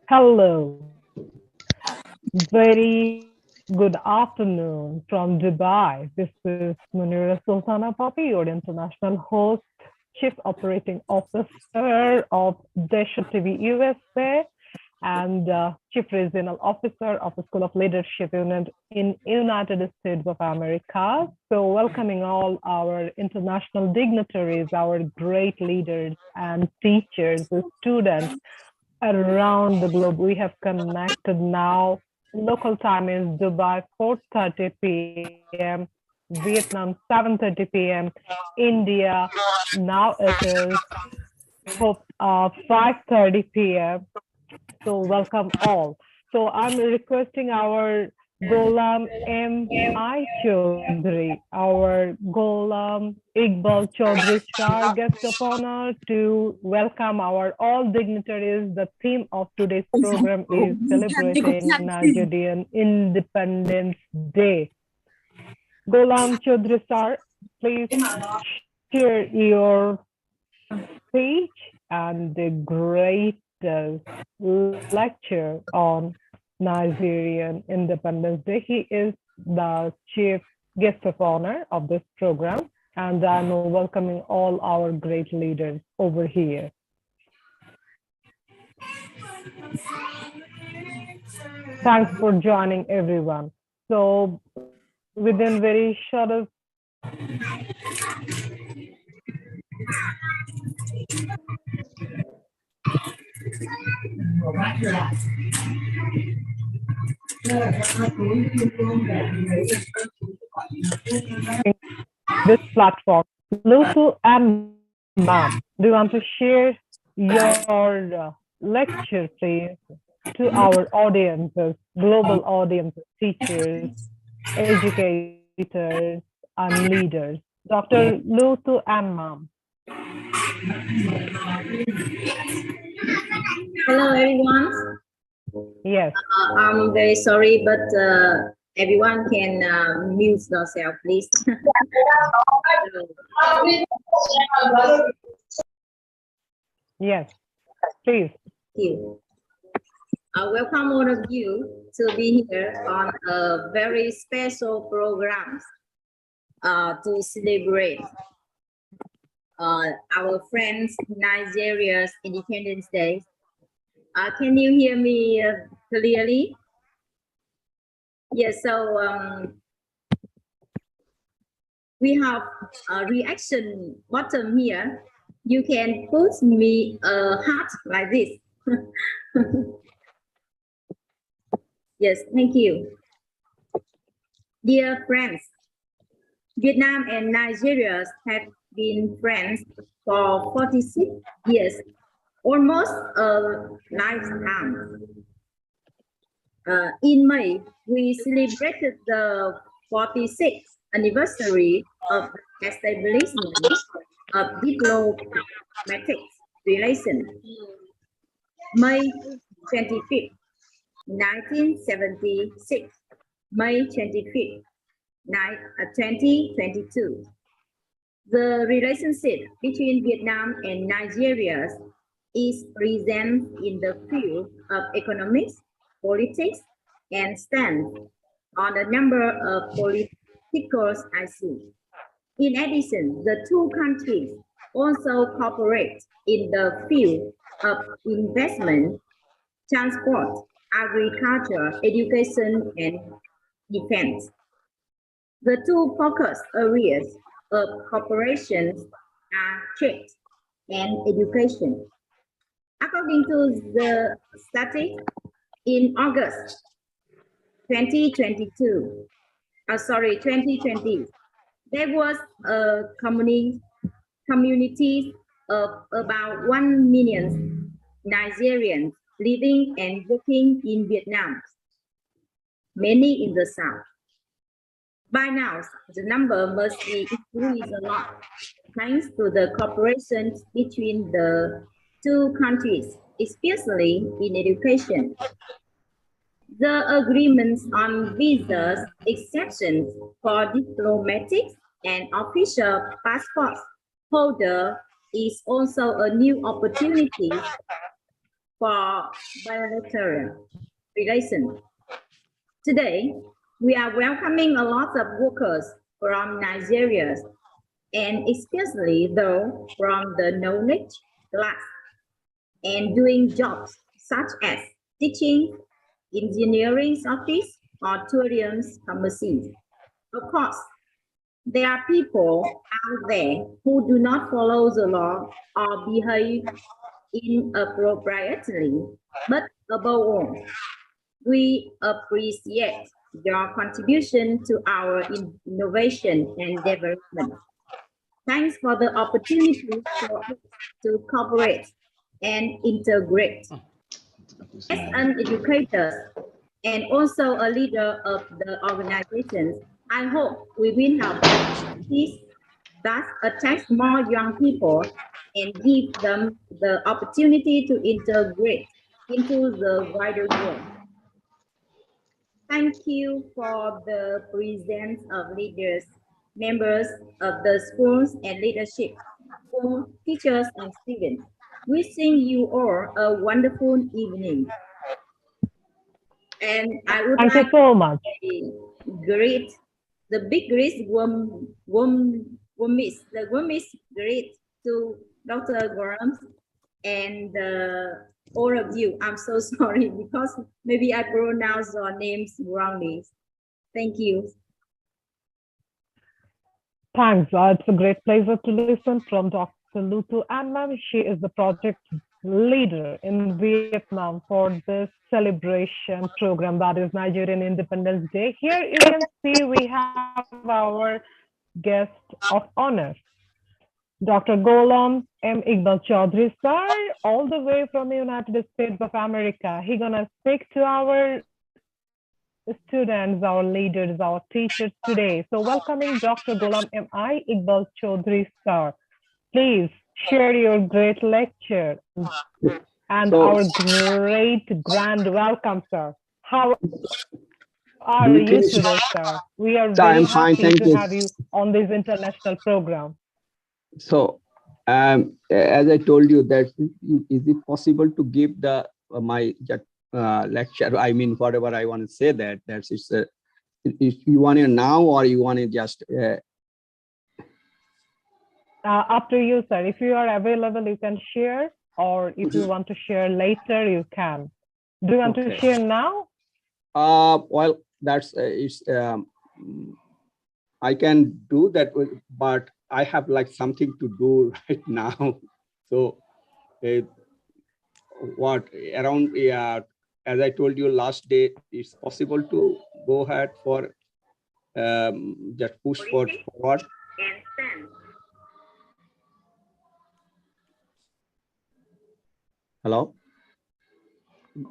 Hello, very good afternoon from Dubai. This is Munira Sultana Papi, your international host, Chief Operating Officer of Desha TV USA, and Chief Regional Officer of the School of Leadership Unit in United States of America. So welcoming all our international dignitaries, our great leaders and teachers, students around the globe. We have connected now. Local time is Dubai 4:30 p.m., Vietnam 7:30 p.m., India now it is 5:30 p.m. So welcome all. So I'm requesting our Golam M.I. Chaudhary, our Golam Iqbal Chaudhary Star guest of honor to welcome our all dignitaries. The theme of today's program is celebrating Nigerian Independence Day. Golam Chaudhary Star, please share your speech and the great lecture on Nigerian Independence Day. He is the chief guest of honor of this program, and I'm welcoming all our great leaders over here. Thanks for joining, everyone. So within very short of this platform, Lutu and Mom, do you want to share your lecture, please, to our audiences, global audiences, teachers, educators, and leaders? Dr. Lutu and Mom. Hello, everyone. Yes. I'm very sorry, but everyone can mute themselves, please. Yes, please. Thank you. Welcome all of you to be here on a very special program to celebrate our friends Nigeria's Independence Day. Can you hear me clearly? Yes, so we have a reaction button here. You can put me a heart like this. Yes, thank you. Dear friends, Vietnam and Nigeria have been friends for 46 years, almost a lifetime. In May, we celebrated the 46th anniversary of the establishment of diplomatic relations. May 25th, 1976, May 25th, 2022. The relationship between Vietnam and Nigeria is present in the field of economics, politics, and stands on a number of political issues. In addition, the two countries also cooperate in the field of investment, transport, agriculture, education, and defense. The two focus areas of cooperation are trade and education. According to the statistics, in August 2020, there was a community of about 1 million Nigerians living and working in Vietnam, many in the south. By now, the number must be increased a lot, thanks to the cooperation between the two countries, especially in education. The agreements on visas exceptions for diplomatic and official passport holder is also a new opportunity for bilateral relations. Today, we are welcoming a lot of workers from Nigeria, and especially those from the knowledge class and doing jobs such as teaching, engineering office, or tourism pharmacies. Of course, there are people out there who do not follow the law or behave inappropriately, but above all, we appreciate your contribution to our innovation and development. Thanks for the opportunity for us to cooperate and integrate. As an educator and also a leader of the organizations, I hope we will help this that attract more young people and give them the opportunity to integrate into the wider world. Thank you for the presence of leaders, members of the schools and leadership, school teachers and students. Wishing you all a wonderful evening. And I would Thank you like so much. to greet the big great the warmest greet to Dr. Grams and all of you. I'm so sorry because maybe I pronounce your names wrongly. Thank you. Thanks. It's a great pleasure to listen from Dr. Lutu and ma'am. She is the project leader in Vietnam for this celebration program that is Nigerian Independence Day. Here you can see we have our guest of honor, Dr. Ghulam M. Iqbal Chaudhry, sir, all the way from the United States of America. He's gonna speak to our students, our leaders, our teachers today. So welcoming Dr. Ghulam M. I. Iqbal Chaudhry, sir. Please share your great lecture and our great grand welcome, sir. How are you today, sir? We are very happy to have you on this international program. So, as I told you, that is it possible to give the my lecture? I mean, whatever I want to say, that's it's. If you want it now, or you want it just. Up to you, sir. If you are available, you can share, or if you want to share later, you can. Do you want to share now? Well, that's it's. I can do that, but I have like something to do right now. So, what around? As I told you last day, it's possible to go ahead for just push forward. Hello.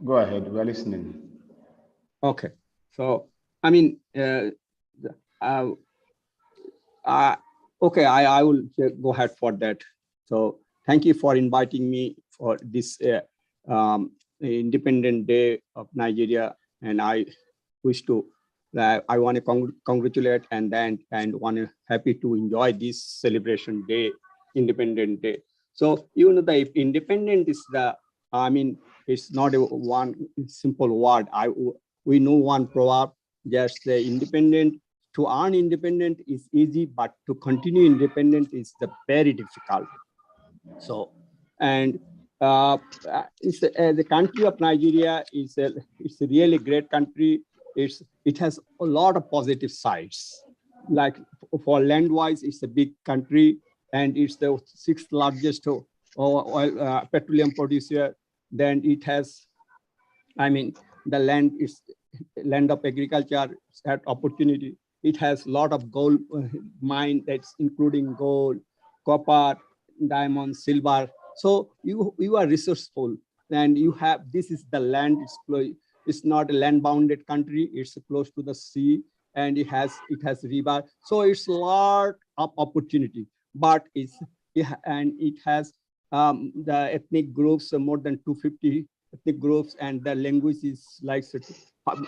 Go ahead. We're listening. Okay. So, I mean, okay, I will go ahead for that. So thank you for inviting me for this Independent Day of Nigeria, and I wish to I want to congratulate and want to happy to enjoy this celebration day, Independent Day. So you know, the independent is the, I mean, it's not a one simple word. We know one proverb, just the independent. To earn independent is easy, but to continue independent is very difficult. So, and the country of Nigeria it's a really great country. It has a lot of positive sides. Like for land wise, it's a big country, and it's the 6th largest oil petroleum producer. Then it has, I mean, the land is land of agriculture, had opportunity. It has a lot of gold mine, that's including gold, copper, diamond, silver. So you are resourceful, and you have, this is the land. It's not a land bounded country. It's close to the sea, and it has river. So it's a lot of opportunity, but it has the ethnic groups, more than 250 ethnic groups, and the language is like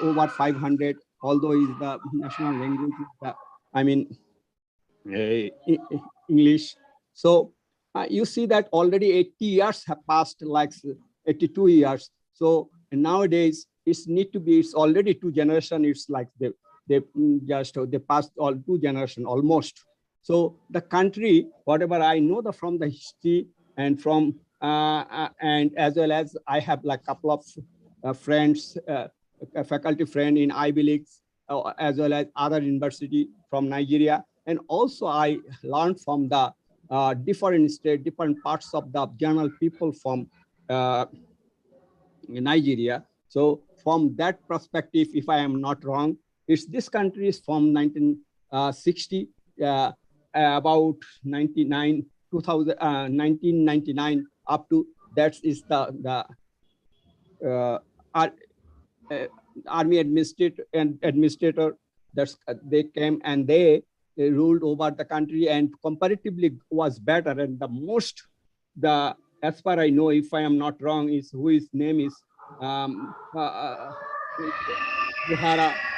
over 500. Although is the national language, I mean, English. So you see that already 80 years have passed, like 82 years. So nowadays it's need to be, it's already 2 generations. It's like they passed all 2 generations almost. So the country, whatever I know from the history and from and as well as I have like a couple of friends, a faculty friend in Ivy Leagues, as well as other university from Nigeria. And also I learned from the different state, different parts of the general people from Nigeria. So from that perspective, if I am not wrong, it's this country is from 1960, about 1999 up to that is the army administrator. That's they came and they ruled over the country and comparatively was better. And the most, as far I know, if I am not wrong, is who his name is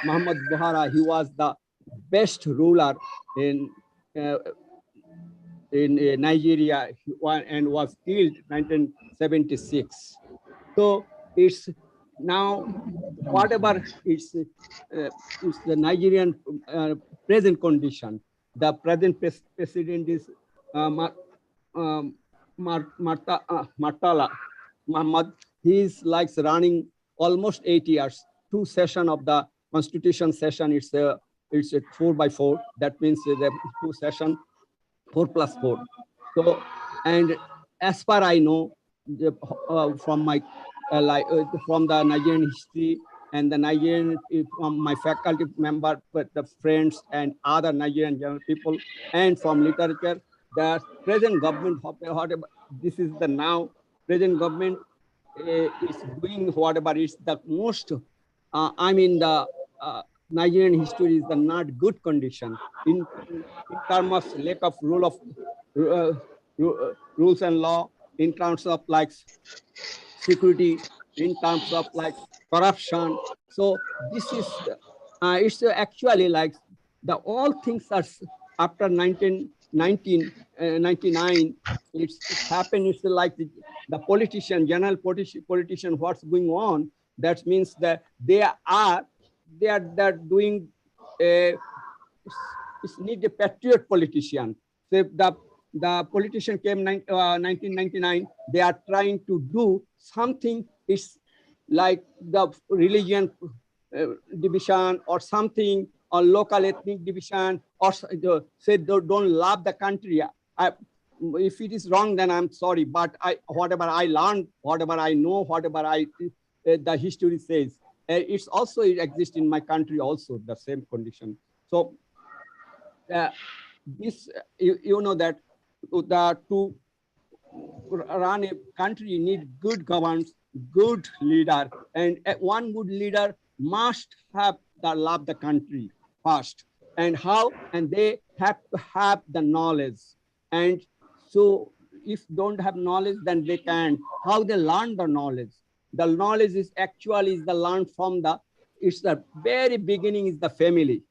Muhammad Buhari. He was the best ruler in Nigeria and was killed 1976. So it's now whatever is the Nigerian present condition. The present president is Murtala Muhammad. He is like running almost 8 years. 2 sessions of the constitution session. It's a 4x4. That means the 2 sessions, 4+4. So, and as far I know, from my from the Nigerian history and the Nigerian, from my faculty member, but the friends and other Nigerian young people, and from literature, the present government, whatever this is the now present government is doing whatever is the most. I mean the Nigerian history is the not good condition in terms of lack of rule of rules and law, in terms of like security, in terms of like corruption. So this is it's actually like the all things are after 1999. It's happened. It's like the politician, general politician, what's going on. That means that they are doing it's need a patriot politician. So the politician came 1999. They are trying to do something. It's like the religion division or something, or local ethnic division, or say don't love the country. If it is wrong, then I'm sorry. But whatever I learned, whatever I know, whatever the history says, it's also it exists in my country also the same condition. So this you know that to run a country you need good governance, good leader, and one good leader must have the love the country first. And how? And they have to have the knowledge. And so if don't have knowledge, then they can. How they learn the knowledge? The knowledge is actually the learned from it's the very beginning is the family,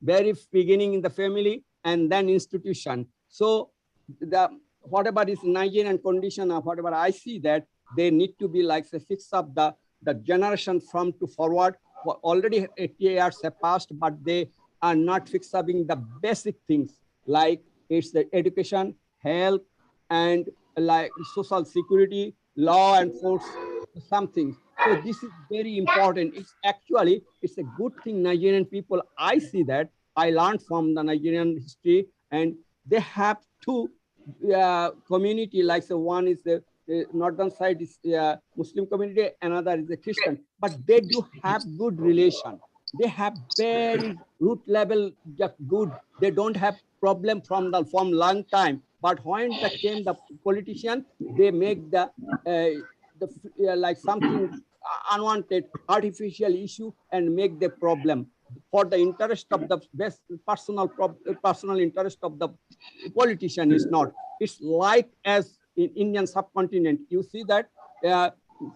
very beginning in the family, and then institution. So whatever is Nigerian condition or whatever I see that they need to be like the fix up the generation from to forward. Already 80 years have passed, but they are not fixing the basic things like it's the education, health, and like social security, law enforcement, something. So this is very important. It's a good thing. Nigerian people, I see that I learned from the Nigerian history, and they have two community. Like so, one is the northern side is Muslim community, another is the Christian, but they do have good relation. They have very root level good. They don't have problem from long time. But when that came the politician, they make the like something unwanted artificial issue and make the problem for the interest of the best personal interest of the politician is not. It's like as in Indian subcontinent, you see that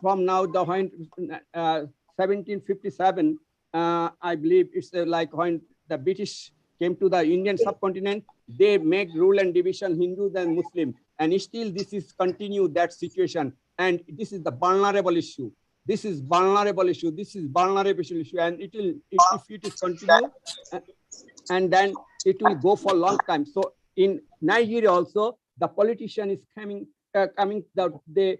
from now the 1757, I believe it's like when the British came to the Indian subcontinent, they make rule and division Hindus and Muslim, and still this is continue that situation. And this is the vulnerable issue. This is vulnerable issue. This is vulnerable issue, and it will, if it is continue, and then it will go for a long time. So in Nigeria also, the politician is coming the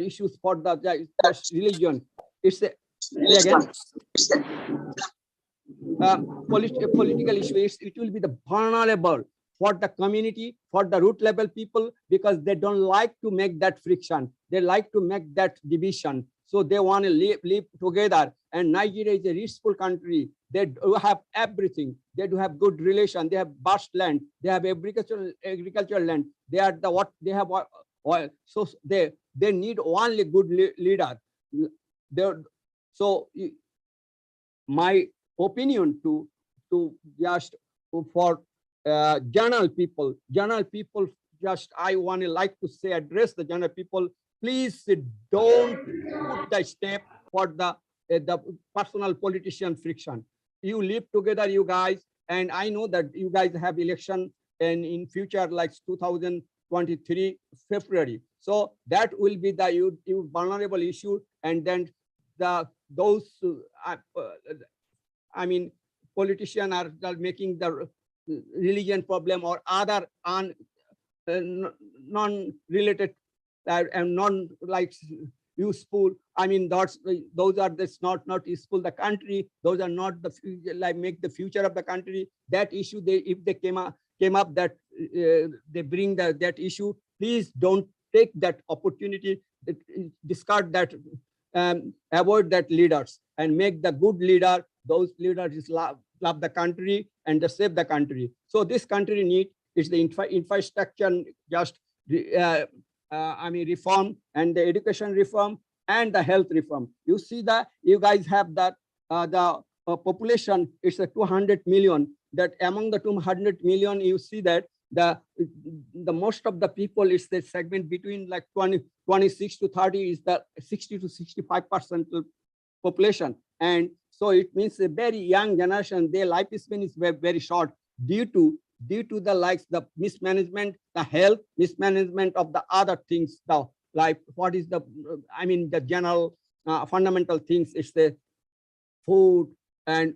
issues for the religion. It's again political issue. It will be the vulnerable for the community, for the root level people, because they don't like to make that friction. They like to make that division. So they want to live together. And Nigeria is a richful country. They do have everything. They do have good relation. They have vast land. They have agricultural land. They are the what they have oil. So they need only good leader. So my opinion to just for general people, just I want to like to say, address the general people, please don't put the step for the personal politician friction. You live together, you guys, and I know that you guys have election and in future like 2023 February. So that will be the vulnerable issue, and then those I mean politicians are making the religion problem or other non-related and non like useful. I mean those are not useful the country. Those are not the like make the future of the country. That issue if they came up that they bring that issue, please don't take that opportunity, discard that, avoid that leaders and make the good leader. Those leaders love the country and to save the country. So this country need is the infrastructure just I mean reform, and the education reform and the health reform. You see that you guys have that the population is 200 million. That among the 200 million, you see that the most of the people is the segment between like 26 to 30 is the 60 to 65% population. And so it means a very young generation, their lifespan is very, very short due to the likes the mismanagement, the health, mismanagement of the other things. Now, like what is the I mean the general fundamental things is the food and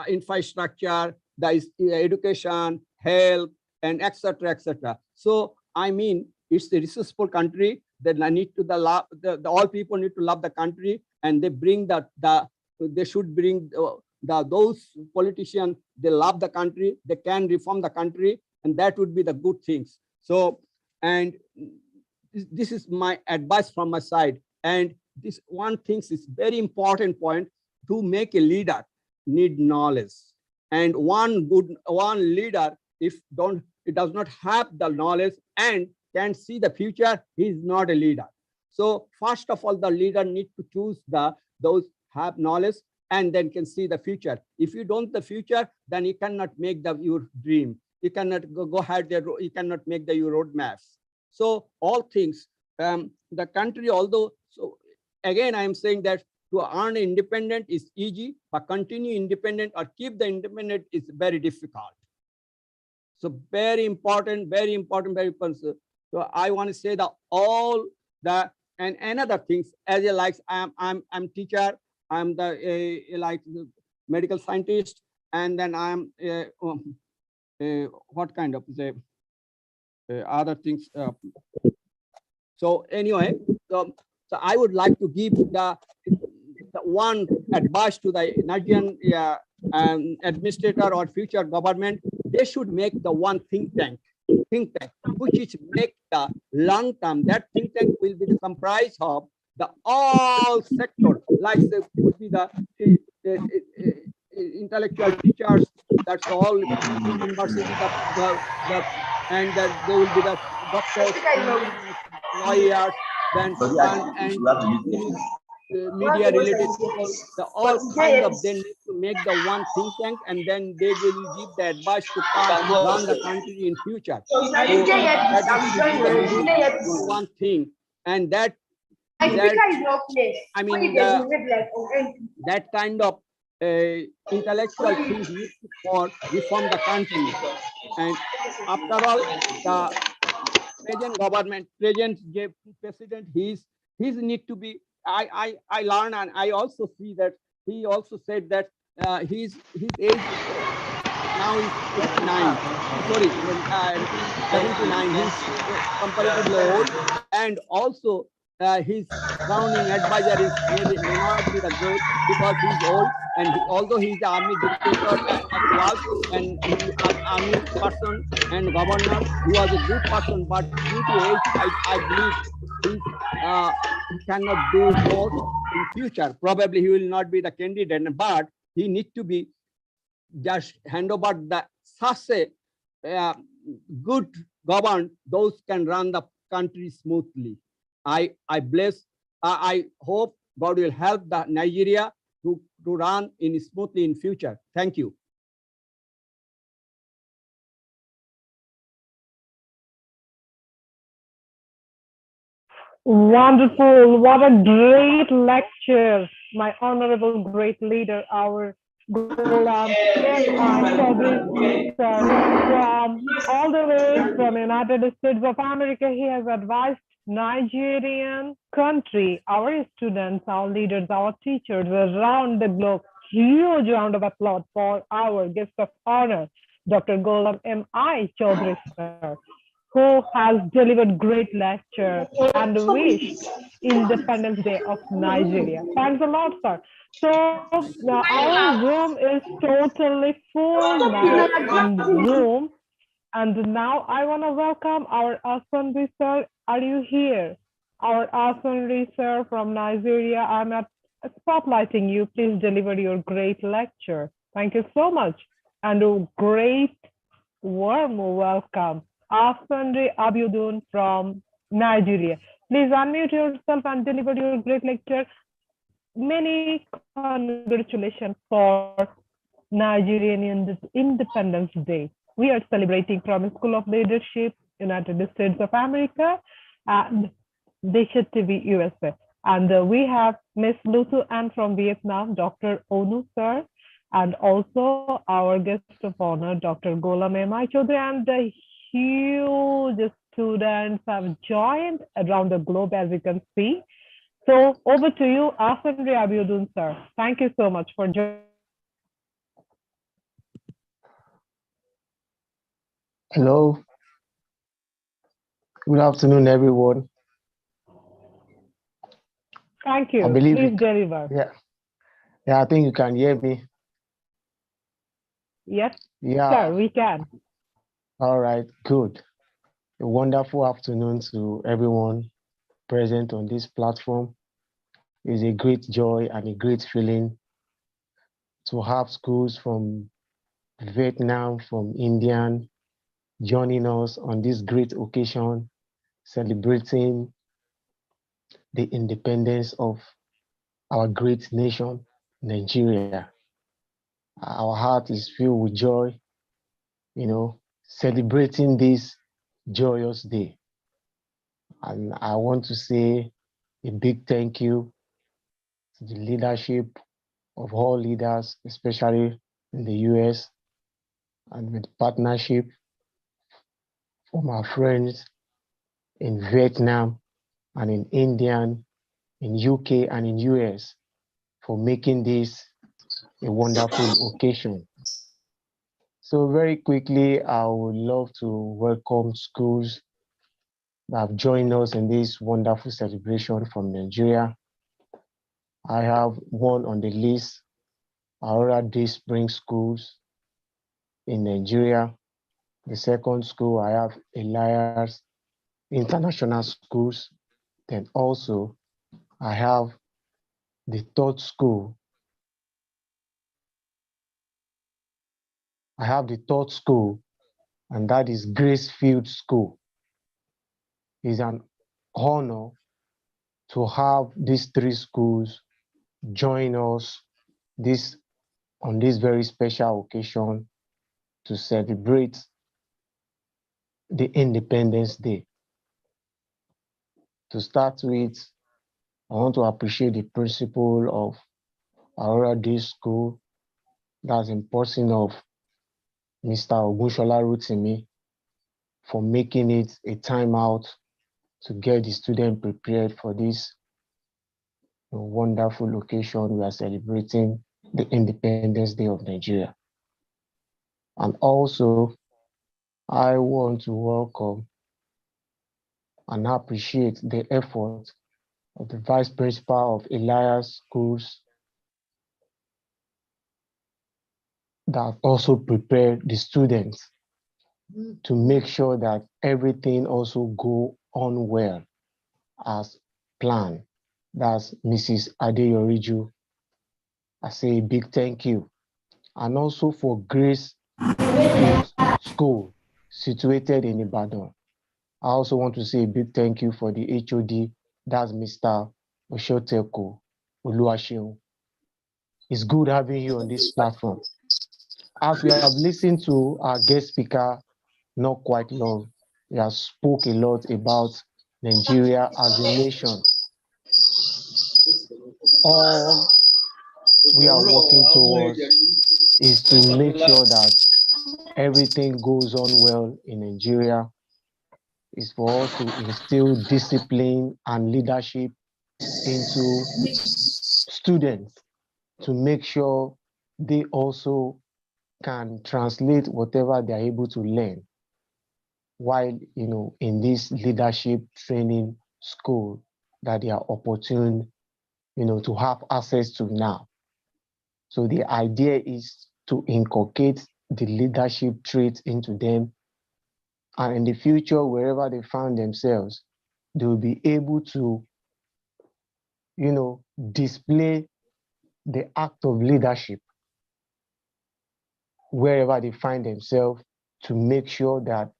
infrastructure, the education, health, and etc. etc. So I mean it's a resourceful country that I need to all people need to love the country, and they bring they should bring those politicians, they love the country, they can reform the country, and that would be the good things. So, and this is my advice from my side. And this one thing is very important point: to make a leader need knowledge. And one leader, if it does not have the knowledge and can see the future, he is not a leader. So first of all, the leader need to choose those have knowledge and then can see the future. If you don't the future, then you cannot make your dream. You cannot go ahead there. You cannot make your roadmaps. So all things, the country, although, so again, I am saying that to earn independent is easy, but continue independent or keep the independent is very difficult. So very important, very important, very important. So I want to say that all the and another things as a like I'm teacher, I'm the like medical scientist, and then I'm what kind of the other things. So anyway, so I would like to give the one advice to the Nigerian administrator or future government. They should make the one think tank, which is make the long term. That think tank will be comprised of the all sector, like would be the intellectual teachers. That's all university, and that they will be the doctors, lawyers, then media related people, all kind of them need to make the one think tank, and then they will give the advice to run the country in future. So that is one thing, and that I mean that kind of intellectual things for reform the country. And after all, the present government, president, his need to be. I learn, and I also see that he also said that his age now is 89. Sorry, 79. He's comparatively old, and also his crowning advisor is may not be the good because he's old, and although he's the army dictator at last, and he army person and governor, he was a good person, but due to age, I believe he cannot do more in future. Probably he will not be the candidate, but he need to be just hand over the such a good governed, those can run the country smoothly. I hope God will help the Nigeria to run in smoothly in future. Thank you. Wonderful. What a great lecture, my honorable great leader, our Ghulam M.I. Chaudhry sir, from all the way from United States of America. He has advised Nigerian country, our students, our leaders, our teachers around the globe. Huge round of applause for our guest of honor, Dr. Ghulam M.I. Chaudhry sir, who has delivered great lecture and wished Independence Day of Nigeria. Thanks a lot, sir. So our room is totally full now in Zoom. And now I want to welcome our Asandri sir. Are you here? Our Asandri sir from Nigeria. I'm at spotlighting you. Please deliver your great lecture. Thank you so much. And a great warm welcome. Asandri Abiodun from Nigeria. Please unmute yourself and deliver your great lecture. Many congratulations for Nigerian Independence Day. We are celebrating from School of Leadership, United States of America, and Desha TV USA. And we have Ms. Lutu Ann from Vietnam, Dr. Onu sir, and also our guest of honor, Dr. Ghulam M.I. Chaudhry, and the huge students have joined around the globe, as you can see. So over to you, Asandri Abiodun, sir. Thank you so much for joining. Hello. Good afternoon, everyone. Thank you. I believe Please deliver. Yeah, I think you can hear me. Yes, Yeah. sir, we can. All right, good. A wonderful afternoon to everyone present on this platform. It's a great joy and a great feeling to have schools from Vietnam, from India, joining us on this great occasion, celebrating the independence of our great nation, Nigeria. Our heart is filled with joy, celebrating this joyous day. And I want to say a big thank you to the leadership of all leaders, especially in the US, and with partnership from our friends in Vietnam and in India, in UK and in US for making this a wonderful occasion. So very quickly, I would love to welcome schools that have joined us in this wonderful celebration from Nigeria. I have one on the list, Aurora Day Spring Schools in Nigeria. The second school, I have Elias International Schools. Then also, I have the third school. And that is Gracefield School. It's an honor to have these three schools join us on this very special occasion to celebrate the Independence Day. To start with, I want to appreciate the principal of Aurora Day School, that's in person of Mr. Ogunshola Rotimi, for making it a timeout to get the student prepared for this wonderful occasion. We are celebrating the Independence Day of Nigeria. And also, I want to welcome and appreciate the effort of the Vice Principal of Elias Schools that also prepared the students to make sure that everything also go on well as planned. That's Mrs. Adeyoriju. I say a big thank you. And also for Grace School, situated in Ibadan. I also want to say a big thank you for the HOD, that's Mr. Oshoteko Oluwaseun. It's good having you on this platform. As we have listened to our guest speaker not quite long, he has spoke a lot about Nigeria as a nation. All we are working towards is to make sure that everything goes on well in Nigeria, is for us to instill discipline and leadership into students to make sure they also can translate whatever they're able to learn while in this leadership training school that they are opportune to have access to now. So the idea is to inculcate the leadership traits into them, and in the future, wherever they find themselves, they will be able to display the act of leadership wherever they find themselves, to make sure that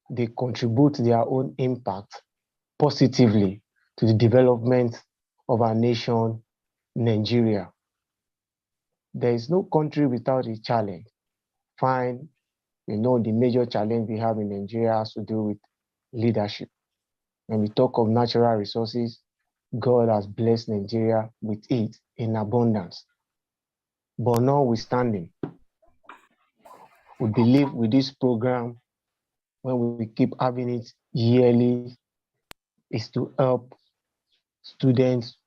they contribute their own impact positively to the development of our nation, Nigeria. There is no country without a challenge. Fine, the major challenge we have in Nigeria has to do with leadership. When we talk of natural resources, God has blessed Nigeria with it in abundance. But notwithstanding, we believe with this program, when we keep having it yearly, is to help students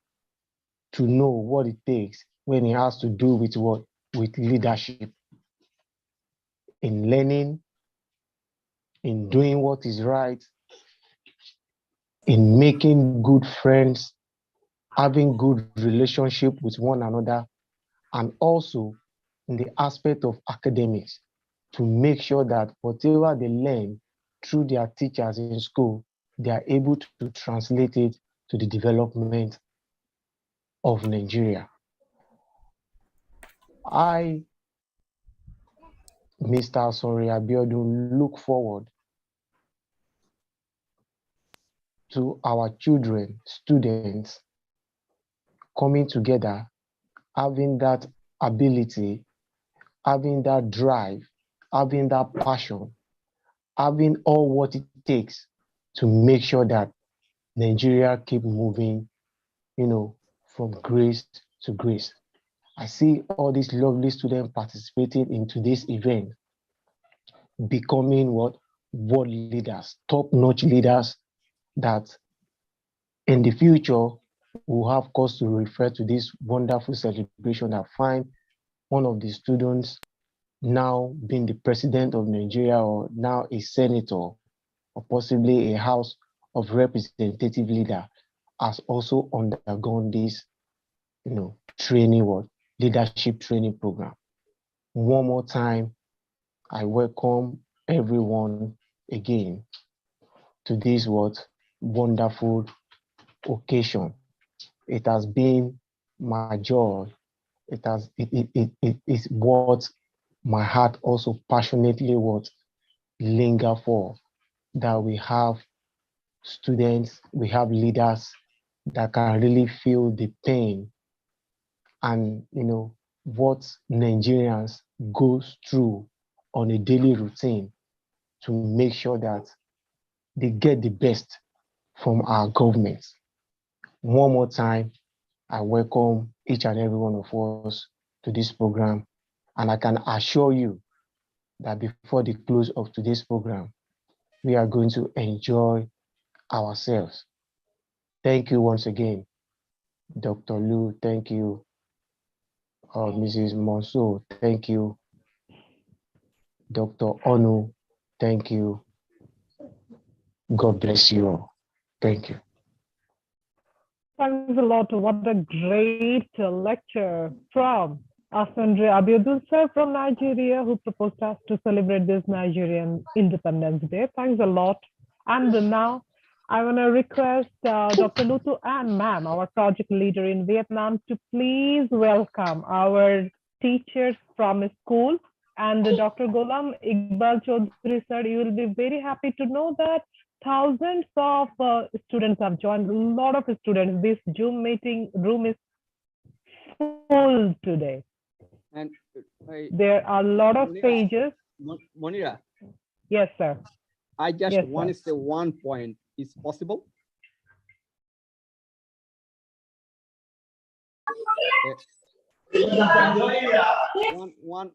to know what it takes when it has to do with what? With leadership. In learning, in doing what is right, in making good friends, having good relationship with one another, and also in the aspect of academics, to make sure that whatever they learn through their teachers in school, they are able to translate it to the development of Nigeria. I, Mr. Sori Abiodun, look forward to our children, students, coming together, having that ability, having that drive, having that passion, having all what it takes to make sure that Nigeria keep moving, from grace to grace. I see all these lovely students participating in today's event, becoming what? World leaders, top-notch leaders that in the future will have cause to refer to this wonderful celebration. I find one of the students now being the president of Nigeria, or now a senator, or possibly a House of Representative leader, has also undergone this, training, leadership training program. One more time, I welcome everyone again to this wonderful occasion. It has been my joy. It is what my heart also passionately linger for, that we have students, we have leaders that can really feel the pain and what Nigerians go through on a daily routine, to make sure that they get the best from our government. One more time, I welcome each and every one of us to this program, And I can assure you that before the close of today's program, we are going to enjoy ourselves. Thank you once again, Dr. Lu. Thank you, Mrs. Monso. Thank you, Dr. Onu. Thank you. God bless you all. Thank you. Thanks a lot. What a great lecture from Asandre Abiodun sir from Nigeria, who proposed us to celebrate this Nigerian Independence Day. Thanks a lot. And now I want to request Dr. Lutu and ma'am, our project leader in Vietnam, to please welcome our teachers from school. And Dr. Ghulam Iqbal Chaudhry sir, you will be very happy to know that thousands of students have joined, a lot of students. This Zoom meeting room is full today. And There are a lot of pages. Monira, Yes, sir. I just Yes, want to sir. say one point. Is possible?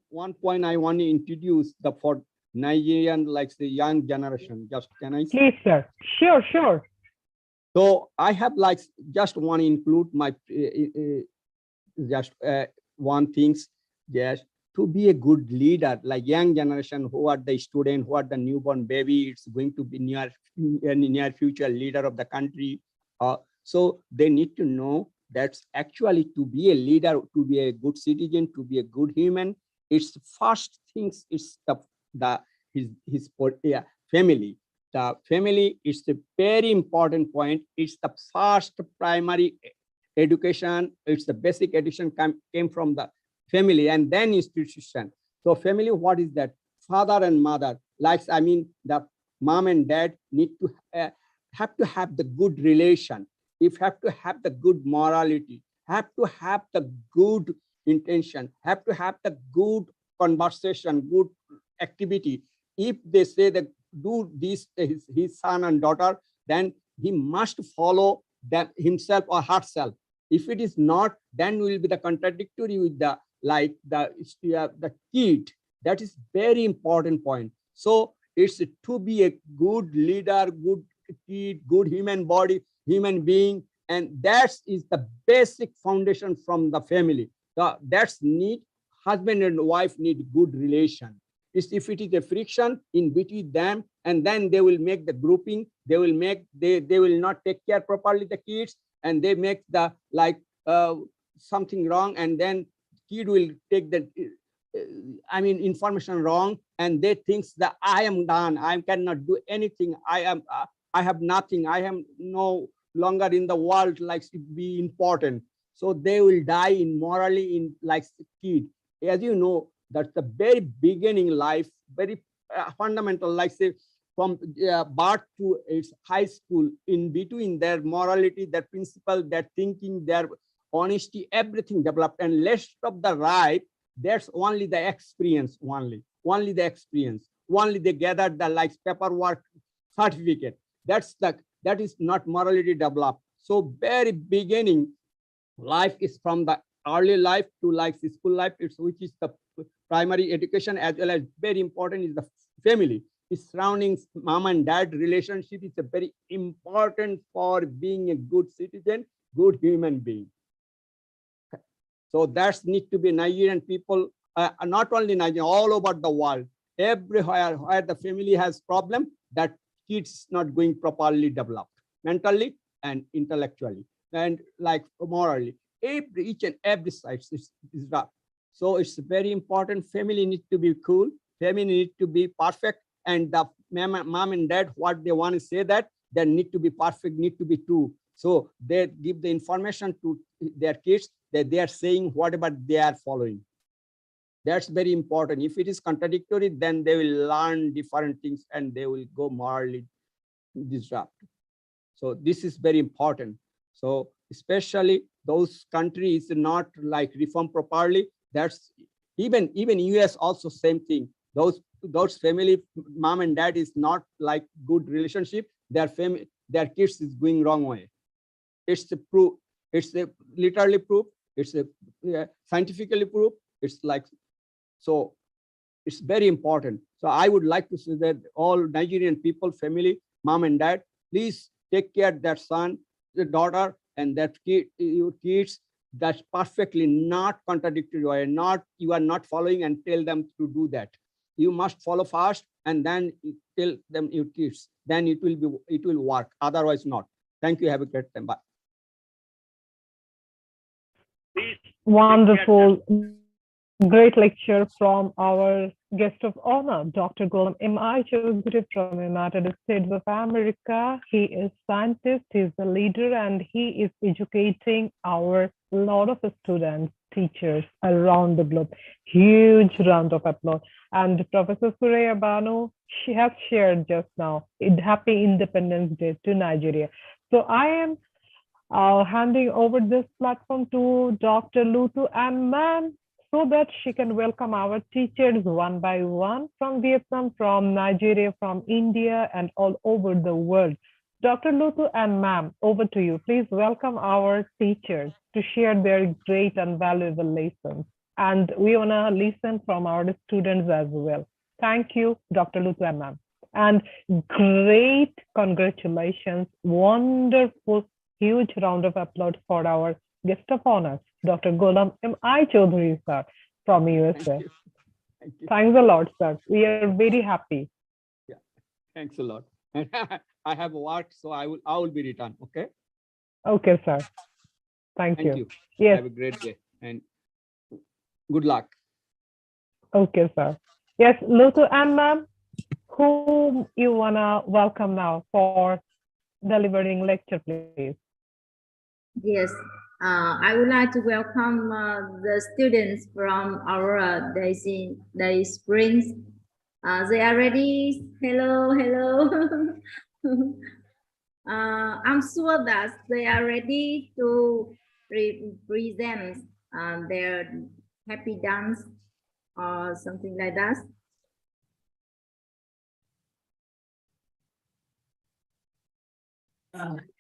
One point I want to introduce for Nigerian, like the young generation. Just can I say? Please, sir. Sure, sure. So I have like just want to include my just one things. Yes, to be a good leader, like young generation who are the student, who are the newborn baby, it's going to be near future leader of the country. So they need to know that's actually to be a leader, to be a good citizen, to be a good human. It's first things. It's his family. The family is the very important point. It's the first primary education. It's the basic education came from the family and then institution. So family, what is that? Father and mother, like, I mean, the mom and dad need to have the good relation. If have to have the good morality, have to have the good intention, have to have the good conversation, good activity. If they say that do this, his son and daughter, then he must follow them himself or herself. If it is not, then will be the contradictory with the the kid. That is very important point. So it's to be a good leader, good kid, good human body, human being, and that is the basic foundation from the family. So that's need husband and wife need good relation. If it is a friction in between them, and then they will make the grouping, they will not take care properly the kids, and they make the something wrong, and then kid will take the information wrong, and they thinks that I am done, I cannot do anything, I have nothing, I am no longer in the world, like to be important. So they will die in morally in like kid. As you know, that's the very beginning life, very fundamental, like say from birth to its high school, in between their morality, their principle, their thinking, their honesty, everything developed, and rest of the life, that's only the experience, only the experience, only they gathered the like paperwork certificate. That is not morality developed. So very beginning life is from the early life to like school life, which is the primary education, as well as very important is the family. The surroundings, mom and dad relationship is a very important for being a good citizen, good human being. So that's need to be Nigerian people, not only Nigeria, all over the world, everywhere where the family has problem, that kids not going properly developed mentally and intellectually and like morally. Each and every side is rough. So it's very important. Family needs to be cool. Family needs to be perfect. And the mom and dad, what they want to say that they need to be perfect, need to be true. So they give the information to their kids that they are saying whatever they are following. That's very important. If it is contradictory, then they will learn different things and they will go morally disrupt. So this is very important. So especially those countries not like reform properly. That's even US also same thing. Those family, mom and dad is not like good relationship. Their kids is going wrong way. It's the proof. It's the literally proof. It's a scientifically proof. It's like So it's very important. So I would like to say that all Nigerian people, family, mom and dad, please take care of that son, the daughter, and that kid, your kids. That's perfectly not contradictory. You are not following and tell them to do that. You must follow first and then tell them your kids. Then it will work. Otherwise not. Thank you. Have a great time. Bye. Wonderful. Great lecture from our guest of honor, Dr. Ghulam M.I. Choudhury from United States of America. He is scientist, he's a leader, and he is educating our lot of students, teachers around the globe. Huge round of applause. And Professor Suraya Banu, she has shared just now, Happy Independence Day to Nigeria. So I am handing over this platform to Dr. Lutu Anman, so that she can welcome our teachers one by one from Vietnam, from Nigeria, from India, and all over the world. Dr. Lutu and ma'am, over to you. Please welcome our teachers to share their great and valuable lessons. And we want to listen from our students as well. Thank you, Dr. Lutu and ma'am. And great congratulations, wonderful, huge round of applause for our guest of honor, Dr. Ghulam M.I. Choudhury, sir, from USA. Thank you. Thank you. Thanks a lot, sir. We are very happy. Yeah, thanks a lot. I have work, so I will be returned. Okay. Okay, sir. Thank Thank you. you. Yes. Have a great day and good luck. Okay, sir. Yes, Lutu and ma'am, whom you wanna welcome now for delivering lecture, please. Yes, I would like to welcome the students from our Day Springs. They are ready. Hello, hello. I'm sure that they are ready to present their happy dance or something like that.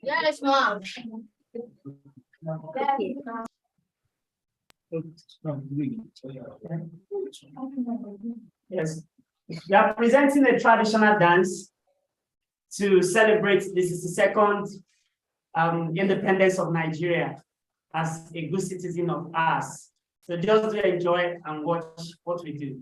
Yes, mom. Okay. Yes, we are presenting a traditional dance to celebrate this is the second independence of Nigeria as a good citizen of ours. So just to enjoy and watch what we do.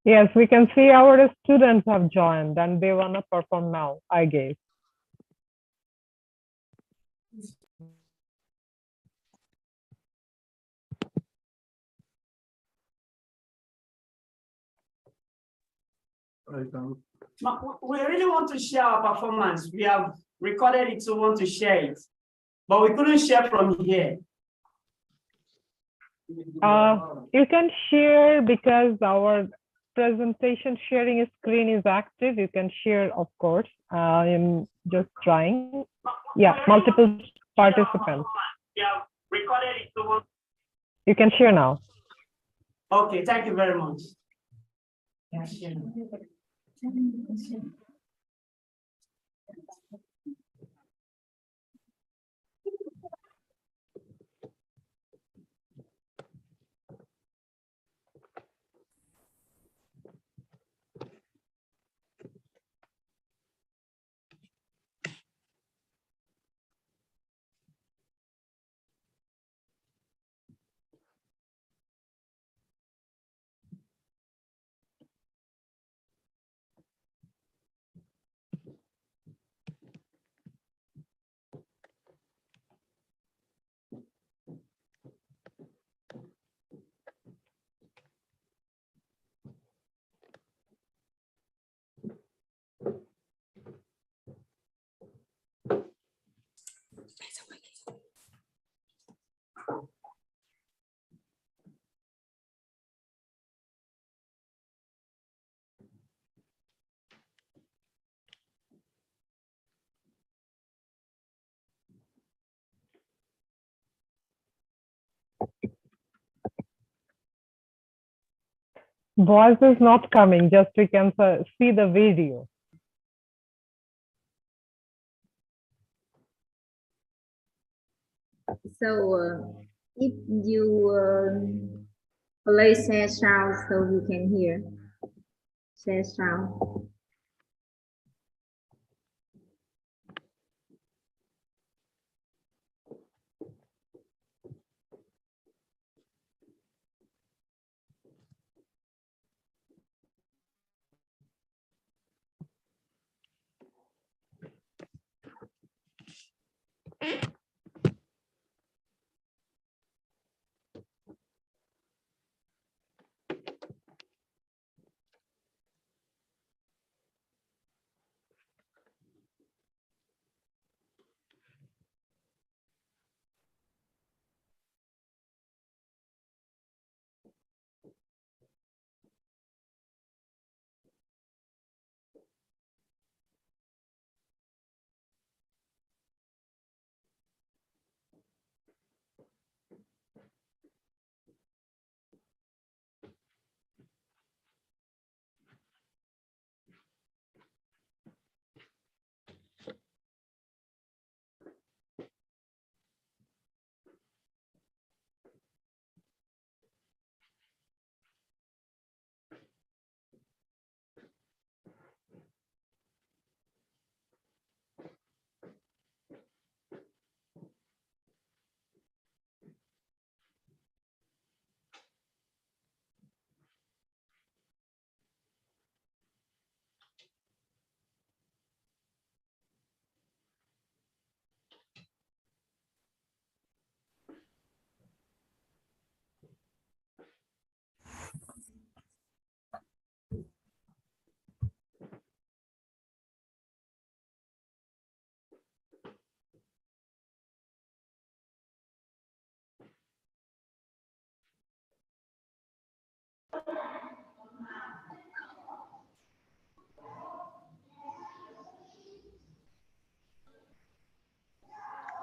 Yes, we can see our students have joined and they wanna perform now, I guess. We really want to share our performance. We have recorded it, so we want to share it. But we couldn't share from here. You can share because our presentation sharing screen is active. You can share, of course. I'm just trying. Yeah, multiple participants. Yeah, recorded it. So you can share now. okay, thank you very much. Voice is not coming, just we can see the video. So if you play share sound so you can hear share sound.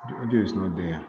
The audio is not there.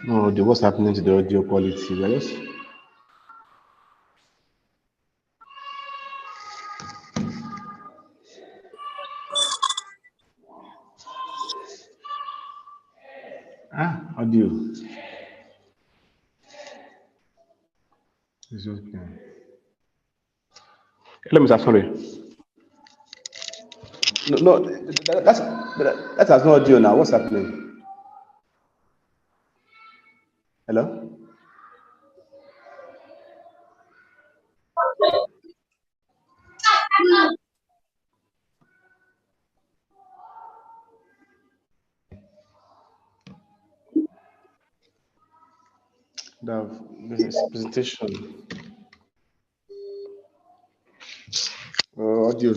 No, what's happening to the audio quality? Yes. Audio. It's okay. Hello, Mr. Sorry. No, that has no audio now. What's happening? Hello? This presentation. Audio.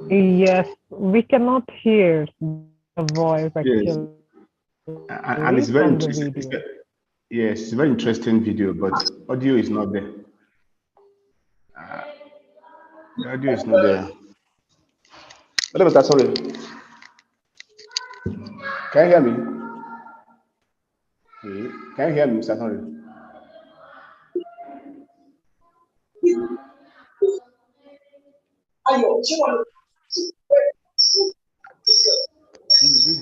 Yes, we cannot hear the voice Yes. actually And it's very from the interesting. video. Yes, it's a very interesting video, but audio is not there. The audio is not there. Hello, Mr. Sorry. Can you hear me? Can you hear me, Mr. Sorry? This is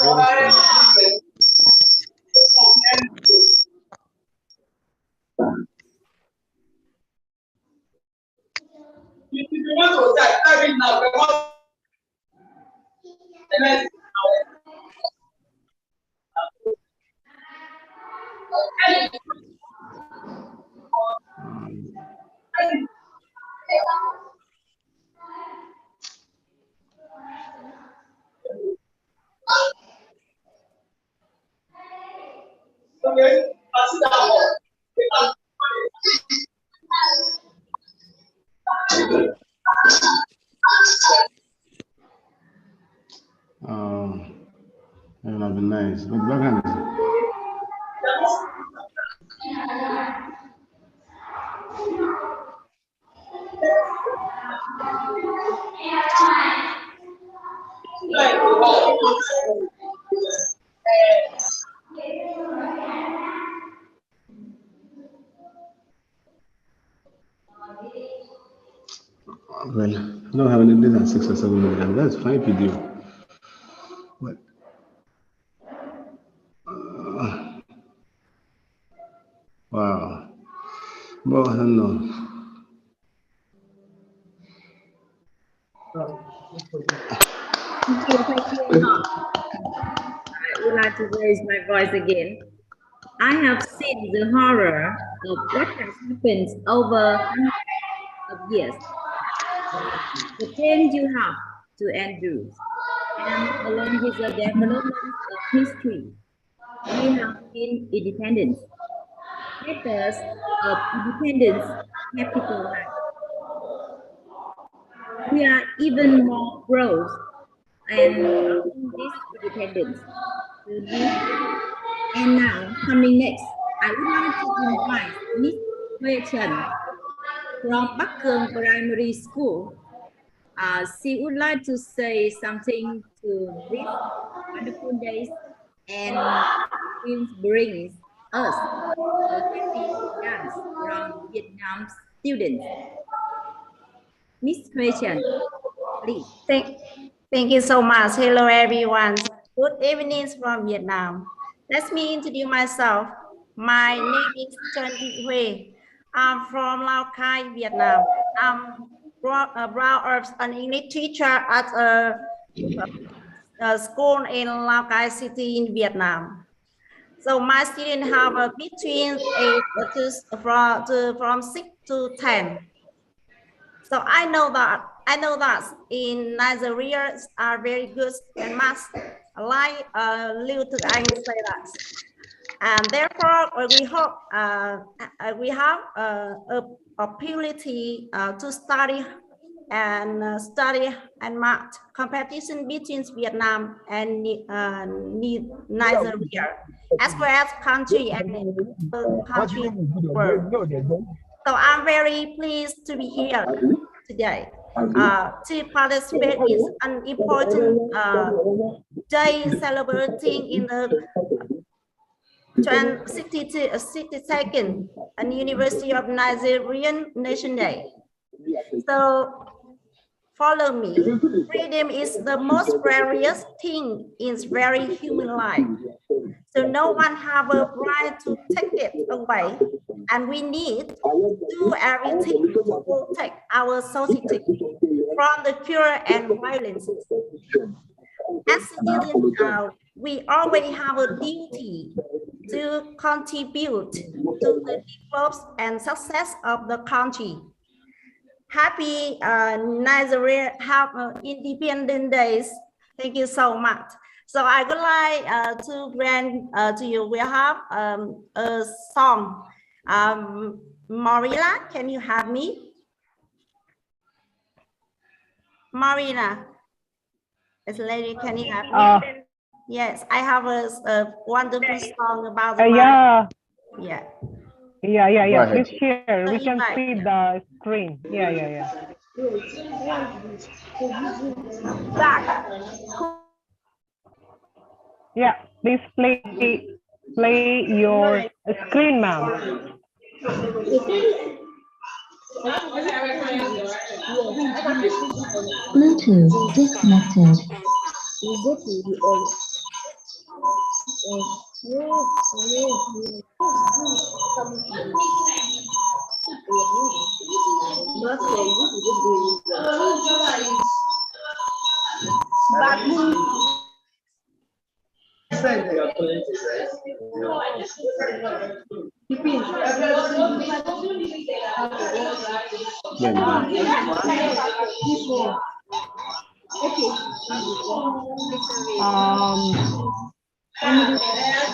very strange. That would have been nice. But back well, I don't have any less than 6 or 7 minutes. That's fine video. But wow. Well, I don't know. Thank you a lot. I would like to raise my voice again. I have seen the horror of what has happened over hundreds of years. The pain you have to endure, and along with the development of history, we have seen independence. Letters of independence capitalized. We are even more proud and this independence. And now, coming next, I would like to invite Miss Huê Trần from Bắc Cường Primary School. She would like to say something to these wonderful days and it brings us a happy dance from Vietnam students. Miss Huê Trần, please. Thank you so much. Hello, everyone. Good evening from Vietnam. Let me introduce myself. My name is Trần Thị Huê. I'm from Lao Cai, Vietnam. I'm an English teacher at a school in Lao Cai City in Vietnam. So my students have between from 6 to 10. So I know that in Nigeria are very good and math, like Liu Thực Anh say that. And therefore, we hope we have a opportunity to study and math competition between Vietnam and Nigeria, as well as country and country world. So I'm very pleased to be here today. To participate is an important day celebrating in the 62nd University of Nigerian Nation Day. So follow me. Freedom is the most precious thing in very human life. So no one have a right to take it away. And we need to do everything to protect our society from the fear and violence. As citizens, we always have a duty to contribute to the development and success of the country. Happy Nigeria have Independence Days. Thank you so much. So I would like to grant to you, we have a song. Marina, can you have me? Marina, this lady, can you have me? Yes, I have a wonderful song about the yeah. Please share. We can see the screen. Yeah. Yeah, please play your screen, ma'am. Bluetooth disconnected.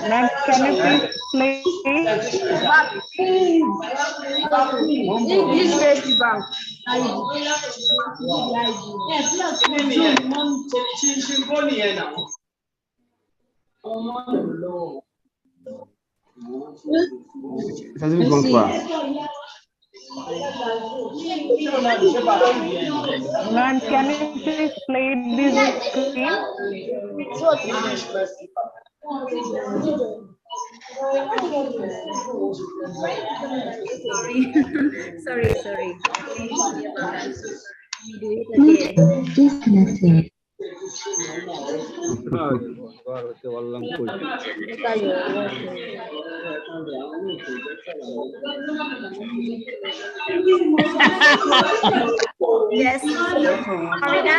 Ma'am, can you please played? It hasn't gone far. Man, can you please play this on screen? Sorry. Sorry about that. We do it again. Bluetooth disconnected. Yes, Marina.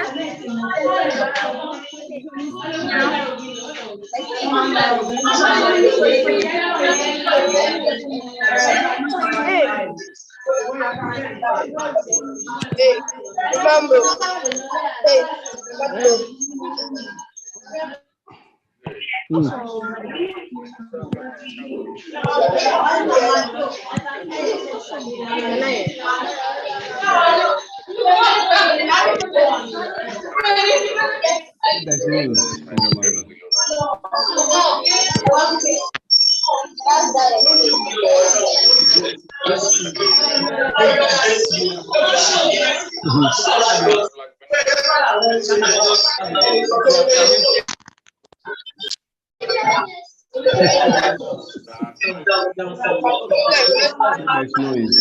That's news. That's noise.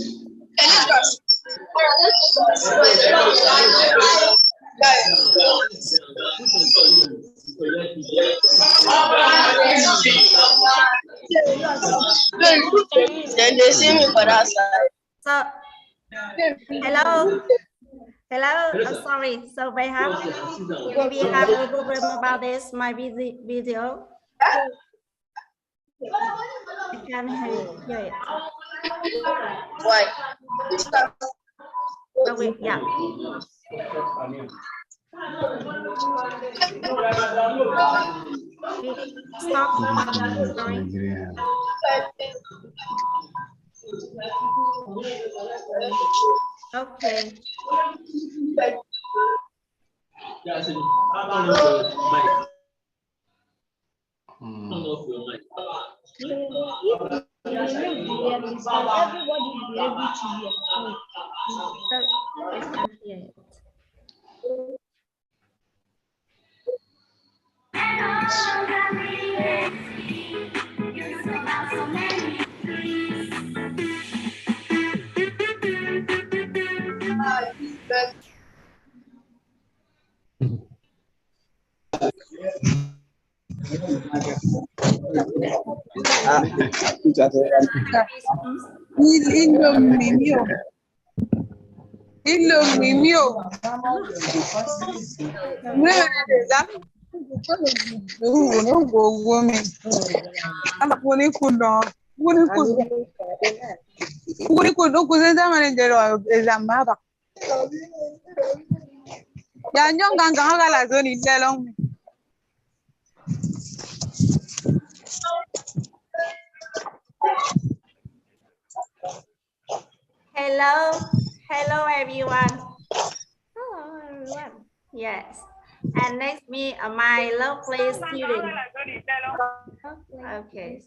Then they see me for that side. So, hello. I'm sorry. So we have a problem about this, my video. I can't hear it. Why? Oh, wait, yeah. Stop. Sorry. Okay. Hello everyone. Hello everyone. Yes. And next me my lovely student. Okay.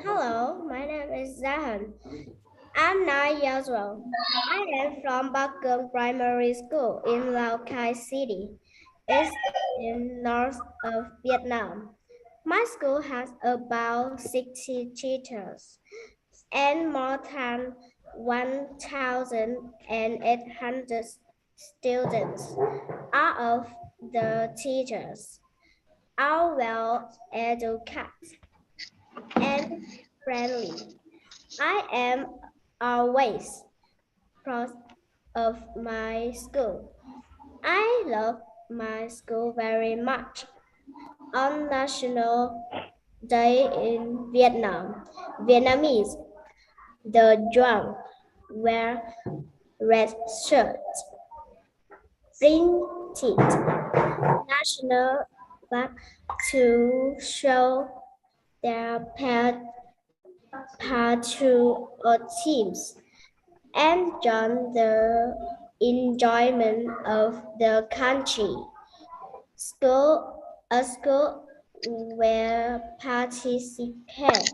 Hello, my name is Zahan. I'm 9 years old. I am from Bakum Primary School in Lao Cai City. It's in north of Vietnam. My school has about 60 teachers and more than 1,800 students. All of the teachers are well educated and friendly. I am always proud of my school. I love my school very much. On National Day in Vietnam, Vietnamese, the drunk wear red shirts. Printed National but to show their patriotism and join the enjoyment of the country. A school will participate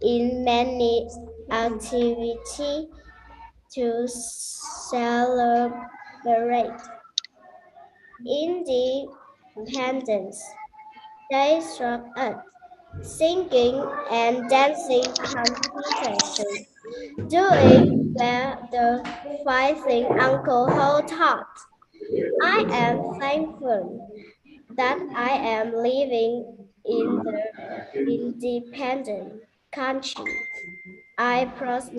in many activities to celebrate Independence Day struck us, singing and dancing competitions, doing the fighting Uncle Ho taught. I am thankful that I am living in the independent country. I promise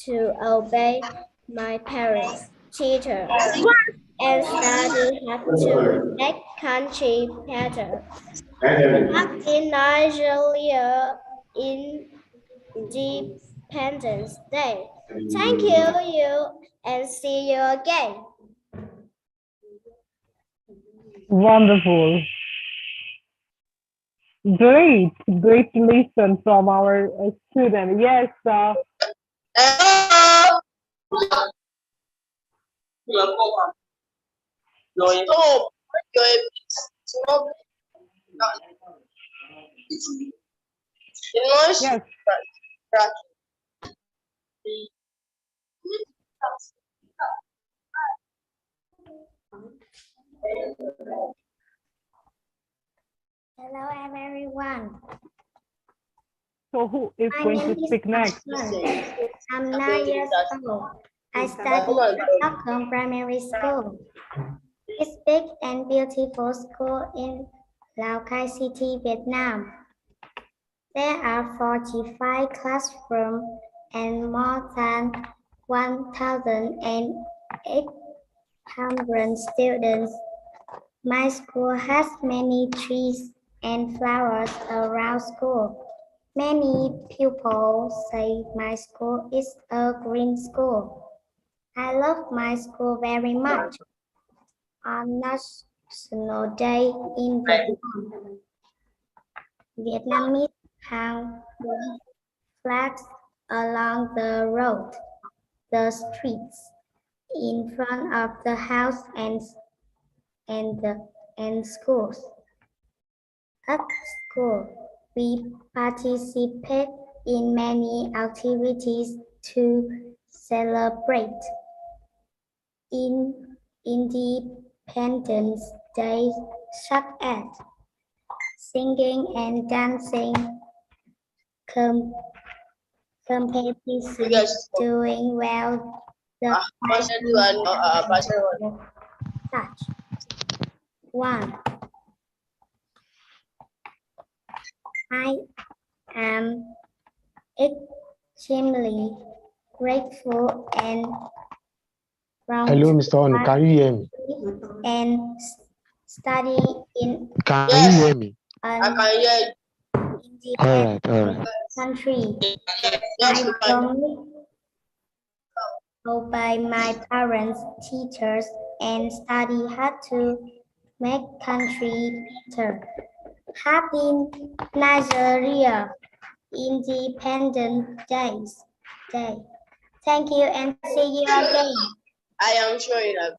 to obey my parents, teachers, and study hard to make country better. Happy Nigeria Independence Day. Thank you and see you again. Wonderful. Great to listen from our student. Yes, Hello. Stop. yes. Hello everyone. So who is going to speak next? I'm 9 years old. I study at Stockholm Primary School. It's big and beautiful school in Lao Cai City, Vietnam. There are 45 classrooms and more than 1,800 students. My school has many trees and flowers around school. Many pupils say my school is a green school. I love my school very much. On National Day in Vietnam, Vietnamese hang flags along the road, the streets, in front of the house and schools. At school, we participate in many activities to celebrate Independence Day, such as singing and dancing, competition, doing well, such. 1. I am extremely grateful and proud. Hello, Mr. Onu, can you hear me? And study in Can you hear me? I can hear you. All right. Country. I don't obey my parents, teachers, and study hard to make country better. Happy Nigeria Independence Day. Thank you and see you again. I am sure you have.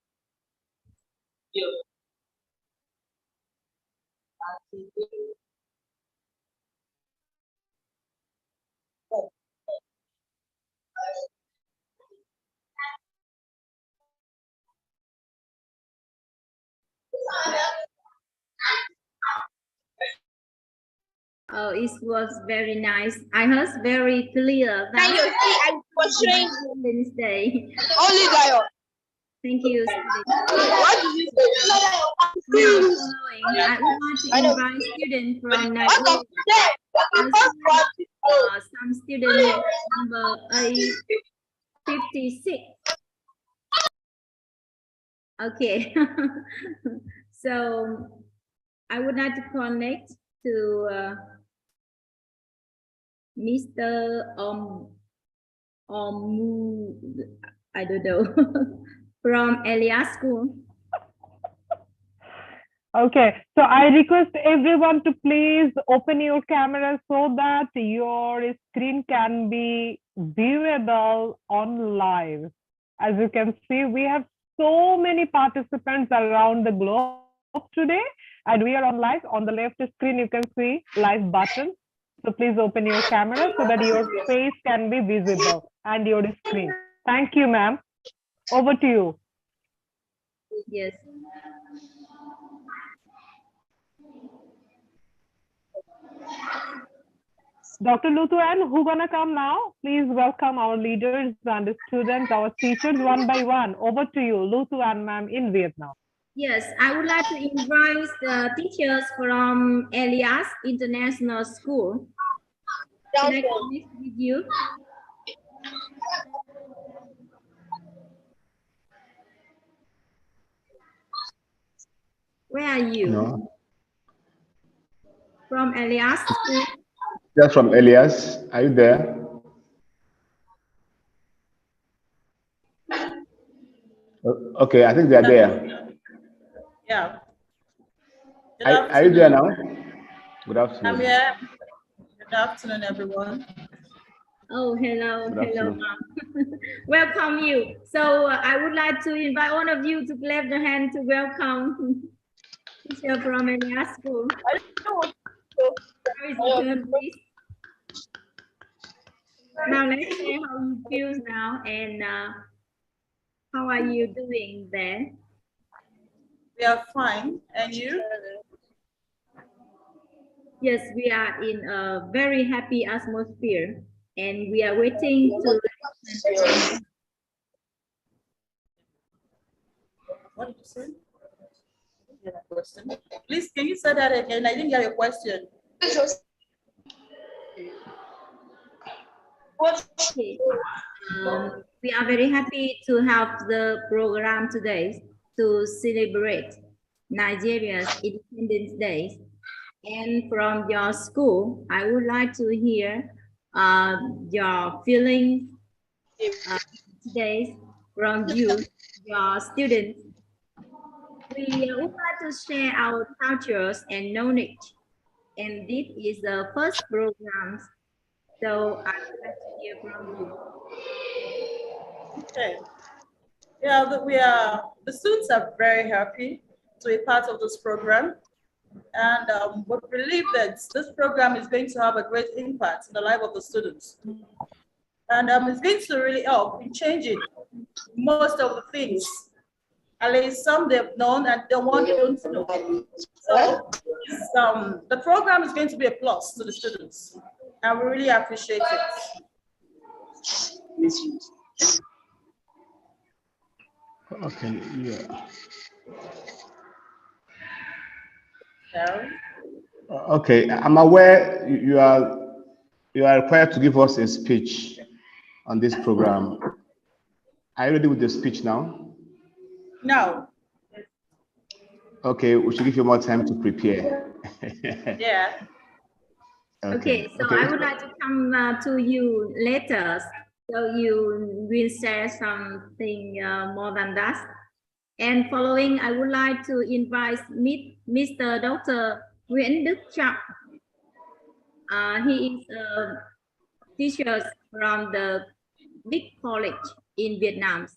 Oh, it was very nice. I heard very clear. Can you see? I was showing Independence Day. only Zion. Thank you. What did you say? Now, following, I would like to invite students from Nigeria. Some students number 56. Okay. So I would like to connect to Mr. I don't know, from Elias School. Okay, so I request everyone to please open your camera so that your screen can be viewable on live. As you can see, we have so many participants around the globe today, and we are on live. On the left screen, you can see live button. So please open your camera so that your face can be visible and your screen. Thank you, ma'am. Over to you. Yes. Dr. Lutuan, who gonna come now? Please welcome our leaders and students, our teachers one by one. Over to you, Lutuan ma'am in Vietnam. Yes, I would like to invite the teachers from Elias International School. Can I connect with you? Where are you? No. From Elias School? Just from Elias. Are you there? Okay, I think they are there. Yeah. Are you there now? Good afternoon. I'm here. Good afternoon, everyone. Oh, hello, Good hello, afternoon. ma'am. Welcome you. So I would like to invite all of you to clap the hand to welcome teacher from Elias School. How is your turn, please? Now let's say how you feel now and how are you doing there? We are fine. And you? Yes, we are in a very happy atmosphere and we are waiting to listen. What did you say? Question. Please, can you say that again? I didn't get your question. Okay. We are very happy to have the program today to celebrate Nigeria's Independence Day. And from your school, I would like to hear your feelings today from you, your students. We would like to share our cultures and knowledge. And this is the first program, so I would like to hear from you. Okay. Yeah, the students are very happy to be part of this program. And we believe that this program is going to have a great impact in the life of the students. And it's going to really help in changing most of the things. At least some they've known and the one they don't know. So the program is going to be a plus to the students. And we really appreciate it. Okay, yeah. Okay, I'm aware you are required to give us a speech on this program. Are you ready with the speech now? No. Okay, we should give you more time to prepare. Yeah. Okay, so I would like to come to you later, so you will share something more than that. And following, I would like to invite Mr. Dr. Nguyễn Đức Trọng. He is a teacher from the big college in Vietnam.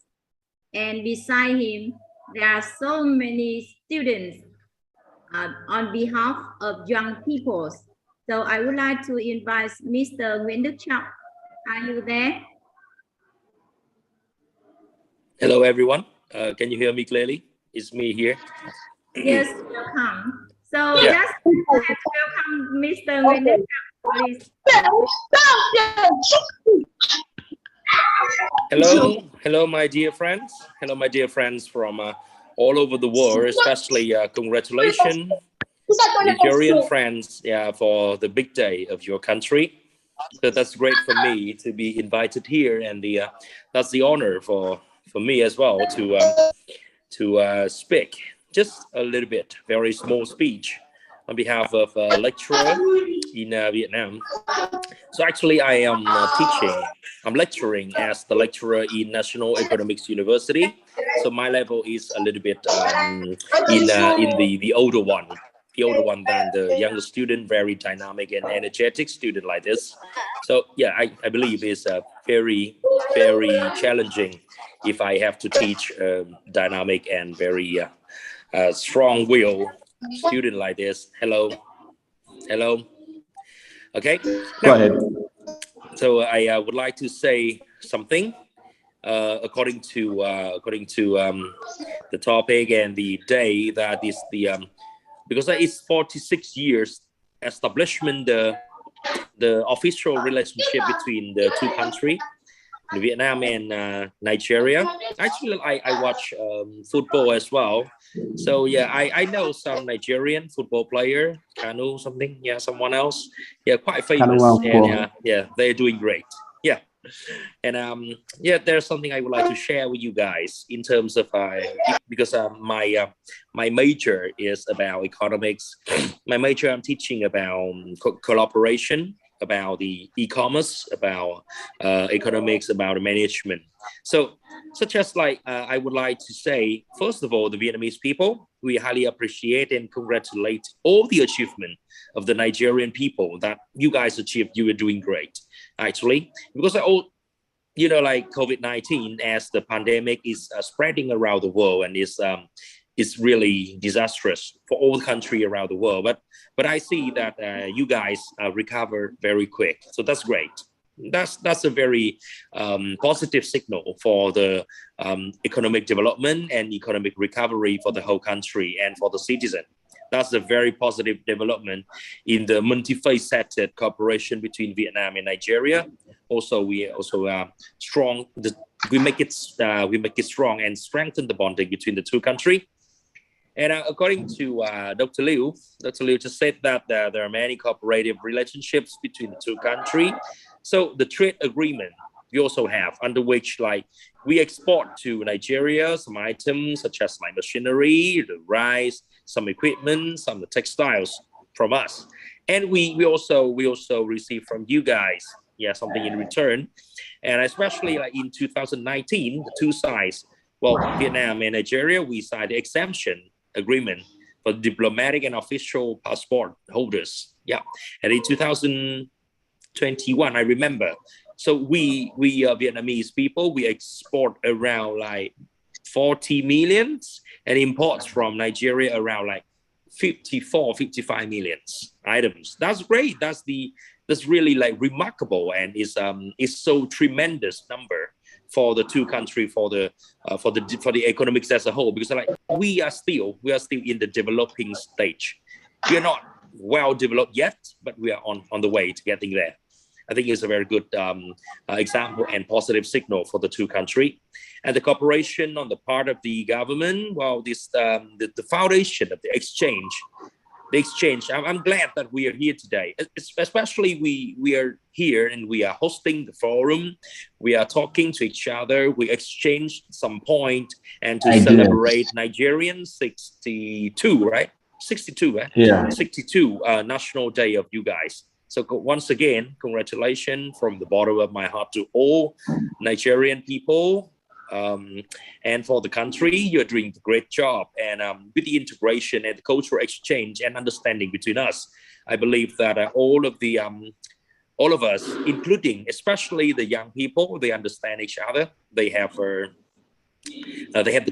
And beside him, there are so many students on behalf of young people. So I would like to invite Mr. Nguyễn Đức Trọng. Are you there? Hello, everyone. Can you hear me clearly? It's me here. Yes, welcome. So just welcome Mr. Nguyễn Đức Trọng, please. Hello, my dear friends. Hello, my dear friends from all over the world, especially congratulations, Nigerian friends, for the big day of your country. So that's great for me to be invited here, and that's the honor for me as well to speak just a little bit, very small speech on behalf of a lecturer in Vietnam. So actually, I am teaching I'm lecturing as the lecturer in National Economics University. So my level is a little bit in the older one. The older one than the younger student, very dynamic and energetic student like this. So yeah, I believe it's very, very challenging if I have to teach dynamic and very strong will student like this. Hello. Okay. Go ahead. So I would like to say something according to the topic and the day that is the because it's 46 years establishment the official relationship between the two countries, Vietnam and Nigeria. Actually, I watch football as well. So yeah, I know some Nigerian football player, Kanu something, yeah, someone else, yeah, quite famous, and yeah, they're doing great. Yeah, and yeah, there's something I would like to share with you guys in terms of because my major is about economics. My major, I'm teaching about collaboration, about the e-commerce, about economics, about management. So such as like I would like to say, first of all, the Vietnamese people, we highly appreciate and congratulate all the achievement of the Nigerian people that you guys achieved. You were doing great, actually, because you know, like COVID-19, as the pandemic is spreading around the world and is really disastrous for all the country around the world. But I see that you guys recover very quick, so that's great. That's a very positive signal for the economic development and economic recovery for the whole country and for the citizen. That's a very positive development in the multifaceted cooperation between Vietnam and Nigeria. Also, we also strong. We make it strong and strengthen the bonding between the two countries. And according to Dr. Liu just said that there are many cooperative relationships between the two countries. So the trade agreement we also have, under which like we export to Nigeria some items such as like machinery, the rice, some equipment, some of the textiles from us, and we also receive from you guys, yeah, something in return. And especially like in 2019, the two sides, well, Vietnam and Nigeria, we signed the exemption agreement for diplomatic and official passport holders. Yeah, and in 2021, I remember. So we Vietnamese people, we export around like 40 million and imports from Nigeria around like 55 millions items. That's great. That's really like remarkable, and is so tremendous number for the two countries, for the economics as a whole, because like we are still in the developing stage. We are not well developed yet, but we are on the way to getting there. I think it's a very good example and positive signal for the two countries. And the cooperation on the part of the government, well, this the foundation of the exchange. I'm glad that we are here today. Especially we are here and we are hosting the forum. We are talking to each other. We exchange some point and to celebrate Nigerian 62, right? 62, right? Yeah. 62 National Day of you guys. So once again, congratulations from the bottom of my heart to all Nigerian people. And for the country, you're doing a great job. And with the integration and the cultural exchange and understanding between us, I believe that all of us, including especially the young people, they understand each other. They have the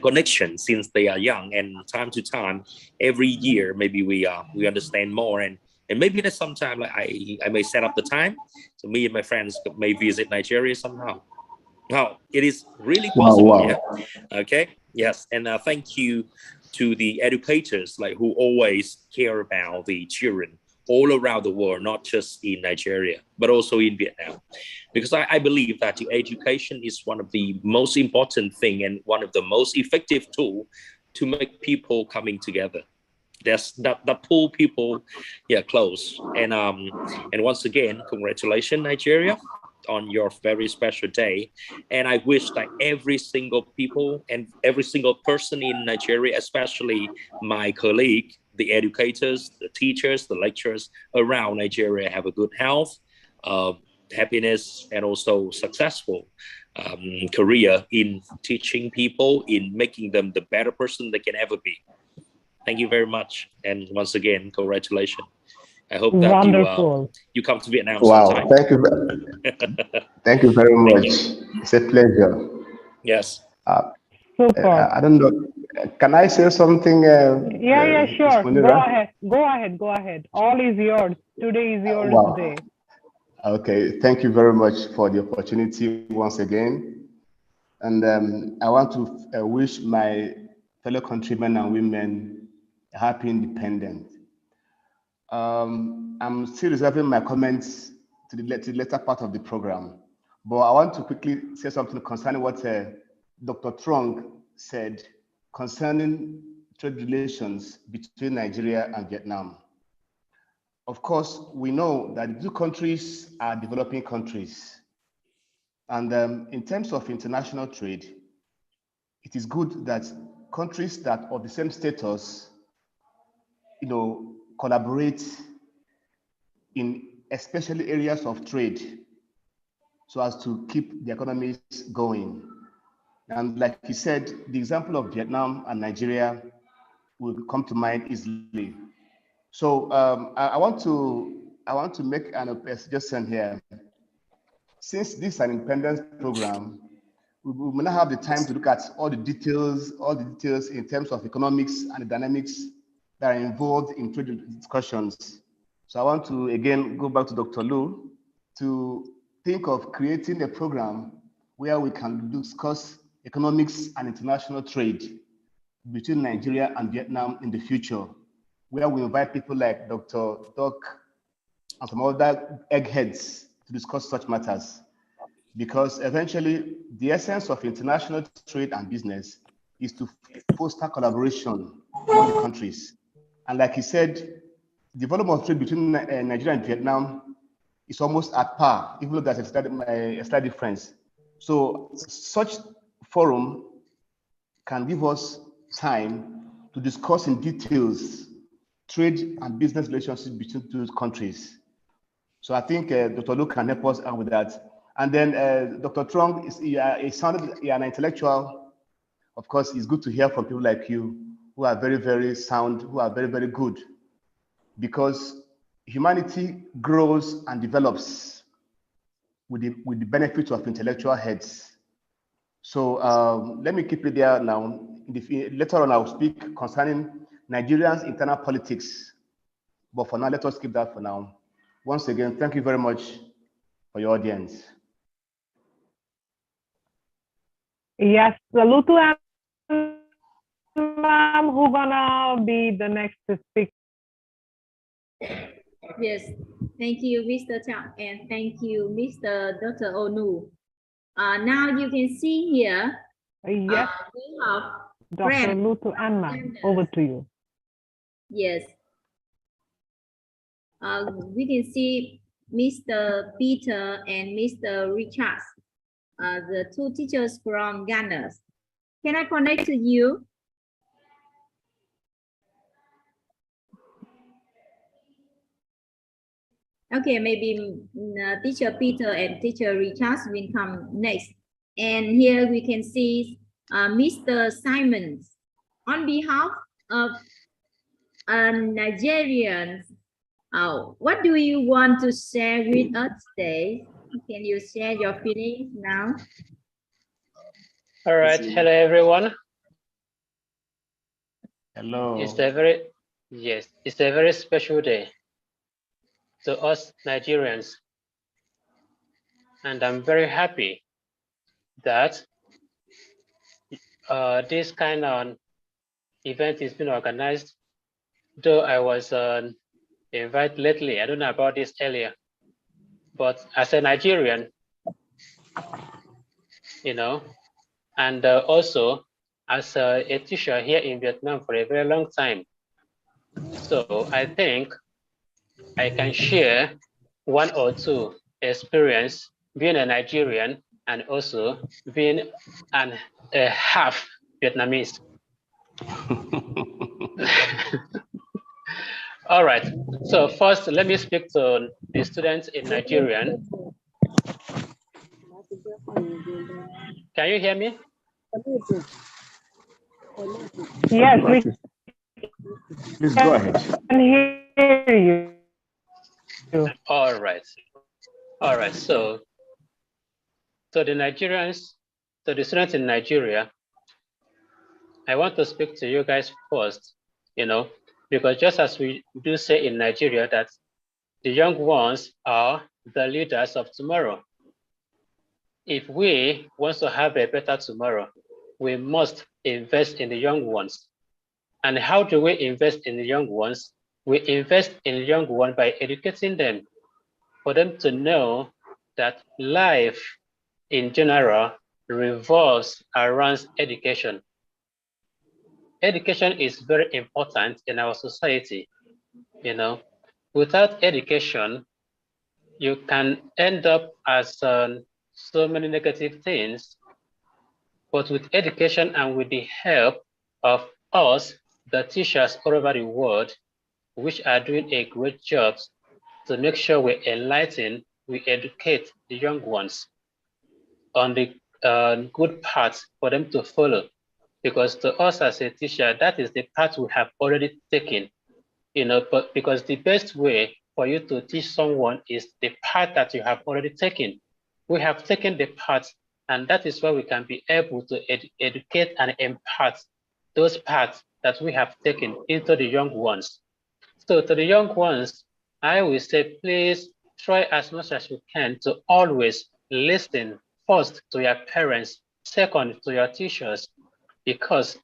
connection since they are young, and time to time, every year, maybe we understand more. And maybe there's some time like I may set up the time, so me and my friends may visit Nigeria somehow. Wow, it is really possible. Wow. Yeah. Okay. Yes, and thank you to the educators like who always care about the children all around the world, not just in Nigeria, but also in Vietnam, because I believe that the education is one of the most important thing and one of the most effective tool to make people coming together. That pull people, yeah, close. And once again, congratulations, Nigeria, on your very special day. And I wish that every single people and every single person in Nigeria, especially my colleague, the educators, the teachers, the lecturers around Nigeria, have a good health, happiness and also successful career in teaching people, in making them the better person they can ever be. Thank you very much. And once again, congratulations. I hope that Wonderful. you come to Vietnam Wow, sometime. thank you. Thank you very much. It's a pleasure. Yes. Super. I don't know. Can I say something? Yeah, sure. Ms. Go ahead. All is yours. Today is yours Wow. day. Okay, thank you very much for the opportunity once again. And I want to wish my fellow countrymen and women a happy independence. I'm still reserving my comments to the later part of the program, but I want to quickly say something concerning what Dr. Trong said concerning trade relations between Nigeria and Vietnam. Of course, we know that the two countries are developing countries. And in terms of international trade, it is good that countries that are of the same status, collaborate in especially areas of trade so as to keep the economies going. And like you said, the example of Vietnam and Nigeria will come to mind easily. So I want to make a suggestion here. Since this is an independence program, we will not have the time to look at all the details in terms of economics and the dynamics that are involved in trade discussions. So I want to again go back to Dr. Lu to think of creating a program where we can discuss economics and international trade between Nigeria and Vietnam in the future, where we invite people like Dr. Doc and some other eggheads to discuss such matters. Because eventually, the essence of international trade and business is to foster collaboration among the countries. And like he said, the volume of trade between Nigeria and Vietnam is almost at par, even though there's a slight difference. So such forum can give us time to discuss in details trade and business relationships between two countries. So I think Dr. Lu can help us out with that. And then Dr. Trong is an intellectual. Of course, it's good to hear from people like you who are very, very sound, who are very, very good, because humanity grows and develops with the benefit of intellectual heads. So let me keep it there now. Later on, I'll speak concerning Nigerians' internal politics. But for now, let us keep that for now. Once again, thank you very much for your audience. Yes, Lutu and ma'am, who gonna be the next speaker? Yes, thank you, Mr. Chang, and thank you, Mr. Dr. Onu. Now you can see here, yes, we have Dr. Lutu and ma'am, over to you. Yes. We can see Mr. Peter and Mr. Richard, the two teachers from Ghana. Can I connect to you? Okay, maybe teacher Peter and teacher Richard will come next. And here we can see Mr. Simons. On behalf of Nigerians, what do you want to share with us today? Can you share your feelings now? All right. Hello, everyone. Hello. It's a very special day to us Nigerians. And I'm very happy that this kind of event is being organized, though I was invited lately. I don't know about this earlier, but as a Nigerian, and also as a teacher here in Vietnam for a very long time. So I think I can share one or two experience being a Nigerian and also being a half Vietnamese. All right, so first let me speak to the students in Nigerian. Can you hear me? Yes, we Please go ahead. can hear you. All right. All right. So the Nigerians, so the students in Nigeria, I want to speak to you guys first, because just as we do say in Nigeria that the young ones are the leaders of tomorrow. If we want to have a better tomorrow, we must invest in the young ones. And how do we invest in the young ones? We invest in the young ones by educating them, for them to know that life in general revolves around education. Education is very important in our society. Without education, you can end up as so many negative things. But with education and with the help of us, the teachers all over the world, which are doing a great job to make sure we enlighten, we educate the young ones on the good paths for them to follow. Because to us as a teacher, that is the path we have already taken. But because the best way for you to teach someone is the path that you have already taken. We have taken the path, and that is why we can be able to educate and impart those paths that we have taken into the young ones. So to the young ones, I will say, please try as much as you can to always listen first to your parents, second to your teachers, because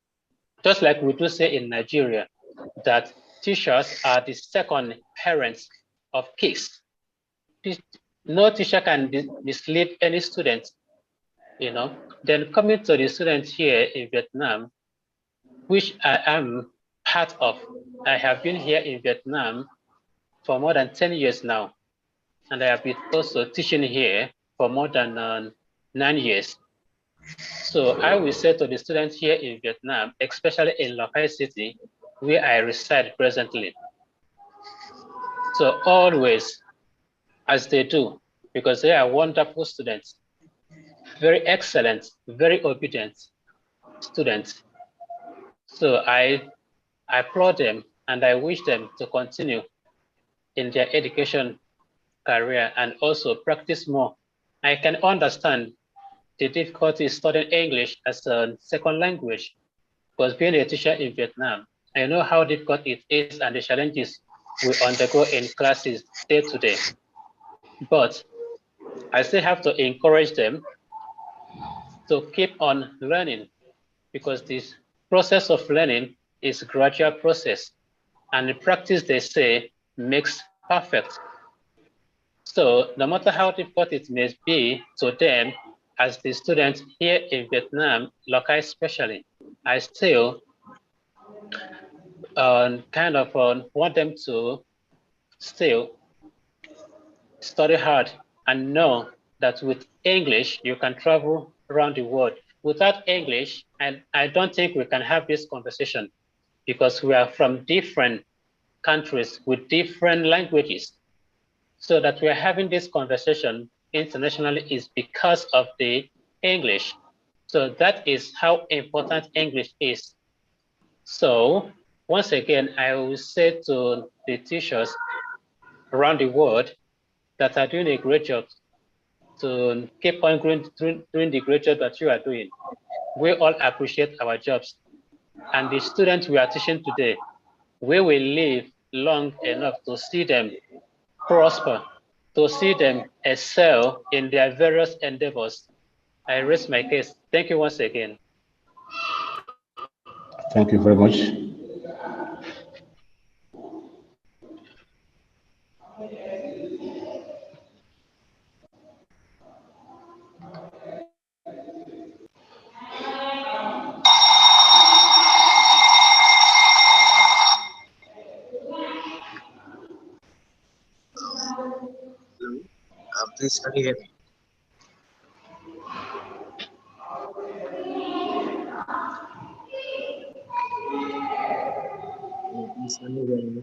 just like we do say in Nigeria, that teachers are the second parents of kids. No teacher can mislead any student, Then coming to the students here in Vietnam, which I am part of. I have been here in Vietnam for more than 10 years now. And I have been also teaching here for more than 9 years. So I will say to the students here in Vietnam, especially in Long Khai City, where I reside presently. So always, as they do, because they are wonderful students, very excellent, very obedient students. So I applaud them and I wish them to continue in their education career and also practice more. I can understand the difficulty studying English as a second language, because being a teacher in Vietnam, I know how difficult it is and the challenges we undergo in classes day to day. But I still have to encourage them to keep on learning, because this process of learning is a gradual process, and the practice, they say, makes perfect. So no matter how difficult it may be to them, as the students here in Vietnam, Long Khai especially, I still want them to still study hard and know that with English, you can travel around the world. Without English, and I don't think we can have this conversation, because we are from different countries with different languages. So that we are having this conversation internationally is because of the English. So that is how important English is. So once again, I will say to the teachers around the world that are doing a great job to keep on doing the great job that you are doing. We all appreciate our jobs. And the students we are teaching today, we will live long enough to see them prosper, to see them excel in their various endeavors. I raise my case. Thank you once again. Thank you very much. Please can you hear me? Please can you hear me?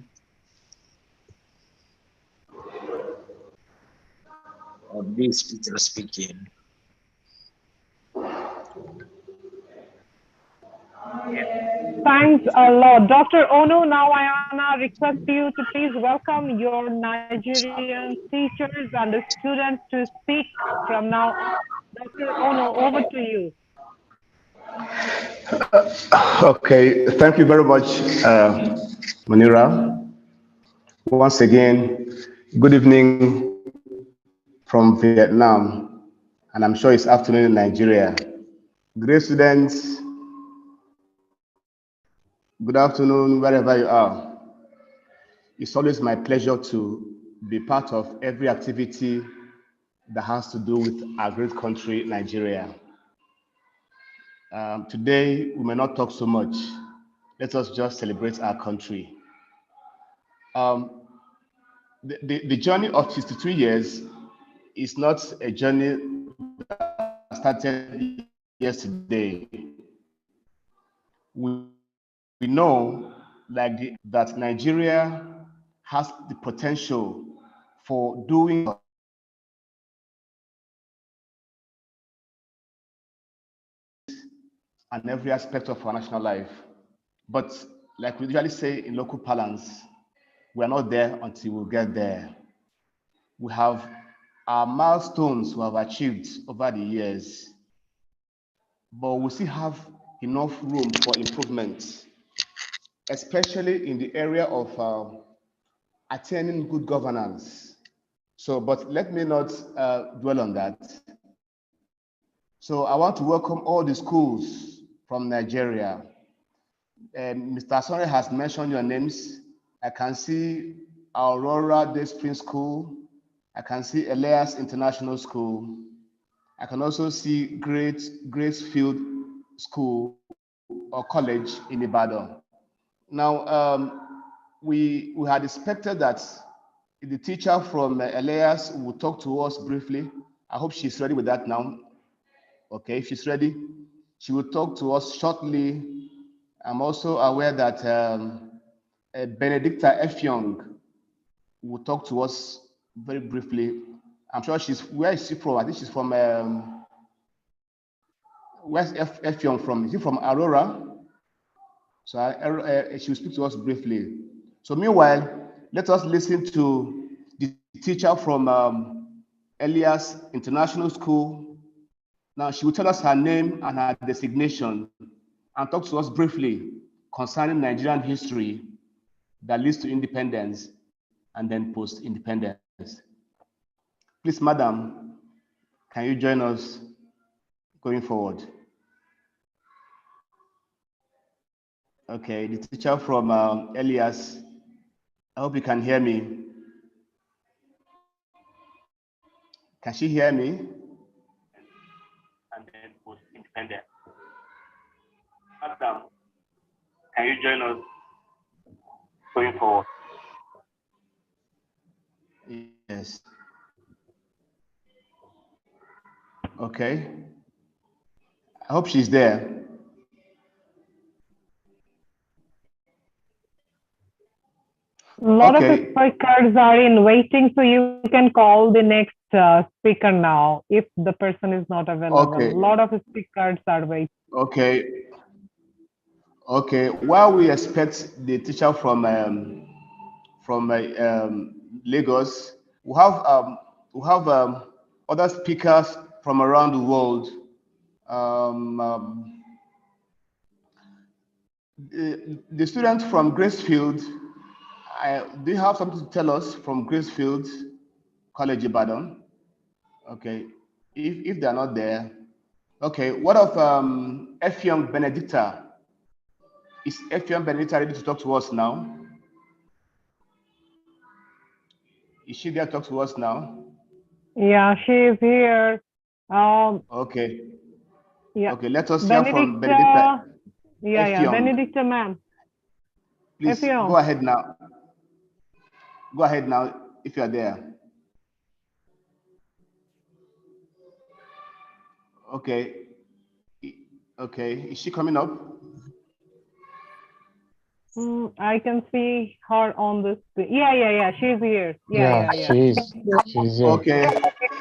of this teacher speaking. Thanks a lot. Dr. Ono, now I wanna request you to please welcome your Nigerian teachers and the students to speak from now on. Dr. Ono, over to you. Okay, thank you very much, Munira. Once again, good evening from Vietnam, and I'm sure it's afternoon in Nigeria. Great students, good afternoon, wherever you are. It's always my pleasure to be part of every activity that has to do with our great country, Nigeria. Today, we may not talk so much. Let us just celebrate our country. The journey of 63 years is not a journey that started yesterday. We know that Nigeria has the potential for doing and every aspect of our national life. But like we usually say in local parlance, we are not there until we get there. We have our milestones we have achieved over the years, but we still have enough room for improvement, especially in the area of attaining good governance. So, but let me not dwell on that. So I want to welcome all the schools from Nigeria. Mr. Asore has mentioned your names. I can see Aurora Day Spring School. I can see Elias International School. I can also see Gracefield School or College in Ibadan. Now, we had expected that the teacher from Elias would talk to us briefly. I hope she's ready with that now. Okay, if she's ready, she will talk to us shortly. I'm also aware that Benedicta Effiong will talk to us very briefly. I'm sure where is she from? I think she's from, where's Effiong from? Is she from Aurora? So she will speak to us briefly. So meanwhile, let us listen to the teacher from Elias International School. Now she will tell us her name and her designation and talk to us briefly concerning Nigerian history that leads to independence and then post-independence. Please, madam, can you join us going forward? Okay, the teacher from Elias, I hope you can hear me. Can she hear me? And then post-independence. Madam, can you join us going forward? Yes. Okay. I hope she's there. A lot of the speakers are in waiting, so you can call the next speaker now if the person is not available. Okay. A lot of speakers are waiting. Okay. Okay. While we expect the teacher from Lagos, we have other speakers from around the world. The students from Gracefield, do you have something to tell us from Gracefield College Ibadan? Okay, if they're not there, okay. What of Effiong Benedicta? Is Effiong Benedicta ready to talk to us now? Is she there to talk to us now? Yeah, she is here. Okay. Yeah. Okay, let us hear from Benedicta. Yeah, Effiong. yeah, Benedicta, ma'am. Please Effiong. go ahead now. Go ahead now if you are there. Okay. Okay, is she coming up? I can see her on the screen. Yeah, she's here. Yeah. She's here. Okay.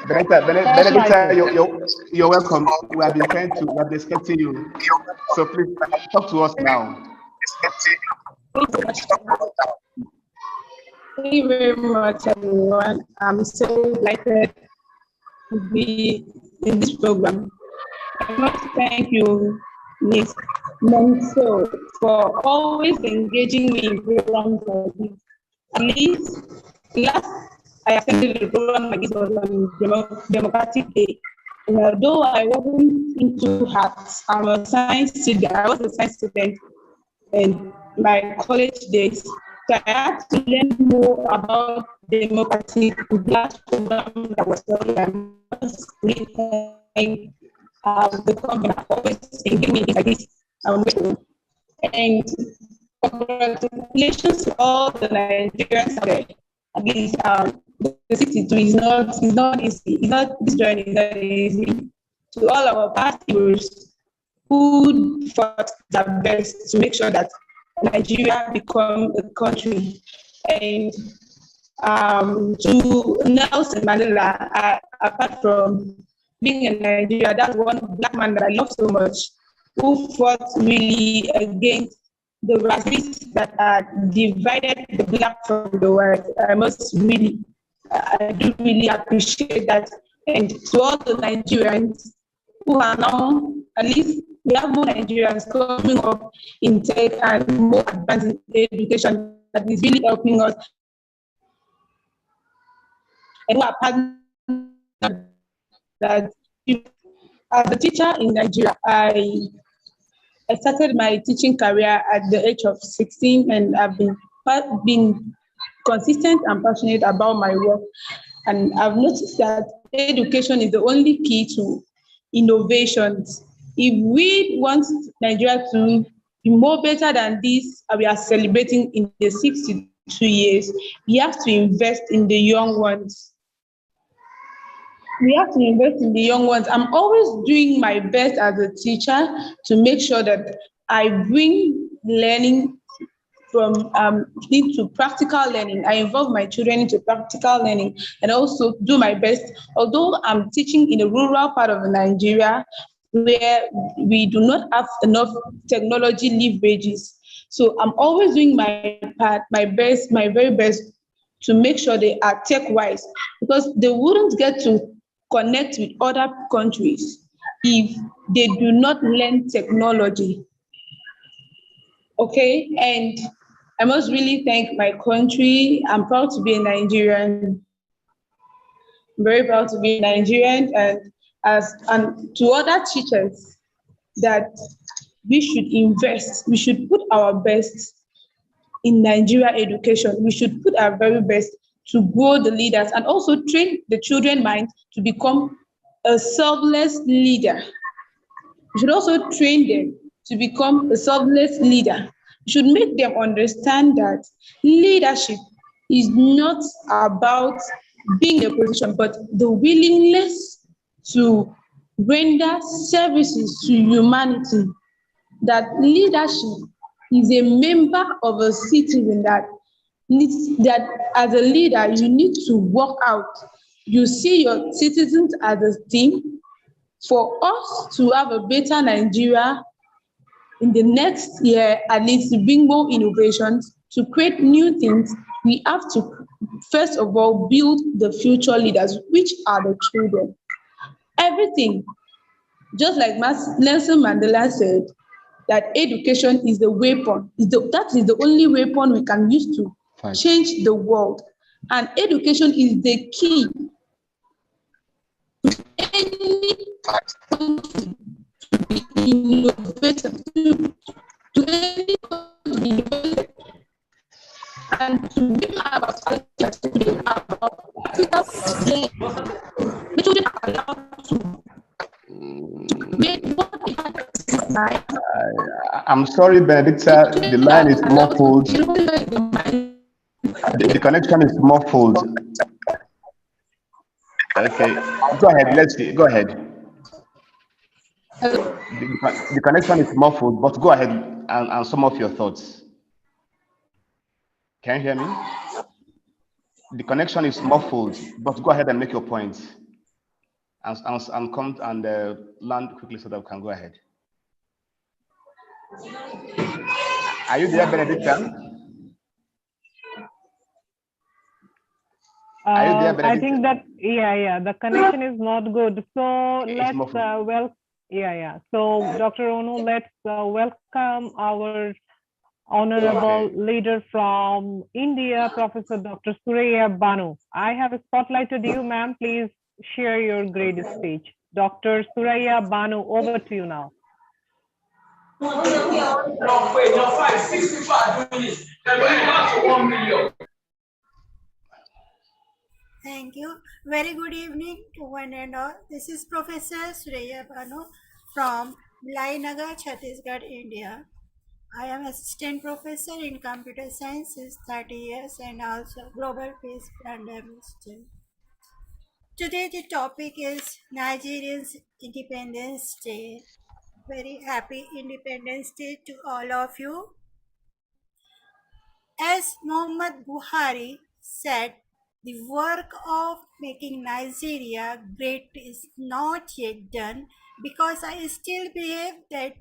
Benedicta, you're welcome. We have been expecting you. So please talk to us now. Thank you very much, everyone. I'm so delighted to be in this program. I want to thank you, Ms. Monso, for always engaging me in programs like this. At least last I attended the program like this was on Democratic Day. And although I wasn't into arts, I'm a science student. I was a science student in my college days. So I had to learn more about democratic last program that was done. The company always thinking me like this. And congratulations to all the Nigerians out there. At least the 62 is not easy. It's not, this journey is not easy. To all our past heroes who fought their best to make sure that Nigeria become a country. And to Nelson Mandela, apart from being in Nigeria, that's one Black man that I love so much, who fought really against the racists that divided the Black from the white. I do really appreciate that. And to all the Nigerians who are now, at least we have more Nigerians coming up in tech and more advanced in education that is really helping us. And who are partners that as a teacher in Nigeria, I started my teaching career at the age of 16, and I've been consistent and passionate about my work. And I've noticed that education is the only key to innovations. If we want Nigeria to be more better than this, we are celebrating in the 62 years, we have to invest in the young ones. We have to invest in the young ones. I'm always doing my best as a teacher to make sure that I bring learning from into practical learning. I involve my children into practical learning and also do my best. Although I'm teaching in a rural part of Nigeria where we do not have enough technology leverages. So I'm always doing my part, my best, my very best to make sure they are tech-wise, because they wouldn't get to connect with other countries if they do not learn technology. Okay, and I must really thank my country. I'm proud to be a Nigerian. I'm very proud to be a Nigerian, and to other teachers that we should invest, we should put our best in Nigeria education. We should put our very best to grow the leaders and also train the children's mind to become a selfless leader. We should also train them to become a selfless leader. We should make them understand that leadership is not about being in a position, but the willingness to render services to humanity. That leadership is a member of a citizen that as a leader, you need to work out. You see your citizens as a team. For us to have a better Nigeria in the next year, at least to bring more innovations, to create new things, we have to, first of all, build the future leaders, which are the children. Everything, just like Nelson Mandela said, that education is the weapon. That is the only weapon we can use to change the world. And education is the key to any country to be innovative, to any country and to bring about children are allowed to make what they have. I'm sorry, Benedicta, the line is muffled. The connection is muffled. Okay, go ahead. Let's see. Go ahead. The connection is muffled, but go ahead and sum up your thoughts. Can you hear me? The connection is muffled, but go ahead and make your point. and come and land quickly so that we can go ahead. Are you there, Benedicta? Are you there, Benedicta? I think that, the connection is not good. So let's So Dr. Onu, let's welcome our honorable leader from India, Professor Dr. Suraya Banu. I have spotlighted you, ma'am. Please share your great speech. Dr. Suraya Banu, over to you now. Thank you. Very good evening to one and all. This is Professor Suraya Banu from Lainagar, Chhattisgarh, India. I am assistant professor in computer science since 30 years and also global peace and administration. Today the topic is Nigeria's Independence Day. Very happy Independence Day to all of you. As Muhammad Buhari said, the work of making Nigeria great is not yet done because I still believe that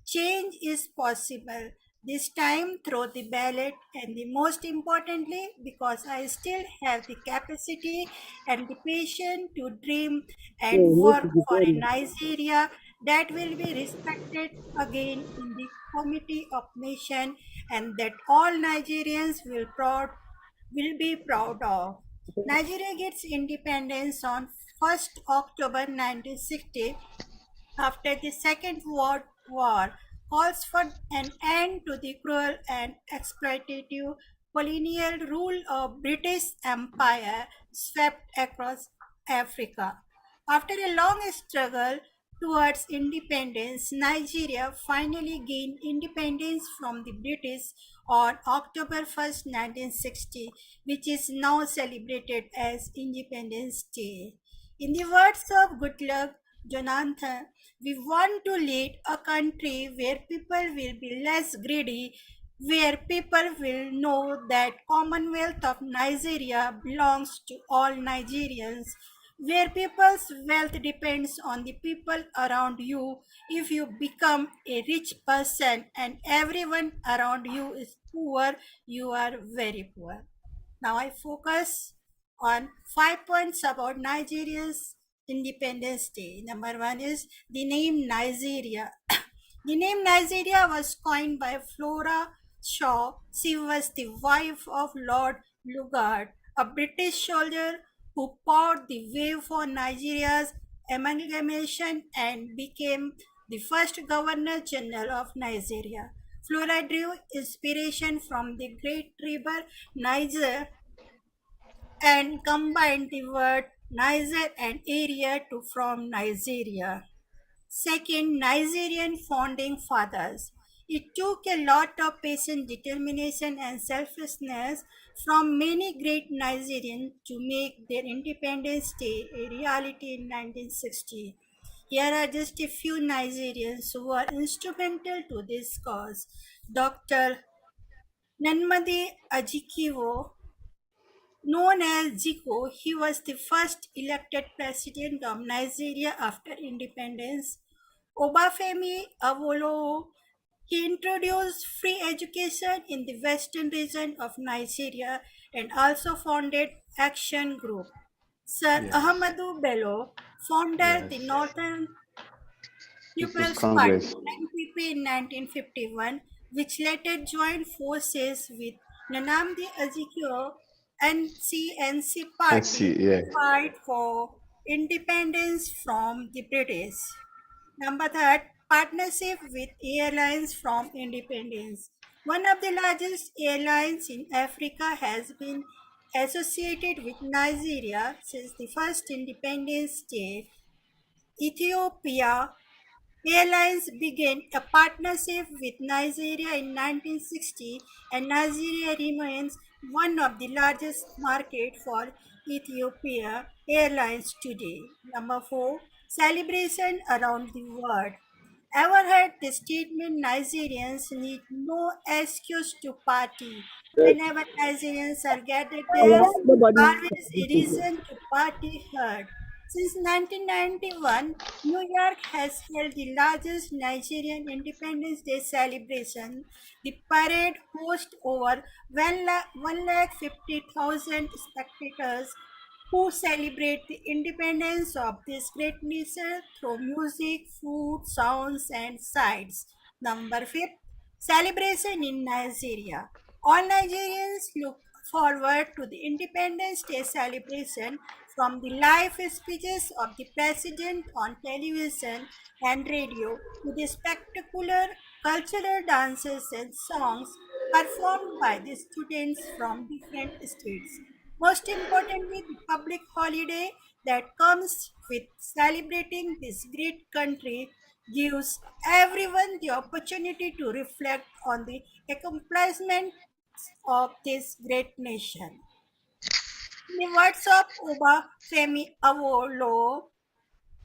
change is possible, this time through the ballot, and the most importantly because I still have the capacity and the patience to dream and work for a Nigeria that will be respected again in the Committee of Nations and that all Nigerians will be proud of. Nigeria gets independence on 1st October 1960 after the Second World War, calls for an end to the cruel and exploitative colonial rule of British Empire swept across Africa. After a long struggle towards independence, Nigeria finally gained independence from the British on October 1st, 1960, which is now celebrated as Independence Day. In the words of Goodluck Jonathan, we want to lead a country where people will be less greedy, where people will know that Commonwealth of Nigeria belongs to all Nigerians, where people's wealth depends on the people around you. If you become a rich person and everyone around you is poor, you are very poor. Now I focus on 5 points about Nigeria's Independence Day. Number 1 is the name Nigeria. The name Nigeria was coined by Flora Shaw. She was the wife of Lord Lugard, a British soldier who paved the way for Nigeria's amalgamation and became the first Governor General of Nigeria. Flora drew inspiration from the great river Niger and combined the word Niger and area to form Nigeria. Second, Nigerian founding fathers. It took a lot of patience, determination, and selflessness from many great Nigerians to make their Independence Day a reality in 1960. Here are just a few Nigerians who are instrumental to this cause. Dr. Nnamdi Azikiwe, known as Zico, he was the first elected president of Nigeria after independence. Obafemi Awolowo, he introduced free education in the western region of Nigeria and also founded Action Group. Sir Ahmadu Bello founded the Northern People's Party (NPP) in 1951, which later joined forces with Nnamdi Azikiwe and CNC Party to fight for independence from the British. Number 3, partnership with airlines from independence. One of the largest airlines in Africa has been associated with Nigeria since the first independence day. Ethiopia Airlines began a partnership with Nigeria in 1960, and Nigeria remains one of the largest markets for Ethiopia Airlines today. Number 4, celebration around the world. Ever heard the statement Nigerians need no excuse to party? Whenever Nigerians are gathered, there's always a reason to party hard. Since 1991, New York has held the largest Nigerian Independence Day celebration. The parade hosts over 150,000 spectators who celebrate the independence of this great nation through music, food, sounds, and sights. Number 5, celebration in Nigeria. All Nigerians look forward to the Independence Day celebration, from the live speeches of the president on television and radio to the spectacular cultural dances and songs performed by the students from different states. Most importantly, the public holiday that comes with celebrating this great country gives everyone the opportunity to reflect on the accomplishments of this great nation. In the words of Obafemi Awolowo,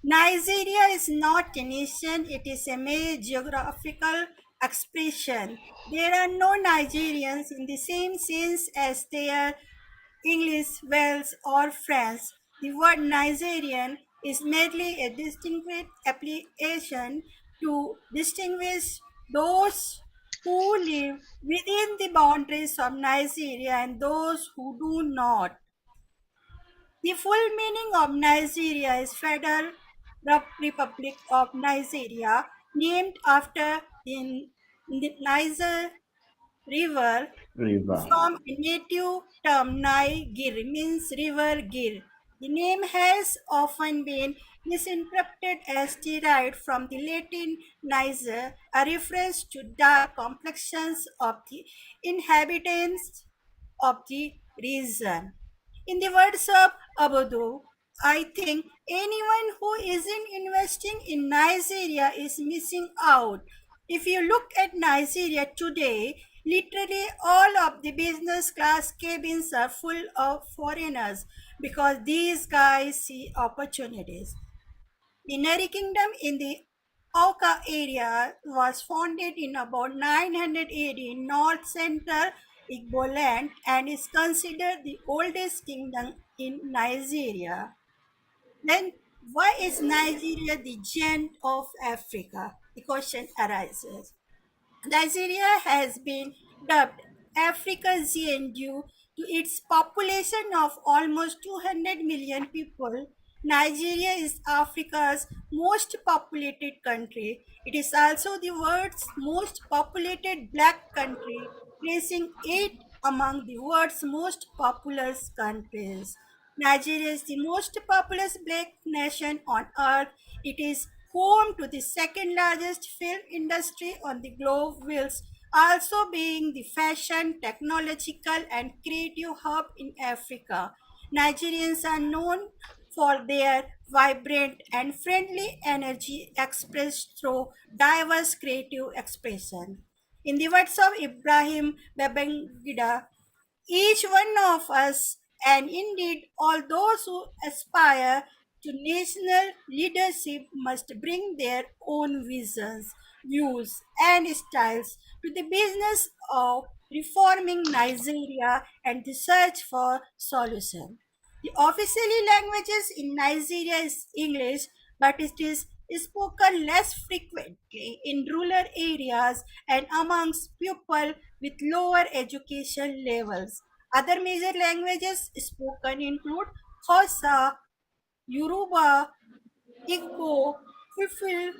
Nigeria is not a nation, it is a mere geographical expression. There are no Nigerians in the same sense as there are English, Wales, or French. The word Nigerian is merely a distinguished application to distinguish those who live within the boundaries of Nigeria and those who do not. The full meaning of Nigeria is Federal Republic of Nigeria, named after the Niger River River. from a native term Niger means river Gir. The name has often been misinterpreted as derived from the Latin Niger, a reference to dark complexions of the inhabitants of the region. In the words of Abudu, I think anyone who isn't investing in Nigeria is missing out. If you look at Nigeria today, literally all of the business class cabins are full of foreigners because these guys see opportunities. The Neri Kingdom in the Auca area was founded in about 980 in north central Igboland and is considered the oldest kingdom in Nigeria. Then, why is Nigeria the giant of Africa? The question arises. Nigeria has been dubbed Africa's giant due to its population of almost 200 million people. Nigeria is Africa's most populated country. It is also the world's most populated black country, placing it among the world's most populous countries. Nigeria is the most populous black nation on earth. It is home to the second largest film industry on the globe, whilst also being the fashion, technological, and creative hub in Africa. Nigerians are known for their vibrant and friendly energy expressed through diverse creative expression. In the words of Ibrahim Babangida, each one of us, and indeed all those who aspire to national leadership, must bring their own visions, views, and styles to the business of reforming Nigeria and the search for solution. The officially languages in Nigeria is English, but it is spoken less frequently in rural areas and amongst people with lower education levels. Other major languages spoken include Hausa, Yoruba, Igbo, Fifil,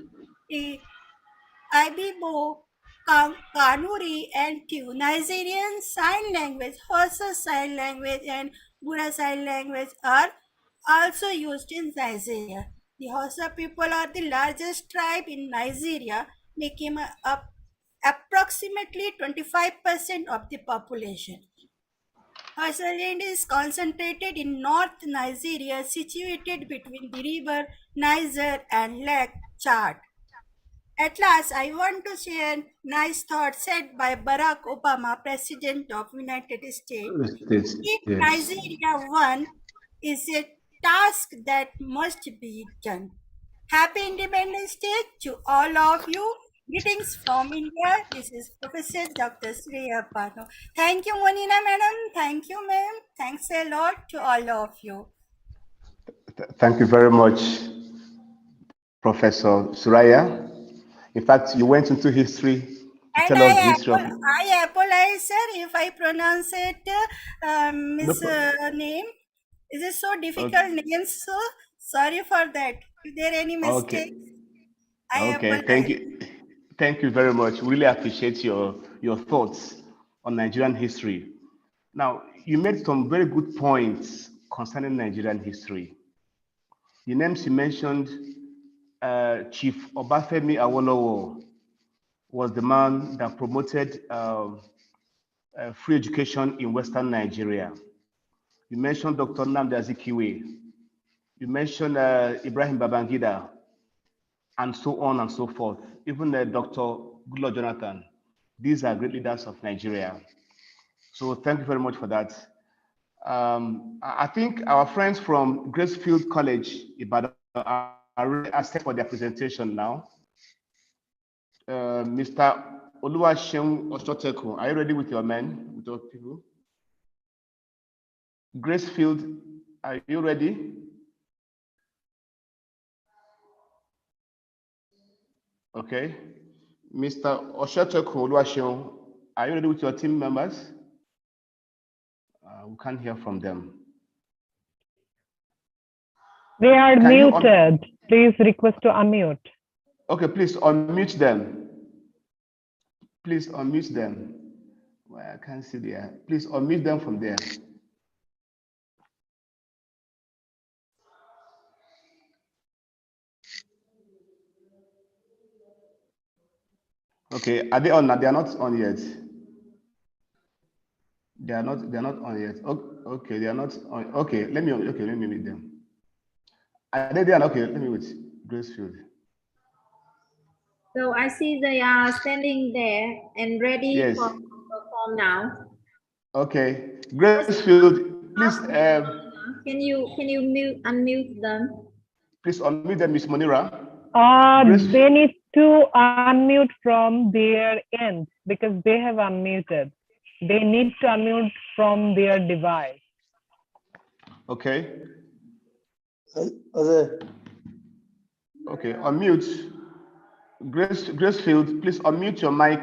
Ibibo, Kanuri, and Tiu. Nigerian Sign Language, Hausa Sign Language, and Gura Sign Language are also used in Nigeria. The Hausa people are the largest tribe in Nigeria, making up approximately 25% of the population. Hausa land is concentrated in North Nigeria, situated between the river Niger and Lake Chad. At last, I want to share nice thoughts said by Barack Obama, President of United States. If Nigeria won is a task that must be done. Happy Independence Day to all of you. Greetings from India. This is Professor Dr. Sriya Pano. Thank you, Monina madam. Thank you, ma'am. Thanks a lot to all of you. Thank you very much, Professor Suraya. In fact, you went into history to tell us the history of... I apologize, sir, if I pronounce it name. Is it so difficult name? So sorry for that. If there any mistake, I apologize. Thank you. Thank you very much. Really appreciate your thoughts on Nigerian history. Now, you made some very good points concerning Nigerian history. The names you mentioned, Chief Obafemi Awolowo was the man that promoted free education in Western Nigeria. You mentioned Dr. Nnamdi Azikiwe. You mentioned Ibrahim Babangida, and so on and so forth. Even Dr. Goodluck Jonathan. These are great leaders of Nigeria. So thank you very much for that. I think our friends from Gracefield College, Ibadan, are really set for their presentation now. Mr. Oluwaseun Oshoteku, are you ready with your men, with your people? Gracefield, are you ready? Okay. Mr. Oshoteku Oluwaseun, are you ready with your team members? We can't hear from them. They are muted. Please request to unmute. Okay, please unmute them. Please unmute them. Well, I can't see there. Please unmute them from there. Okay, are they on? They are not on yet. They are not on yet. Okay, they are not on. Okay, let me meet them. Are they there? Okay, let me wait. Gracefield. So I see they are standing there and ready for perform now. Okay, Gracefield, please. Can you unmute them? Please unmute them, Miss Monira. They need to unmute from their end because they have unmuted. They need to unmute from their device. Okay. Okay, unmute. Gracefield, please unmute your mic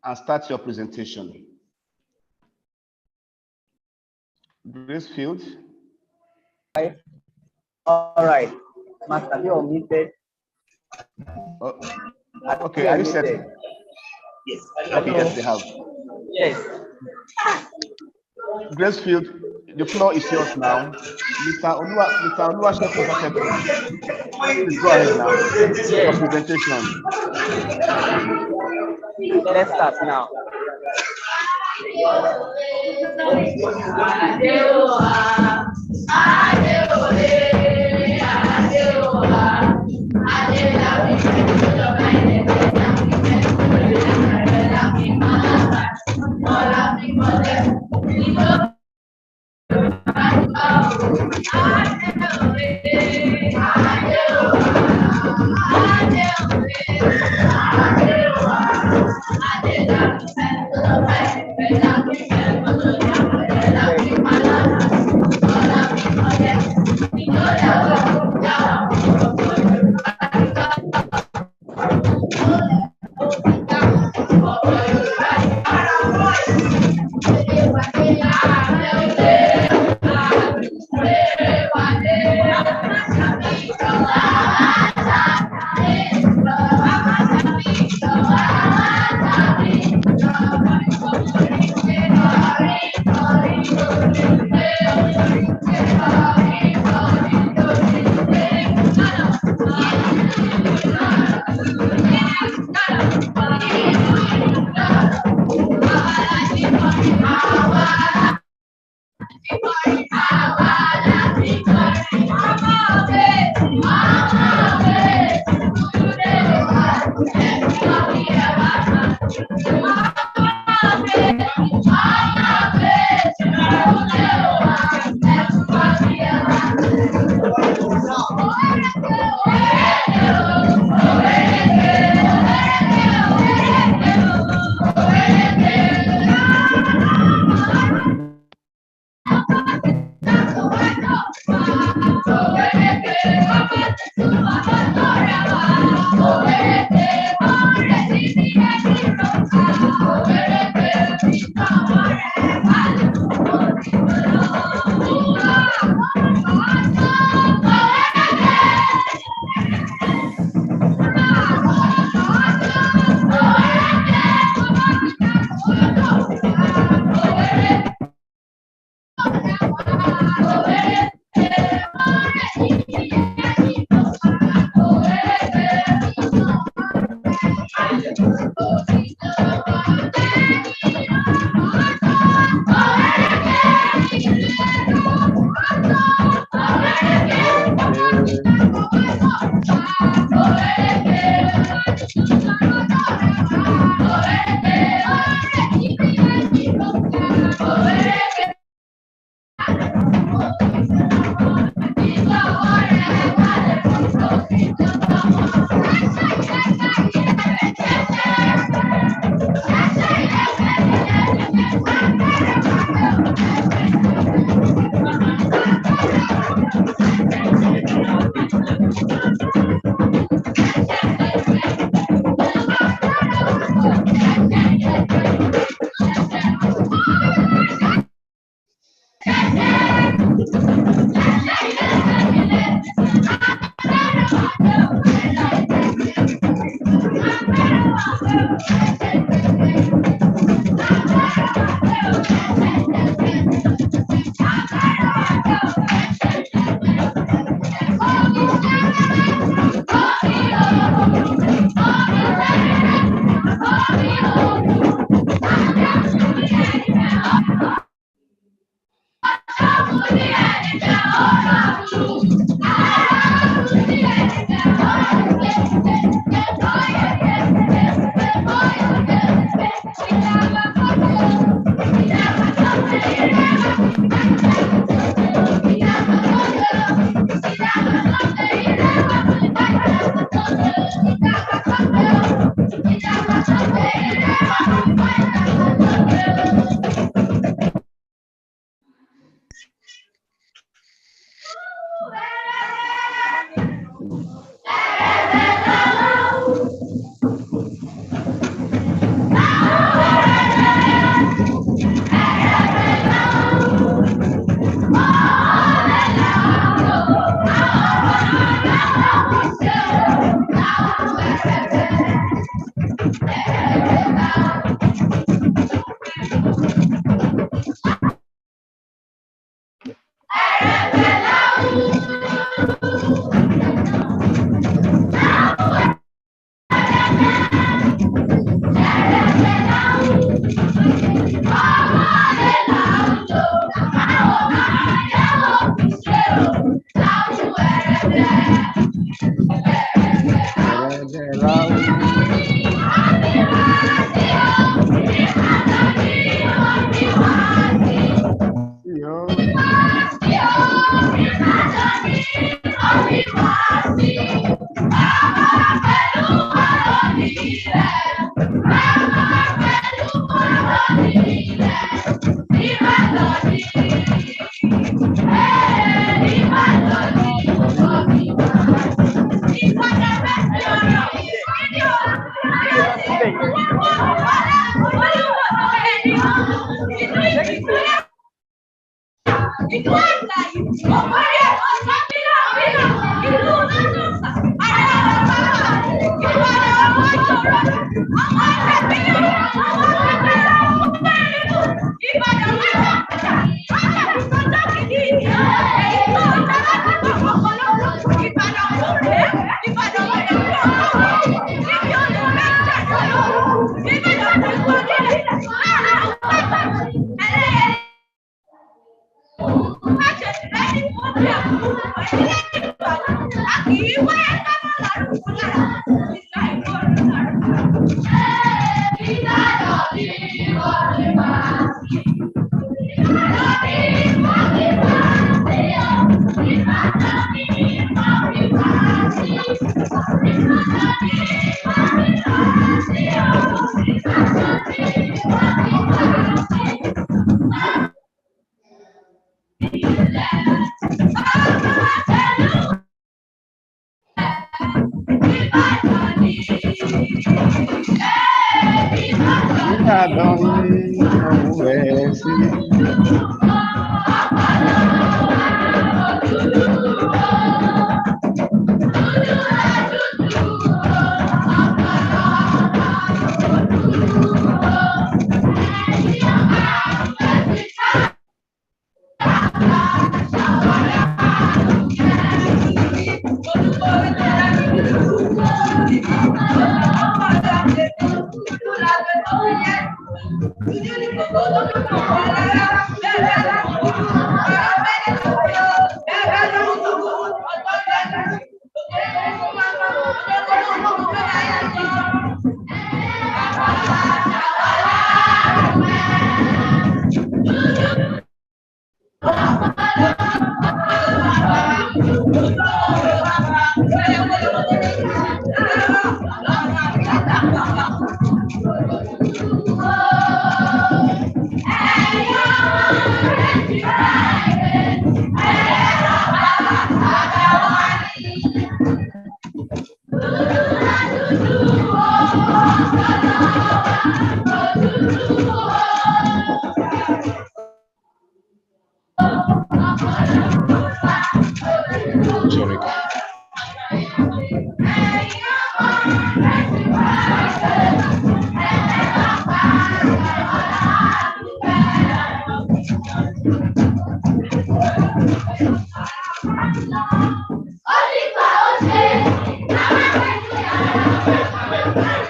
and start your presentation. Gracefield. All right. Master, you unmuted. Okay, are you set? Yes. Okay, yes, they have. Yes. Gracefield, the floor is yours now. Mr. Oluwaseun, please go ahead now. Your presentation. Let's start now.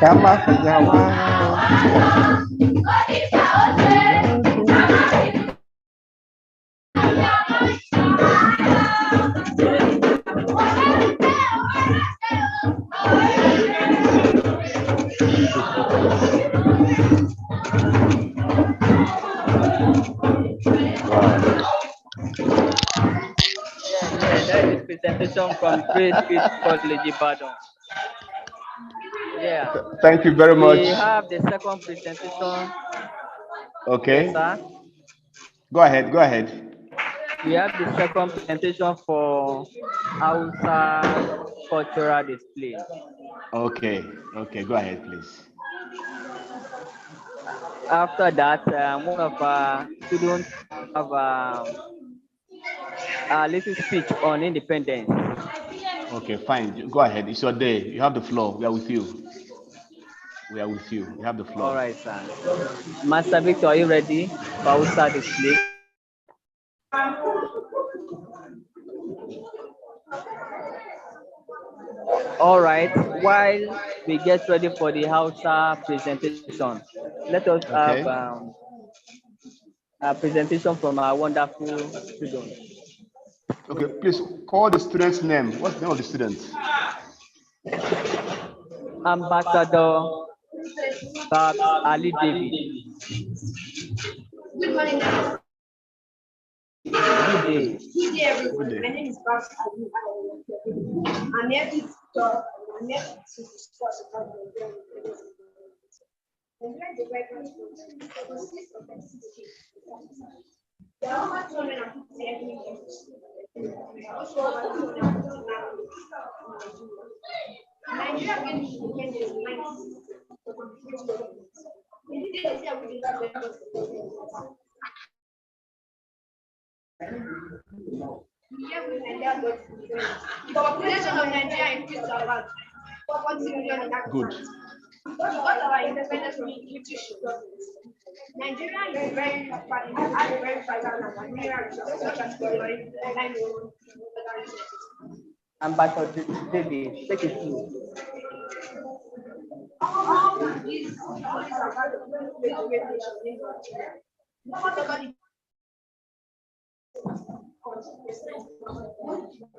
Kama sijawa That is presentation from Grace Kids College Ibadan. Yeah. Thank you very much. We have the second presentation. Okay. Yes, sir. Go ahead. Go ahead. We have the second presentation for Hausa cultural display. Okay. Okay. Go ahead, please. After that, one of our students have a little speech on independence. Okay, fine. Go ahead. It's your day. You have the floor. We are with you. We are with you. You have the floor. All right, sir. Master Victor, are you ready for Hausa display? All right. While we get ready for the Hausa presentation, let us have a presentation from our wonderful students. Okay, please call the student's name. What's the name of the student? Ambassador Babs Ali David. Good morning, guys. Good day. Good day, everyone. My name is Babs Ali. I'm here to talk. I'm here to discuss about Nigeria. Nigeria is a very country. It consists of 36 states. There are over 250 ethnic groups. Also, over 250 languages. Nigeria gained independence in 1960. In this year, we did not get the population of Nigeria increased to about 40 million in that Good. We got our independence from British government. Nigeria is a very fragile and mineral resources such as oil, line, Ambassador David, take it through. all these are part of the great nation in Nigeria.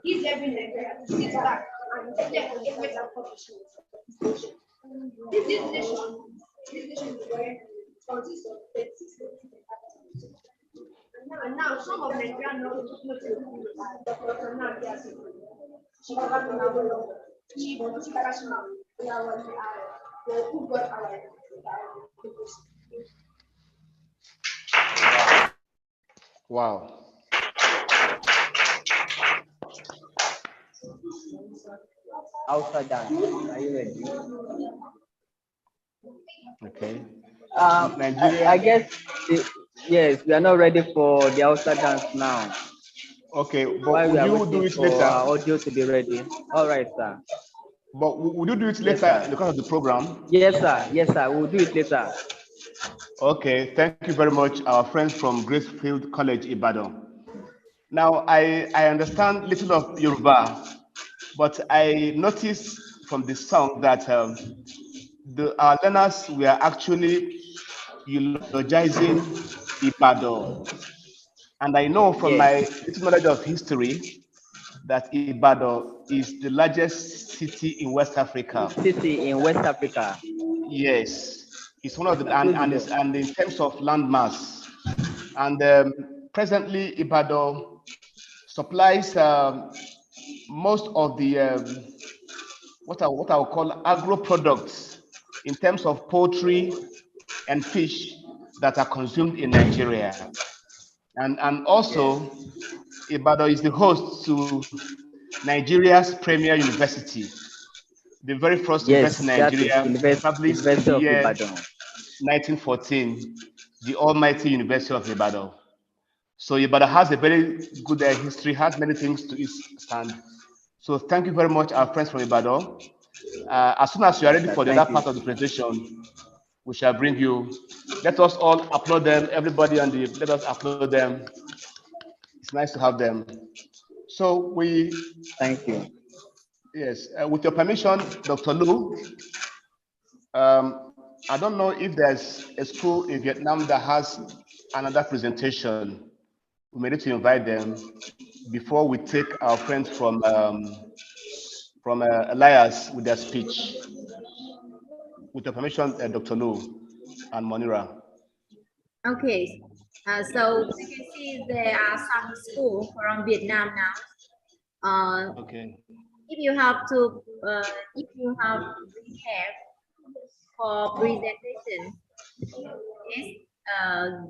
He's every Nigeria to sit back and take effort and accomplishments. This nation is very consists of 36 states. And now some of Nigeria know Dr. Kanal Biasi, Chief Babalawo, Chief Kashima, who got our Wow. Hausa dance. Are you ready? Okay. Nigeria. I guess yes, we are not ready for the Hausa dance now. Okay, but while we are would you do waiting it for later? our audio to be ready. All right, sir. But would you do it later Yes, because of the program? Yes, sir. Yes, sir. We'll do it later. Okay, thank you very much, our friends from Gracefield College, Ibadan. Now, I understand little of Yoruba, but I noticed from the song that our learners were actually eulogizing Ibadan. And I know from my little knowledge of history that Ibadan is the largest city in West Africa. City in West Africa. Yes, it's one of the and in terms of landmass, and presently Ibadan supplies most of the what I will call agro products in terms of poultry and fish that are consumed in Nigeria, and also Ibadan is the host to Nigeria's premier university, the very first university in Nigeria, established in the year 1914, the Almighty University of Ibadan. So Ibadan has a very good history, has many things to its stand. So thank you very much, our friends from Ibadan. As soon as you are ready for the other part of the presentation, we shall bring you. Let us all applaud them, everybody on the, let us applaud them. It's nice to have them. So we... Thank you. Yes, with your permission, Dr. Lu, I don't know if there's a school in Vietnam that has another presentation. We may need to invite them before we take our friends from Elias with their speech. With your permission, Dr. Lu and Monira. Okay, so you can see there are some schools from Vietnam now. Okay. If you have prepared for presentation, yes,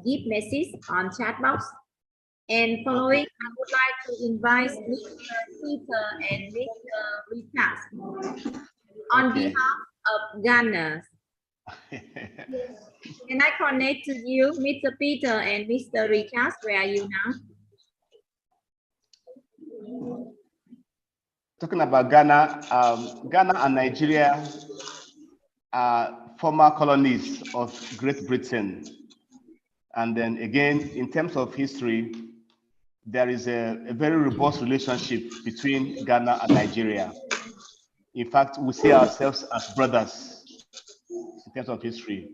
give message on chat box. And following, I would like to invite Mr. Peter and Mr. Richard on behalf of Ghana. Can I connect to you, Mr. Peter and Mr. Richard? Where are you now? Talking about Ghana, Ghana and Nigeria are former colonies of Great Britain. And then again, in terms of history, there is a very robust relationship between Ghana and Nigeria. In fact, we see ourselves as brothers in terms of history.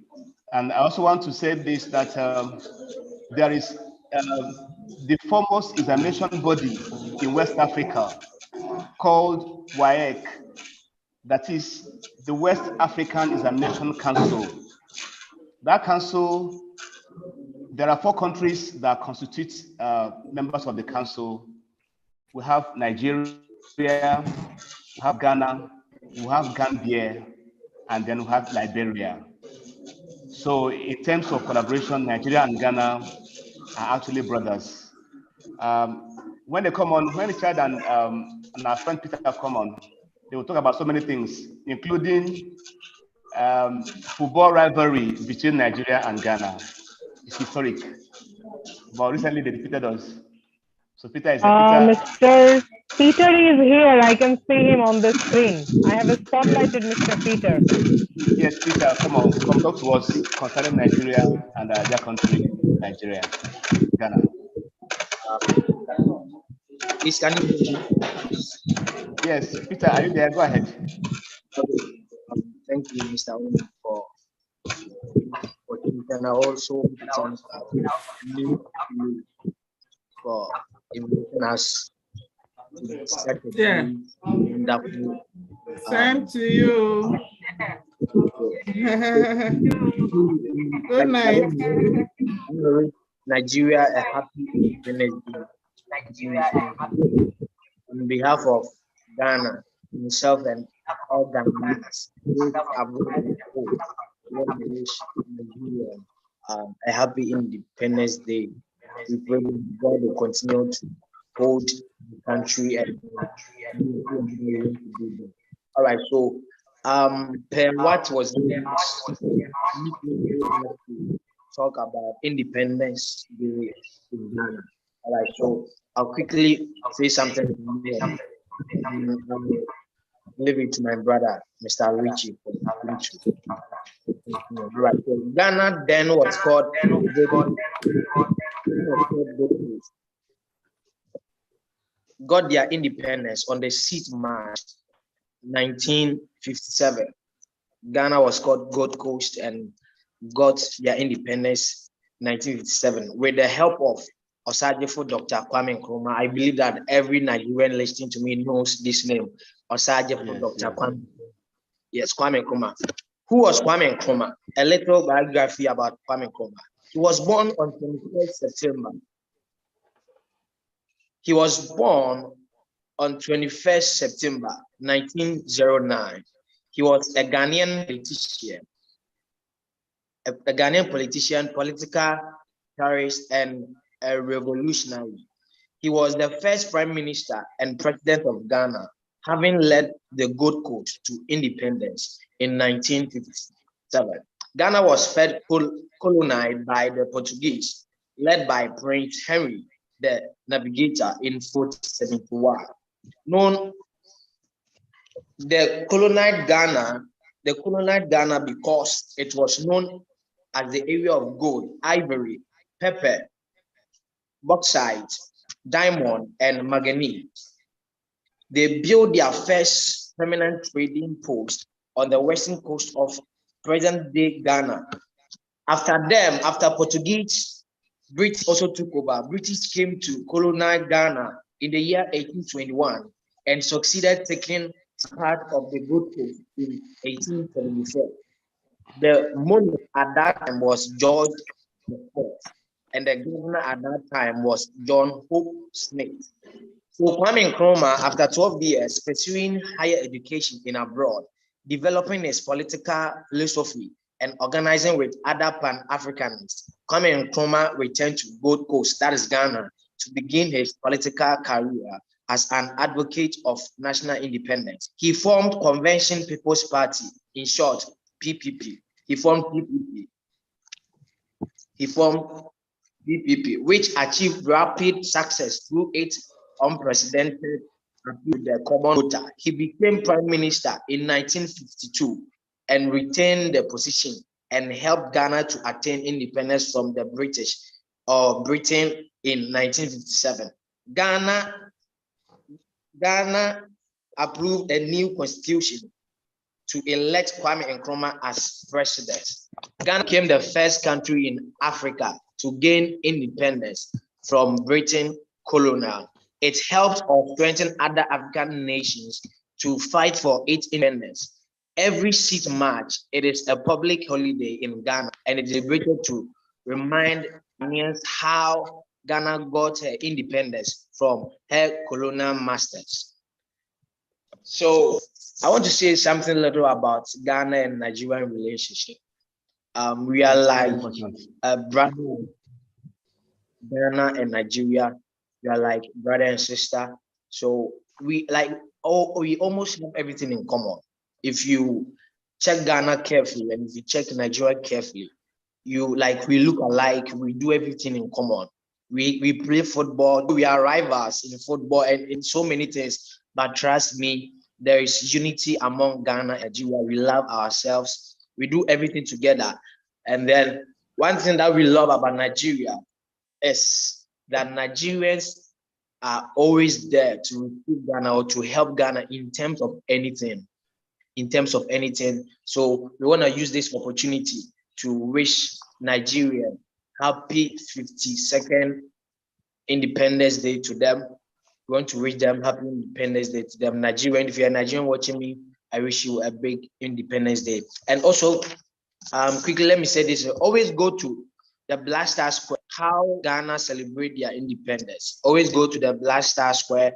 And I also want to say this, that there is the foremost examination body in West Africa called WAEC, that is the West African Examination Council. That council, there are 4 countries that constitute members of the council. We have Nigeria, we have Ghana, we have Gambia, and then we have Liberia. So in terms of collaboration, Nigeria and Ghana are actually brothers. When they come on, when Richard and our friend Peter come on, they will talk about so many things, including football rivalry between Nigeria and Ghana. It's historic. But recently they defeated us. So Peter is Mr. Peter is here. I can see him on the screen. I have spotlighted Mr. Peter. Yes, Peter, come on, come talk to us concerning Nigeria and their country, Nigeria, Ghana. Please, can you hear me? Yes, Peter, are you there? Go ahead. Okay. Thank you, Mr. Owen, for and also for inviting us to start the wonderful. Same to you. Good night. Nigeria a happy Independence Day. On behalf of Ghana, himself and all Ghanaians, Nigeria a happy Independence Day. We pray God will continue to hold the country and all right. So per what was talk about Independence Day in Ghana. All right, so I'll quickly say something. Leave it to my brother, Mr. Richie. All right, so Ghana then was called got their independence on the 6th March 1957. Ghana was called Gold Coast and got their independence 1957 with the help of Osagyefo Dr. Kwame Nkrumah. I believe that every Nigerian listening to me knows this name, Osagyefo Dr. Kwame. Yes, Kwame Nkrumah. Who was Kwame Nkrumah? A little biography about Kwame Nkrumah. He was born on 21st September. He was born on 21st September 1909. He was a Ghanaian politician. A Ghanaian politician, political terrorist, and a revolutionary. He was the first prime minister and president of Ghana, having led the Gold Coast to independence in 1957. Ghana was first colonized by the Portuguese, led by Prince Henry, the Navigator, in 1471. The colonized Ghana because it was known as the area of gold, ivory, pepper, bauxite, diamond, and manganese. They built their first permanent trading post on the western coast of present-day Ghana. After them, after Portuguese, British also took over. British came to colonize Ghana in the year 1821 and succeeded taking part of the Gold Coast in 1874. The monarch at that time was George IV, and the governor at that time was John Hope Smith. So Kwame Nkrumah, after 12 years pursuing higher education in abroad, developing his political philosophy, and organizing with other Pan-Africanists, Kwame Nkrumah returned to Gold Coast, that is Ghana, to begin his political career as an advocate of national independence. He formed Convention People's Party, in short, PPP. He formed PPP, which achieved rapid success through its unprecedented appeal to the common voter. He became prime minister in 1952 and retained the position and helped Ghana to attain independence from the British or Britain in 1957. Ghana approved a new constitution to elect Kwame Nkrumah as president. Ghana became the first country in Africa to gain independence from Britain colonial. It helped or strengthened other African nations to fight for its independence. Every 6th March, it is a public holiday in Ghana, and it is celebrated to remind Ghanaians how Ghana got her independence from her colonial masters. So I want to say something little about Ghana and Nigerian relationship. We are like brother. Ghana and Nigeria, we are like brother and sister. So we almost have everything in common. If you check Ghana carefully and if you check Nigeria carefully, we look alike. We do everything in common. We play football. We are rivals in football and in so many things. But trust me, there is unity among Ghana and Nigeria. We love ourselves. We do everything together. And then one thing that we love about Nigeria is that Nigerians are always there to receive Ghana or to help Ghana in terms of anything. So we want to use this opportunity to wish Nigeria happy 52nd Independence Day to them. We want to wish them happy Independence Day to them. Nigerian, if you're a Nigerian watching me, I wish you a big Independence Day. And also, quickly, let me say this. Always go to the Black Star Square, how Ghana celebrate their independence. Always go to the Black Star Square,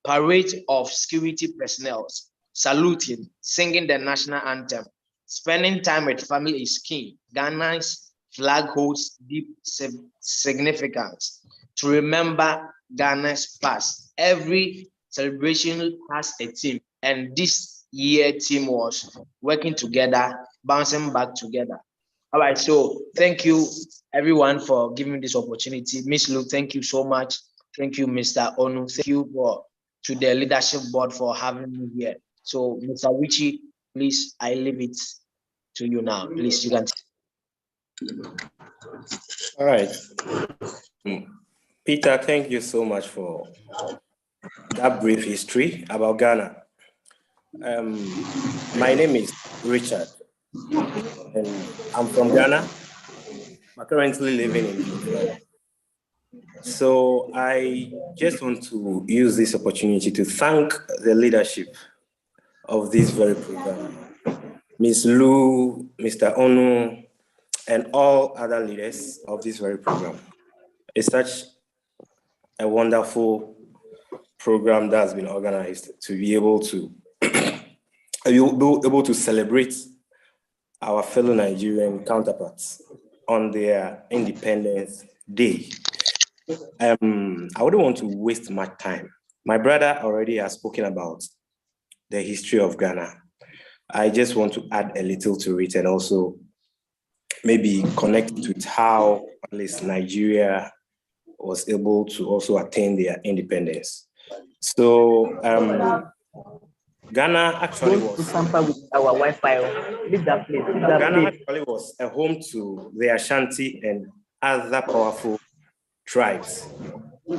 parade of security personnel, saluting, singing the national anthem, spending time with family is key. Ghana's flag holds deep significance. to remember Ghana's past. Every celebration has a theme, and this year theme was working together, bouncing back together. All right, so thank you everyone for giving me this opportunity. Miss Luke, thank you so much. Thank you, Mr. Onu. Thank you to the leadership board for having me here. So, Mr. Richie, please, I leave it to you now. Please, you can. All right. Peter, thank you so much for that brief history about Ghana. My name is Richard, and I'm from Ghana. I'm currently living in Vietnam. So I just want to use this opportunity to thank the leadership of this very program, Ms. Lu, Mr. Onu, and all other leaders of this very program. It's such a wonderful program that has been organized to be able to celebrate our fellow Nigerian counterparts on their Independence Day. I wouldn't want to waste my time. My brother already has spoken about the history of Ghana. I just want to add a little to it and also maybe connect it with how at least Nigeria was able to also attain their independence. So Ghana actually was our Wi-Fi. Ghana actually was a home to the Ashanti and other powerful tribes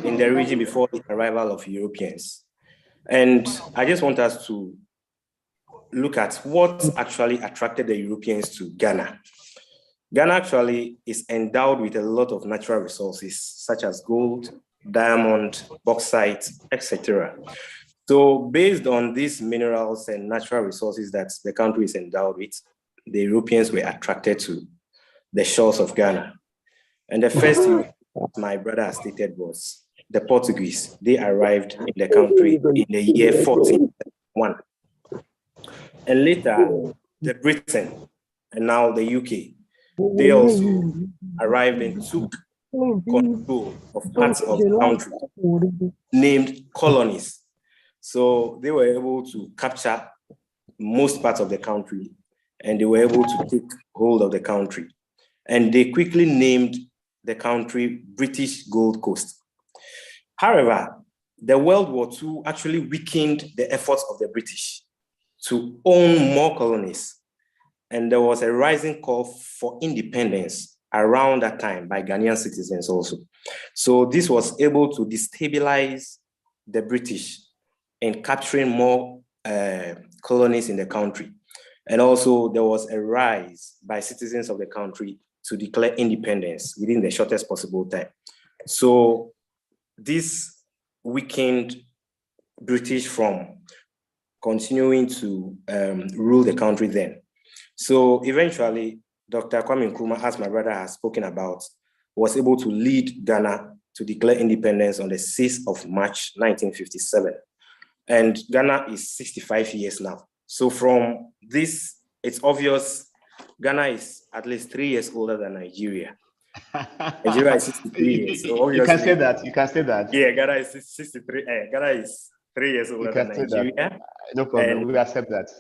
in the region before the arrival of Europeans. And I just want us to look at what actually attracted the Europeans to Ghana. Ghana actually is endowed with a lot of natural resources, such as gold, diamond, bauxite, etc. So based on these minerals and natural resources that the country is endowed with, the Europeans were attracted to the shores of Ghana. And the first thing my brother has stated was the Portuguese. They arrived in the country in the year 1401. And later, the Britain and now the UK, they also arrived and took control of parts of the country named colonies. So they were able to capture most parts of the country and they were able to take hold of the country. And they quickly named the country British Gold Coast. However, the World War II actually weakened the efforts of the British to own more colonies. And there was a rising call for independence around that time by Ghanaian citizens also. So this was able to destabilize the British in capturing more colonies in the country. And also there was a rise by citizens of the country to declare independence within the shortest possible time. So this weakened British from continuing to rule the country then. So eventually, Dr. Kwame Nkrumah, as my brother has spoken about, was able to lead Ghana to declare independence on the 6th of March, 1957. And Ghana is 65 years now. So from this, it's obvious Ghana is at least 3 years older than Nigeria. Nigeria is 63 years. So you can say that. You can say that. Yeah, Ghana is 63. Ghana is 3 years older than Nigeria. No problem. We accept that.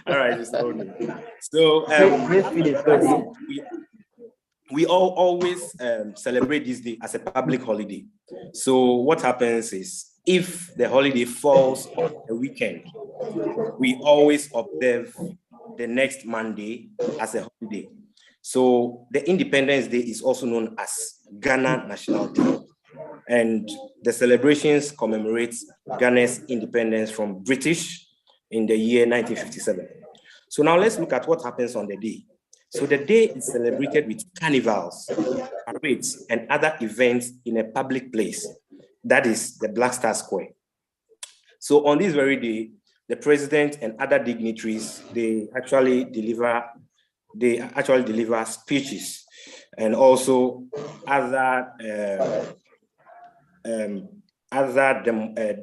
All right, Mr. Onu. So we all always celebrate this day as a public holiday. So what happens is, if the holiday falls on a weekend, we always observe the next Monday as a holiday. So the Independence Day is also known as Ghana National Day. And the celebrations commemorate Ghana's independence from British in the year 1957. So now let's look at what happens on the day. So the day is celebrated with carnivals, parades, and other events in a public place. That is the Black Star Square. So on this very day, the president and other dignitaries, they actually deliver speeches, and also other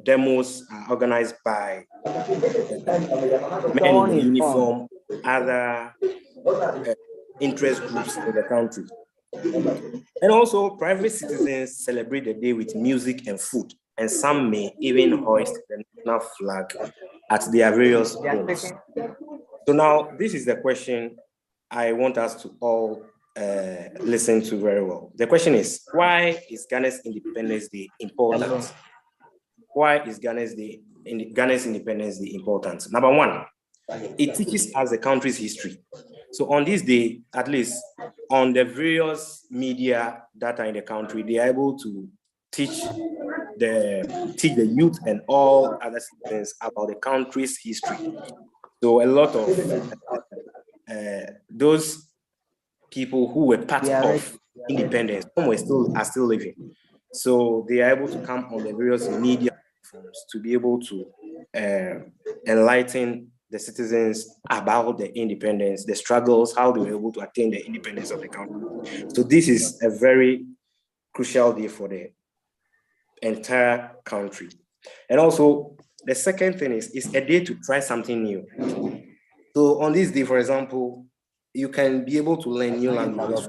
demos are organized by men in uniform, other interest groups in the country. And also, private citizens celebrate the day with music and food, and some may even hoist the national flag at their various homes. So now, this is the question I want us to all listen to very well. The question is, why is Ghana's Independence Day important? Why is Ghana's Independence Day important? Number one, it teaches us the country's history. So on this day, at least on the various media that are in the country, they are able to teach the youth and all other citizens about the country's history. So a lot of those people who were part of independence, some are still living. So they are able to come on the various media platforms to be able to enlighten the citizens about the independence, the struggles, how they were able to attain the independence of the country. So this is a very crucial day for the entire country. And also, the second thing is a day to try something new. So on this day, for example, you can be able to learn new languages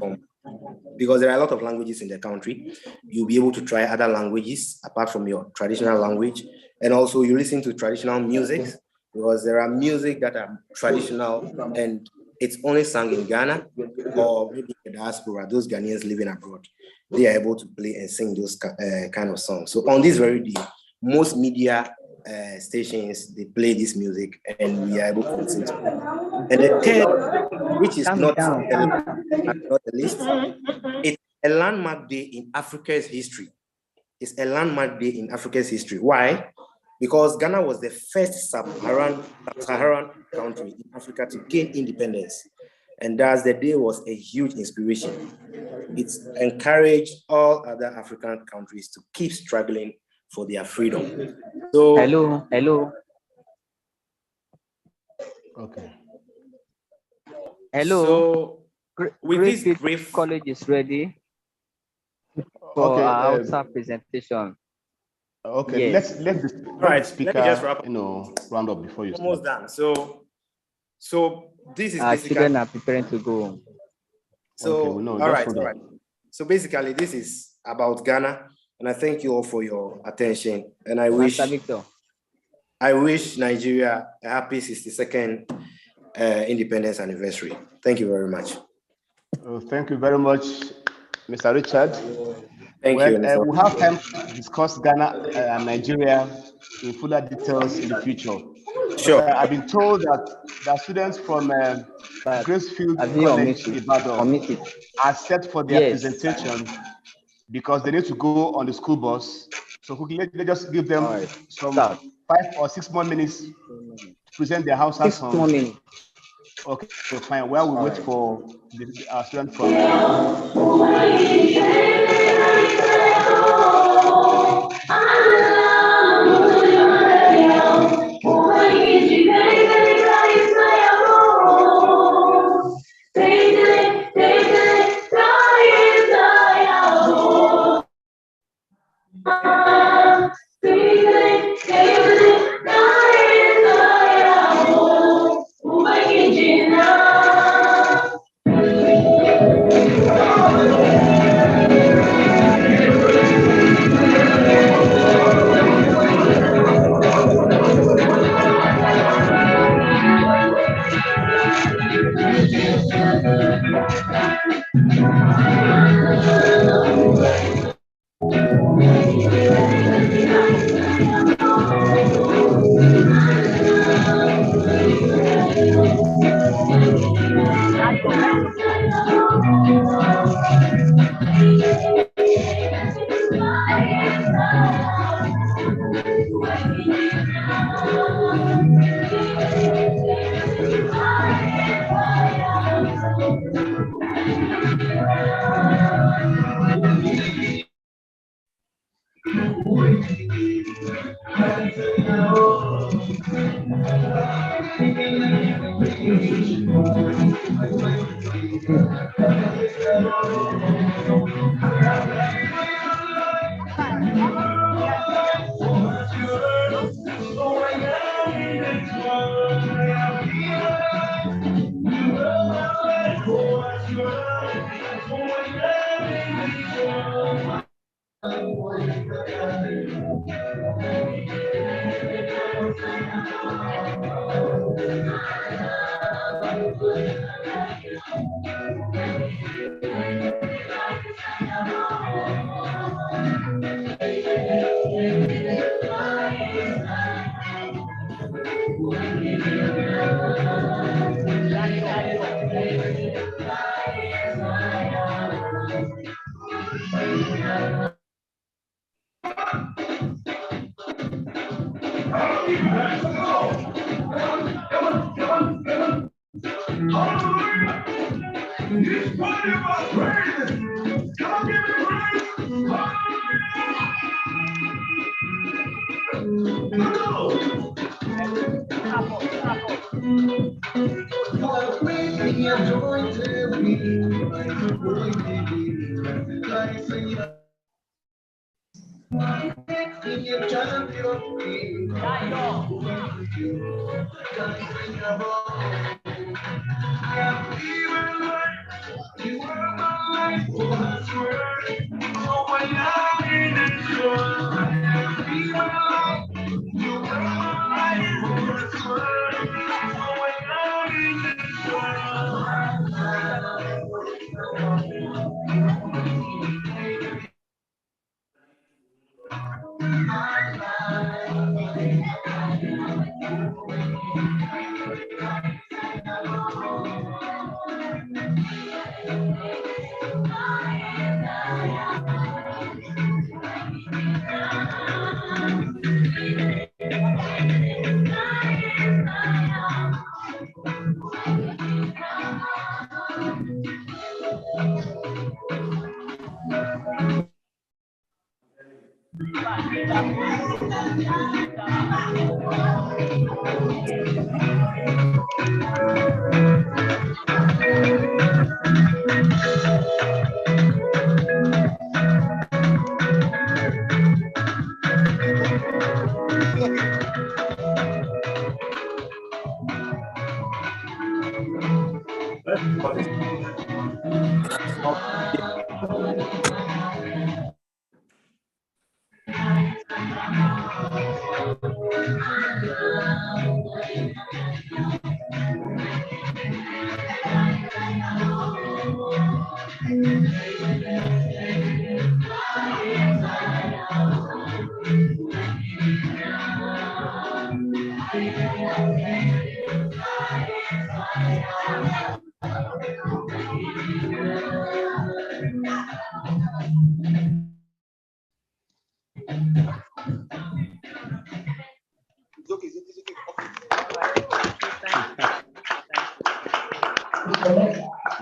because there are a lot of languages in the country. You'll be able to try other languages apart from your traditional language. And also you listen to traditional music, because there are music that are traditional and it's only sung in Ghana or maybe in the diaspora, those Ghanaians living abroad. They are able to play and sing those kind of songs. So on this very day, most media stations, they play this music and we are able to listen to it. And the third, which is not the least, it's a landmark day in Africa's history. It's a landmark day in Africa's history. Why? Because Ghana was the first sub-Saharan country in Africa to gain independence. And thus the day was a huge inspiration. It's encouraged all other African countries to keep struggling for their freedom. So Hello. Okay. Hello. So with this brief college is ready for our outside presentation. Okay, Yes. let the speaker, let me just wrap up. Round up before you Almost start. done. So this is Our basically. children are preparing to go. So Okay, no, all just right, hold all on. right. So basically, this is about Ghana, and I thank you all for your attention. And I wish Master Victor. Nigeria a happy 62nd independence anniversary. Thank you very much. Thank you very much, Mr. Richard. Thank you, Mr. We'll have time to discuss Ghana and Nigeria in fuller details in the future. Sure. I've been told that the students from Gracefield College Ibadan are set for their presentation because they need to go on the school bus. So quickly, let's just give them some 5 or 6 more minutes to present their house song. 6 more minutes. Okay, fine. While we wait for our student from.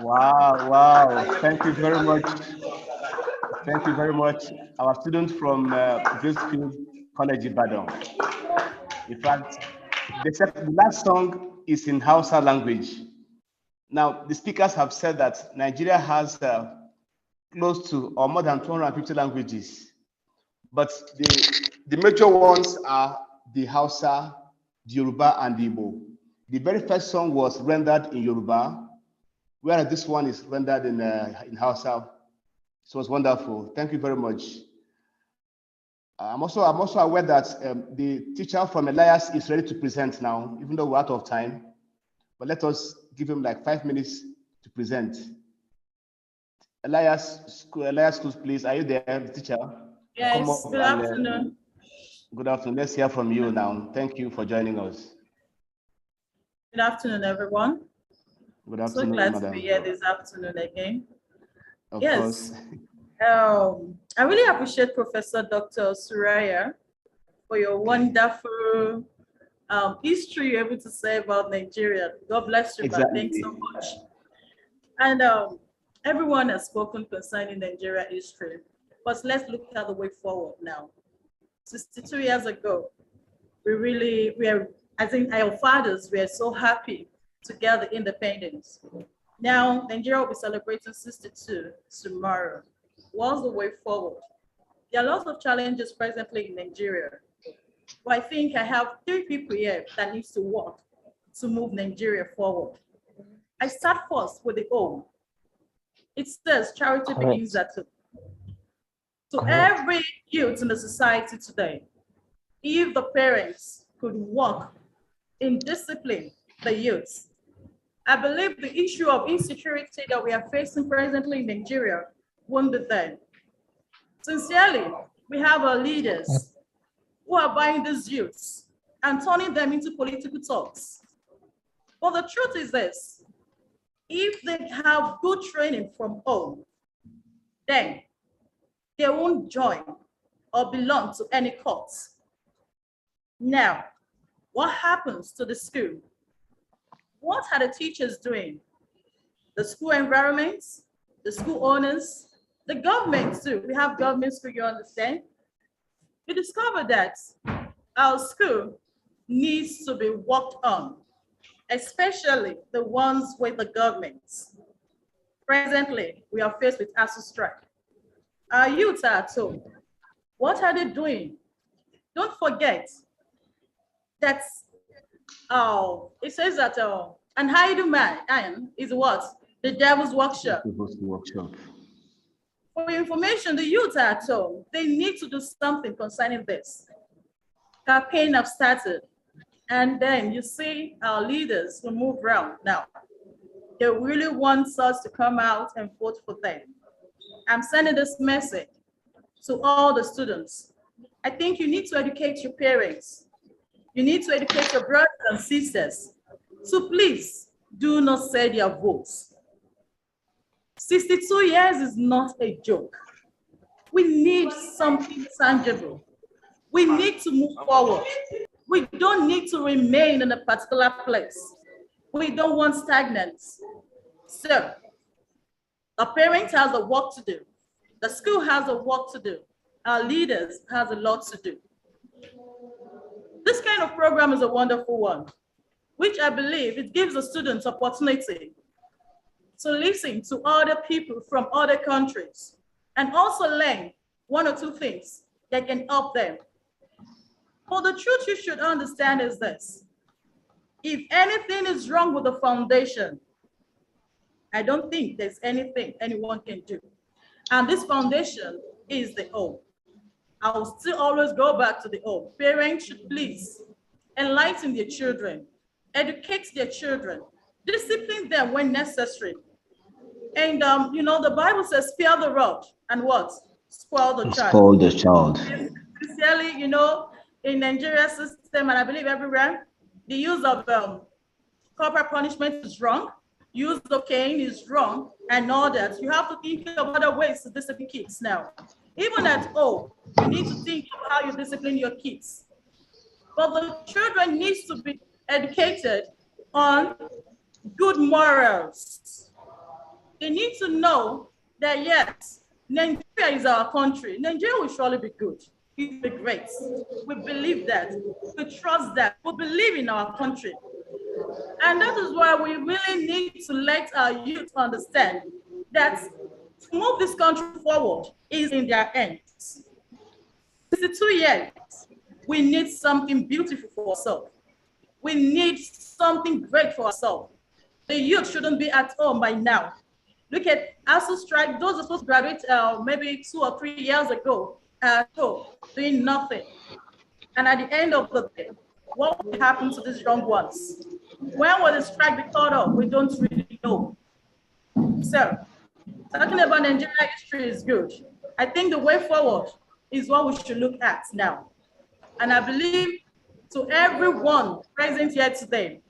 Wow, wow. Thank you very much. Thank you very much. Our students from Gracefield College Ibadan. In fact, the last song is in Hausa language. Now, the speakers have said that Nigeria has close to or more than 250 languages, but the major ones are the Hausa, the Yoruba, and the Igbo. The very first song was rendered in Yoruba, whereas this one is rendered in Hausa. So it was wonderful. Thank you very much. I'm also aware that the teacher from Elias is ready to present now, even though we're out of time. But let us give him like 5 minutes to present. Elias, please, are you there, teacher? Yes, good afternoon. Good afternoon. Let's hear from you now. Thank you for joining us. Good afternoon, everyone. Good afternoon, so glad madam. to be here this afternoon again. Of yes. course. I really appreciate Professor Dr. Suraya for your wonderful history you're able to say about Nigeria. God bless you, man. Thanks so much. And everyone has spoken concerning Nigeria history, but let's look at the way forward now. 62 years ago, I think our fathers were so happy to get the independence. Now, Nigeria will be celebrating 62 tomorrow. What's the way forward? There are lots of challenges presently in Nigeria, but I think I have 3 people here that needs to work to move Nigeria forward. I start first with the home. It says charity begins at home. So every youth in the society today, if the parents could work in discipline the youth. I believe the issue of insecurity that we are facing presently in Nigeria won't be there. Sincerely, we have our leaders who are buying these youths and turning them into political talks. But the truth is this, if they have good training from home, then they won't join or belong to any cult. Now, what happens to the school? What are the teachers doing? The school environments, the school owners, the government too. We have government school, you understand? We discovered that our school needs to be worked on, especially the ones with the governments. Presently, we are faced with ASUU strike. Our youth are at home. What are they doing? Don't forget that it says that an idle man is what? The devil's workshop. For information, the youth are at home. They need to do something concerning this. Campaign have started. And then you see our leaders will move around now. They really want us to come out and vote for them. I'm sending this message to all the students. I think you need to educate your parents. You need to educate your brothers and sisters. So please do not sell their votes. 62 years is not a joke. We need something tangible. We need to move forward. We don't need to remain in a particular place. We don't want stagnance. So, the parent has a work to do. The school has a work to do. Our leaders has a lot to do. This kind of program is a wonderful one, which I believe it gives the students opportunity to listen to other people from other countries and also learn one or two things that can help them. But the truth you should understand is this. If anything is wrong with the foundation, I don't think there's anything anyone can do. And this foundation is the home. I will still always go back to the home. Parents should please enlighten their children, educate their children, discipline them when necessary. And you know, the Bible says, spare the rod and what? Spoil the child. Spoil the child. Sincerely, you know, in Nigeria system, and I believe everywhere, the use of corporal punishment is wrong. Use of cane is wrong, and all that. You have to think of other ways to discipline kids now. Even at home, you need to think of how you discipline your kids. But the children need to be educated on good morals. They need to know that yes, Nigeria is our country. Nigeria will surely be good. It will be great. We believe that. We trust that. We believe in our country. And that is why we really need to let our youth understand that to move this country forward is in their hands. 62 years, we need something beautiful for ourselves. We need something great for ourselves. The youth shouldn't be at home by now. Look at ASUU strike. Those are supposed to graduate maybe 2 or 3 years ago at home, doing nothing. And at the end of the day, what will happen to these young ones? When will the strike be called off? We don't really know. So, talking about Nigeria history is good. I think the way forward is what we should look at now. And I believe to everyone present here today,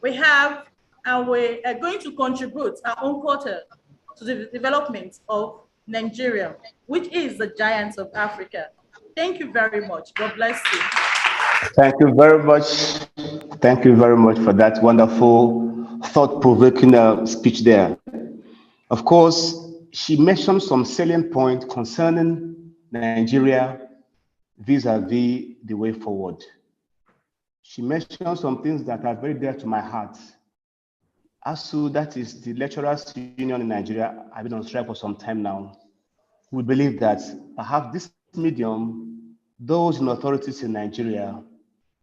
we have and we are going to contribute our own quota to the development of Nigeria, which is the giant of Africa. Thank you very much. God bless you. Thank you very much. Thank you very much for that wonderful, thought-provoking speech there. Of course, she mentioned some salient points concerning Nigeria vis-a-vis the way forward. She mentioned some things that are very dear to my heart. ASUU, that is the Lecturers Union in Nigeria, I've been on strike for some time now. We believe that perhaps this medium, those in authorities in Nigeria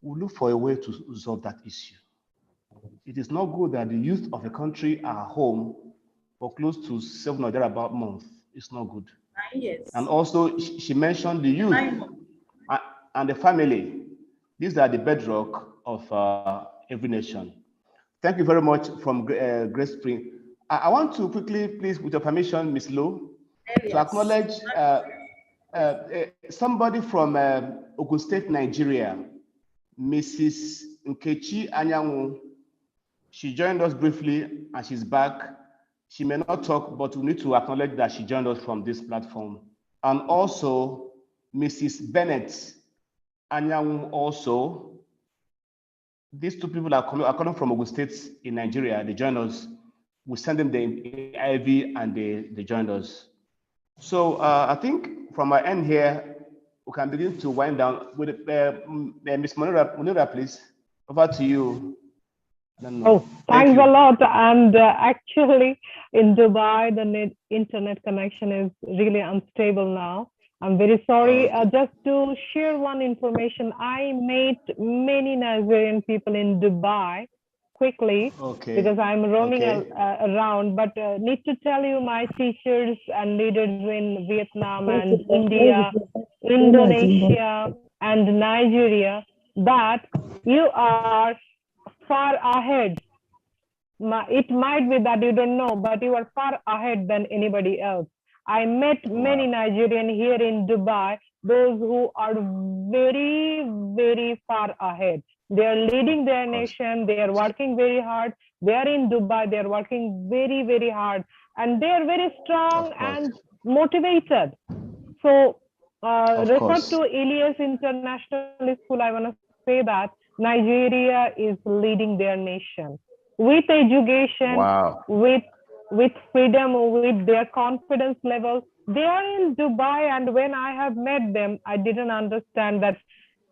will look for a way to resolve that issue. It is not good that the youth of a country are home for close to 7 or thereabout months. It's not good. Yes. And also, she mentioned the youth and the family. These are the bedrock of every nation. Thank you very much from Grace Spring. I want to quickly, please, with your permission, Ms. Lowe, to acknowledge somebody from Ogun State, Nigeria, Mrs. Nkechi Anyanwu. She joined us briefly and she's back. She may not talk, but we need to acknowledge that she joined us from this platform. And also, Mrs. Bennett Anyanwu also. These two people are coming from Ogun State in Nigeria. They joined us. We sent them the IV and they joined us. So I think from our end here, we can begin to wind down with Ms. Munira, please. Over to you. Oh, thanks a lot. And actually, in Dubai, the internet connection is really unstable now. I'm very sorry. Just to share one information, I met many Nigerian people in Dubai quickly because I'm roaming around. But need to tell you, my teachers and leaders in Vietnam and India, Indonesia, and Nigeria, that you are far ahead. It might be that you don't know, but you are far ahead than anybody else. I met many Nigerians here in Dubai, those who are very, very far ahead. They are leading their nation. They are working very hard. They are in Dubai. They are working very, very hard. And they are very strong and motivated. So refer to Elias International School. I want to say that Nigeria is leading their nation with education, with freedom, with their confidence level. They are in Dubai, and when I have met them, I didn't understand that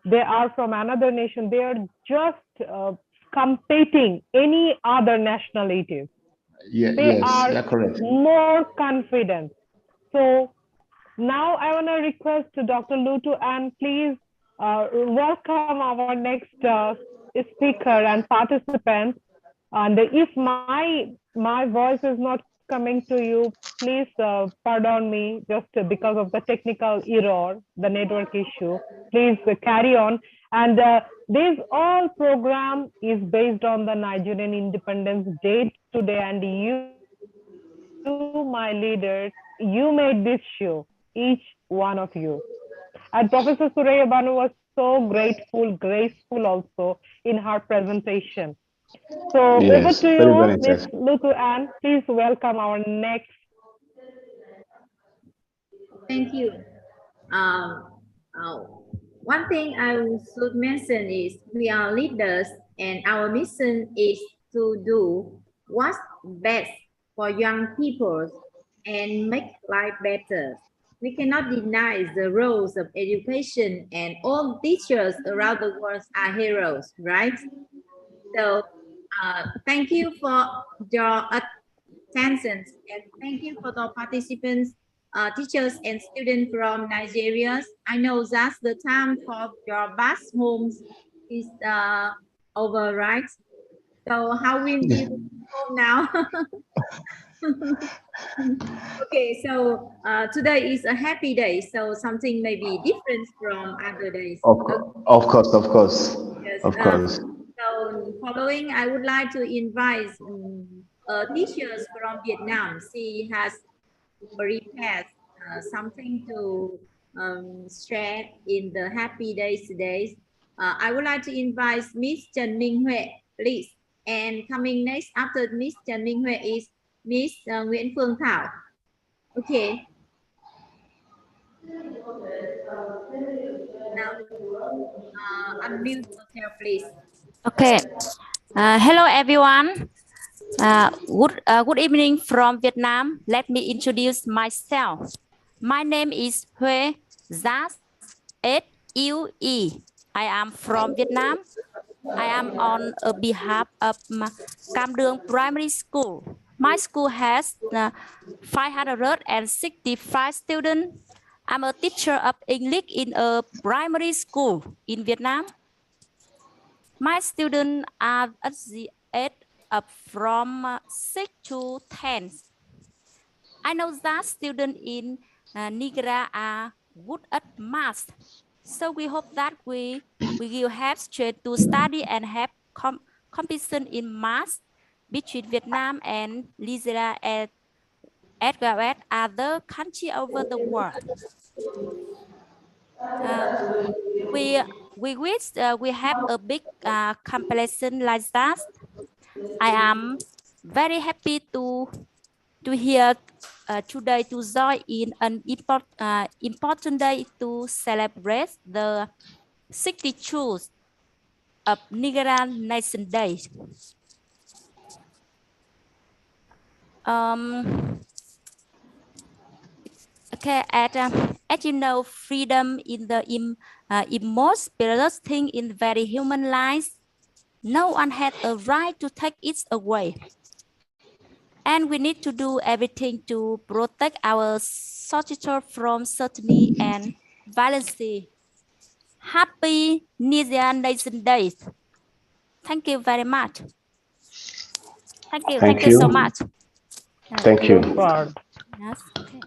they are from another nation. They are just competing any other nationalities. They are correct. More confident. So now I want to request to Dr. Lutu, and please welcome our next speaker and participant. And if my voice is not coming to you, please pardon me, just because of the technical error, the network issue. Please carry on. And this all program is based on the Nigerian Independence Day today. And you, my leaders, you made this show, each one of you. And Professor Suraya Banu was so graceful also in her presentation. So over to you, Ms. Lutu Ann. Please welcome our next. Thank you. One thing I should mention is we are leaders, and our mission is to do what's best for young people and make life better. We cannot deny the roles of education, and all teachers around the world are heroes, right? So thank you for your attention, and thank you for the participants, teachers and students from Nigeria. I know that the time for your bus homes is over, right? So how will you home now? Okay, so today is a happy day, so something may be different from other days. Of course. Yes, of course. So following, I would like to invite teachers from Vietnam. She has prepared something to share in the happy days today. I would like to invite Miss Trần Minh Huệ, please. And coming next after Miss Trần Minh Huệ is Miss Nguyễn Phương Thảo. Okay. Now, unmute yourself, please. Okay. Hello, everyone. Good evening from Vietnam. Let me introduce myself. My name is Huê Giáp S.U.E. I am from Vietnam. I am on behalf of Cam Đường Primary School. My school has 565 students. I'm a teacher of English in a primary school in Vietnam. My students are at the age of from 6 to 10. I know that students in Nigeria are good at math. So we hope that we will have strength to study and have competition in maths between Vietnam and Nigeria as well as other countries over the world. We wish we have a big competition like that. I am very happy to hear today to join in an important day to celebrate the 62nd of Nigerian Nation Day. Okay, as you know, freedom in the most perilous thing in very human lives. No one has a right to take it away. And we need to do everything to protect our society from scrutiny and violence. Happy Nigerian Nation Day. Thank you very much. Thank you. Thank you so much. Thank you. Yes. Okay.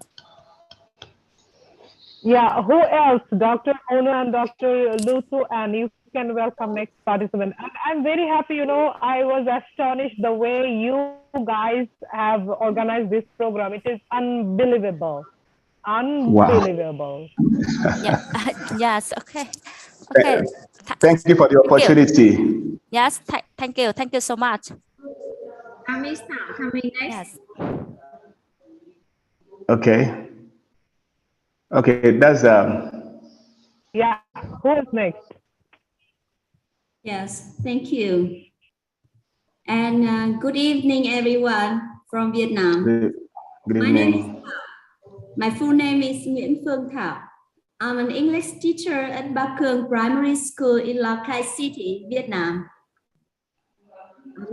Yeah, who else? Dr. Onu and Dr. Lutu, and you can welcome next participant. And I'm very happy, you know, I was astonished the way you guys have organized this program. It is unbelievable. Unbelievable. Wow. Yeah. Yes, okay. Okay. Thank you for the opportunity. Yes, thank you. Thank you so much. Miss Thảo coming next. Yes. Okay. Okay, that's Yeah, who is next? Yes, thank you. And good evening, everyone from Vietnam. Good My name is evening. My full name is Nguyễn Phương Thảo. I'm an English teacher at Ba Cuong Primary School in Lao Cai City, Vietnam.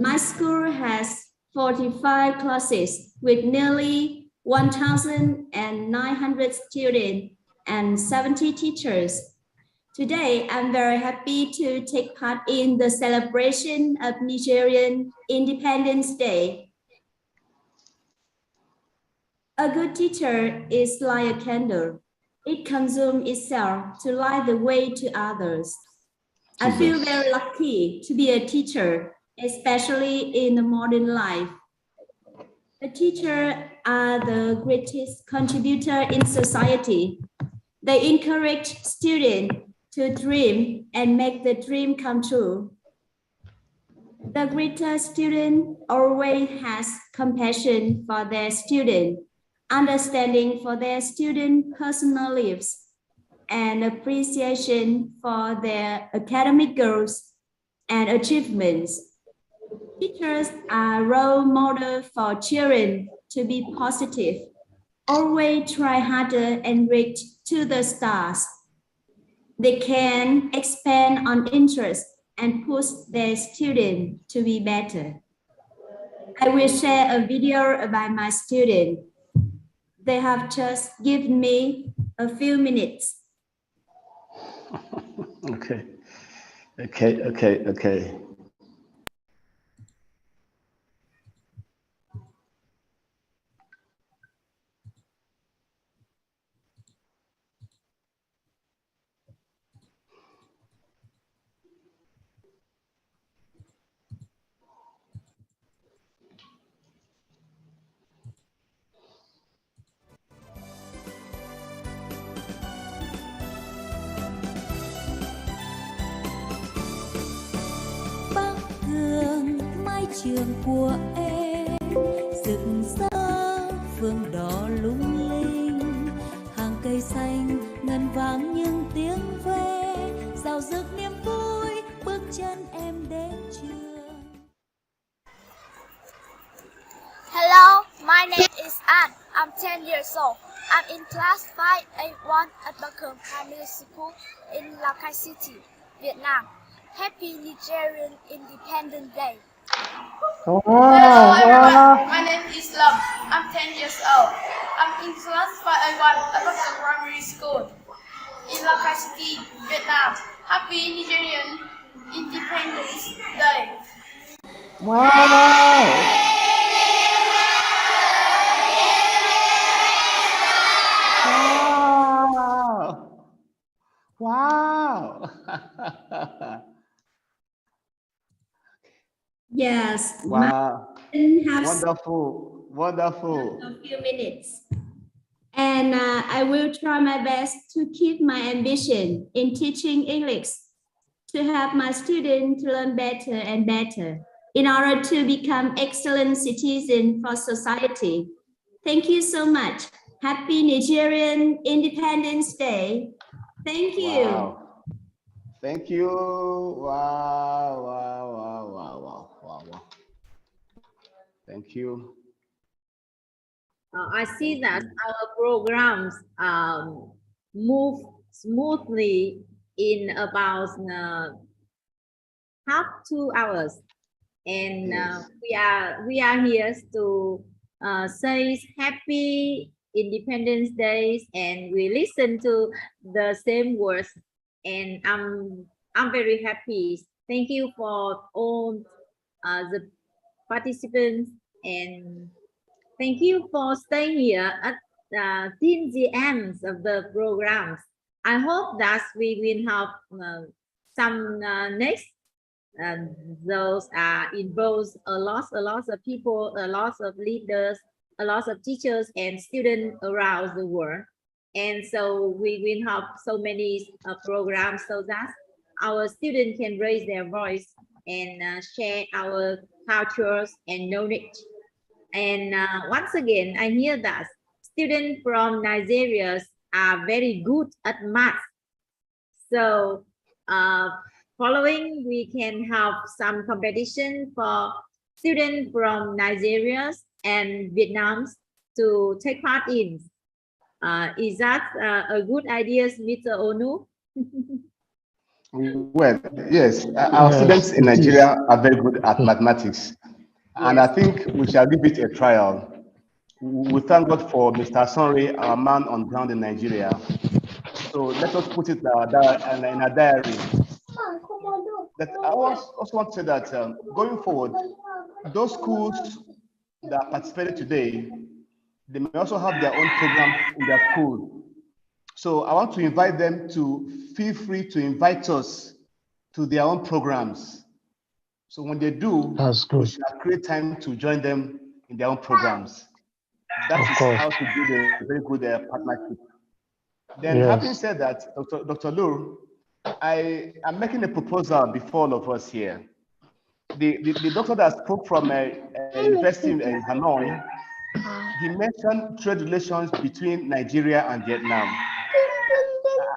My school has 45 classes with nearly 1,900 students and 70 teachers. Today, I'm very happy to take part in the celebration of Nigerian Independence Day. A good teacher is like a candle. It consumes itself to light the way to others. I feel very lucky to be a teacher, especially in the modern life. The teachers are the greatest contributor in society. They encourage students to dream and make the dream come true. The greatest student always has compassion for their student, understanding for their student personal lives, and appreciation for their academic goals and achievements. Teachers are role models for children to be positive, always try harder and reach to the stars. They can expand on interest and push their students to be better. I will share a video about my student. They have just given me a few minutes. Okay. Bắc Hương mái trường của em rực rỡ phương đỏ lung linh, hàng cây xanh ngân vang những tiếng ve rào rực niềm vui bước chân em đến trường. Hello, my name is An. I'm 10 years old. I'm in class 5A1 at Ba Cuong Primary School in Lao Cai City, Vietnam. Happy Nigerian Independence Day. Hello everyone, my name is Lam. I'm 10 years old. I'm in class 5A1 at Ba Cuong Primary School in Lao Cai City, Vietnam. Happy Nigerian Independence Day. Wow. Wow. Yes. Wow. Have Wonderful. Wonderful. a few minutes. And I will try my best to keep my ambition in teaching English, to help my students learn better and better in order to become excellent citizens for society. Thank you so much. Happy Nigerian Independence Day. Thank you. Wow. Thank you. Wow, wow, wow, wow, wow, wow, wow. Thank you. I see that our programs move smoothly in about half 2 hours, and we are here to say Happy Independence Day, and we listen to the same words, and I'm very happy. Thank you for all the participants, and thank you for staying here at till the end of the programs. I hope that we will have some next. Those involves a lot of people, a lot of leaders, a lot of teachers and students around the world. And so we will have so many programs so that our students can raise their voice and share our cultures and knowledge. And once again, I hear that students from Nigeria are very good at math. So following, we can have some competition for students from Nigeria and Vietnam to take part in. Is that a good idea, Mr. Onu? Well, yes, our students in Nigeria are very good at mathematics. And I think we shall give it a trial. We thank God for Mr. Sonri, our man on ground in Nigeria. So let us put it in a diary. That I also want to say that going forward, those schools that participated today, they may also have their own program in their school. So I want to invite them to feel free to invite us to their own programs. So when they do, we shall create time to join them in their own programs. That is how to build a very good partnership. Then having said that, Dr. Lur, I am making a proposal before all of us here. The doctor that spoke from a university in Hanoi, he mentioned trade relations between Nigeria and Vietnam.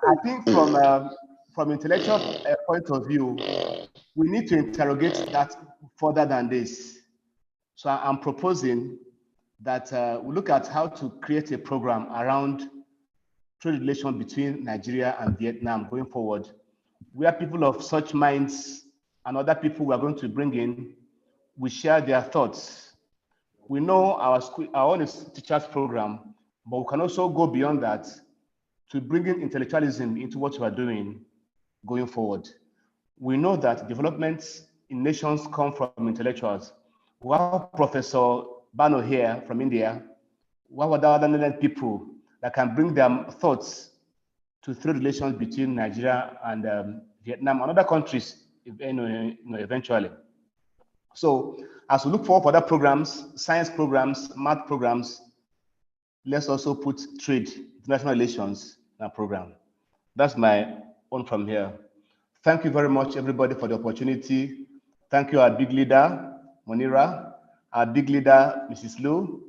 I think from intellectual point of view, we need to interrogate that further than this. So I'm proposing that we look at how to create a program around trade relations between Nigeria and Vietnam going forward, where people of such minds and other people we are going to bring in, we share their thoughts. We know our own teachers program, but we can also go beyond that to bring in intellectualism into what we are doing going forward. We know that developments in nations come from intellectuals. We have Professor Bano here from India. We have other people that can bring their thoughts to trade relations between Nigeria and Vietnam and other countries eventually. So as we look forward for other programs, science programs, math programs, let's also put trade, international relations in our program. That's my own from here. Thank you very much, everybody, for the opportunity. Thank you, our big leader, Monira, our big leader, Mrs. Lu,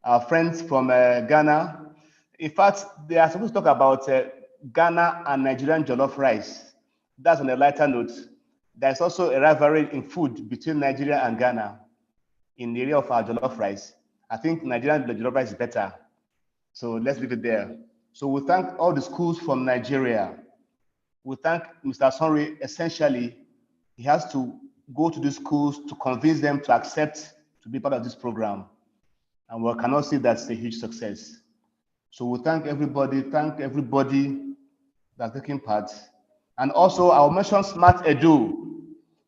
our friends from Ghana. In fact, they are supposed to talk about Ghana and Nigerian jollof rice. That's on a lighter note. There's also a rivalry in food between Nigeria and Ghana in the area of our jollof rice. I think Nigerian jollof rice is better. So let's leave it there. So we thank all the schools from Nigeria. We thank Mr. Sonri. Essentially, he has to go to the schools to convince them to accept to be part of this program. And we cannot see that's a huge success. So we thank everybody that's taking part. And also I'll mention Smart Edu,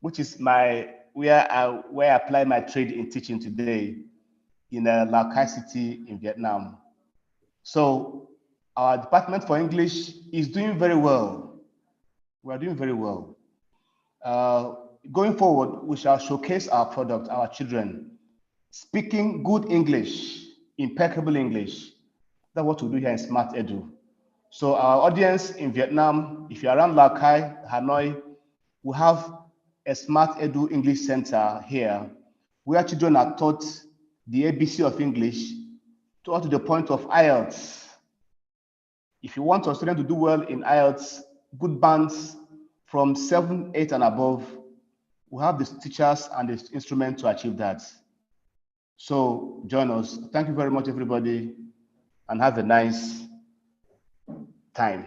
which is where I apply my trade in teaching today in Lao Cai City in Vietnam. So our department for English is doing very well. We're doing very well. going forward, we shall showcase our product, our children, speaking good English, impeccable English. That's what we do here in Smart Edu. So our audience in Vietnam, if you're around Lao Cai, Hanoi, we have a Smart Edu English Center here, where children are taught the ABC of English to the point of IELTS. If you want your student to do well in IELTS, good bands from 7, 8 and above, we have the teachers and the instrument to achieve that. So join us. Thank you very much, everybody, and have a nice time.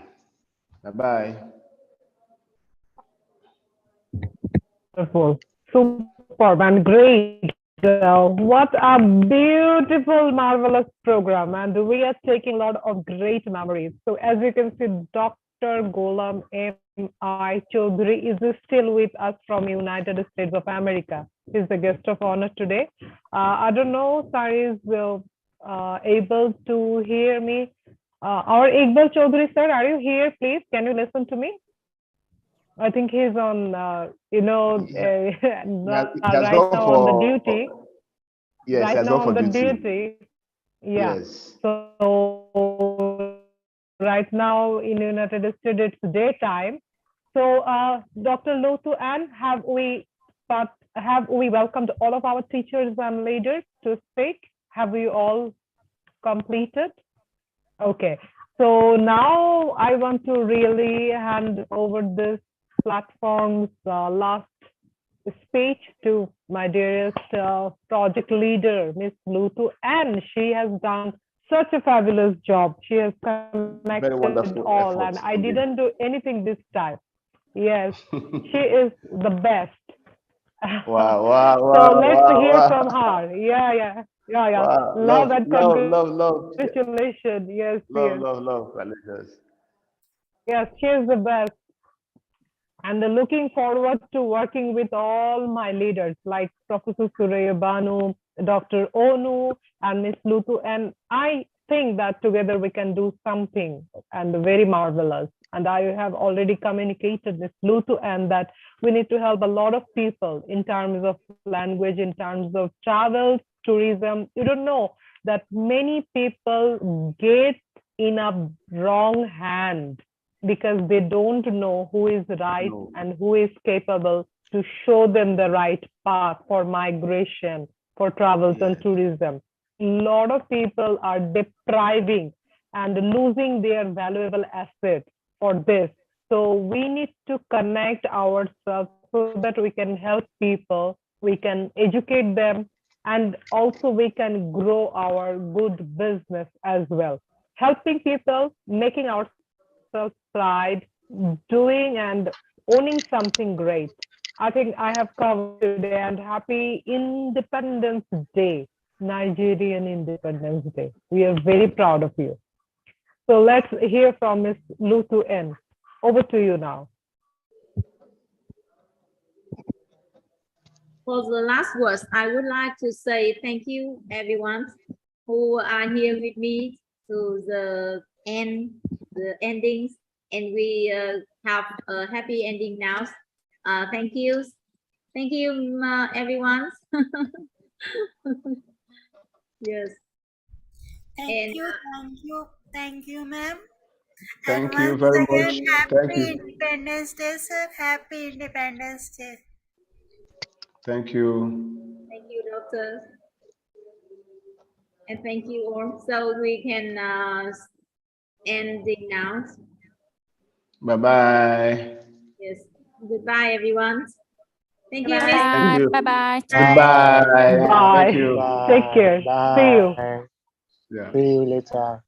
Bye-bye. Wonderful, superb, and great. What a beautiful, marvelous program, and we are taking a lot of great memories. So as you can see, Dr. Ghulam M.I. Chaudhary is still with us from United States of America. He's the guest of honor today. I don't know, Sari is able to hear me. Our Iqbal Chaudhary, sir, are you here, please? Can you listen to me? I think he's on, right now on the duty. Yes, right now on the duty. Yeah. Yes. So right now in United States, it's daytime. So Dr. Lo Tu Anh, have we welcomed all of our teachers and leaders to speak? Have we all completed? Okay. So now I want to really hand over this platform's last speech to my dearest project leader, Miss Lo Tu Anh. She has done such a fabulous job. She has connected all, and I didn't do anything this time. Yes, she is the best. Wow. So let's hear from her. Yeah. Wow. Love and love. Congratulations. Yes. Love. Yes, she is the best. And looking forward to working with all my leaders like Professor Surya Banu, Dr. Onu, and Miss Lo Tu Anh. And I think that together we can do something and very marvelous. And I have already communicated with Lo Tu Anh that we need to help a lot of people in terms of language, in terms of travel, tourism. You don't know that many people get in a wrong hand because they don't know who is right and who is capable to show them the right path for migration, for travels and tourism. A lot of people are depriving and losing their valuable assets for this. So we need to connect ourselves so that we can help people, we can educate them, and also we can grow our good business as well. Helping people, making ourselves pride, doing and owning something great. I think I have covered today, and happy Independence Day, Nigerian Independence Day. We are very proud of you. So let's hear from Ms. Lo Tu Anh. Over to you now. For the last words, I would like to say thank you, everyone who are here with me to the endings, and we have a happy ending now. Thank you, everyone. Yes. Thank you, ma'am. Thank you very much. Happy Independence Day, sir. Happy Independence Day. Thank you. Thank you, doctor. And thank you all. So we can end it now. Bye-bye. Yes. Goodbye, everyone. Thank you. Bye-bye. Goodbye. Bye. Thank you. Take care. Bye. See you. See you later.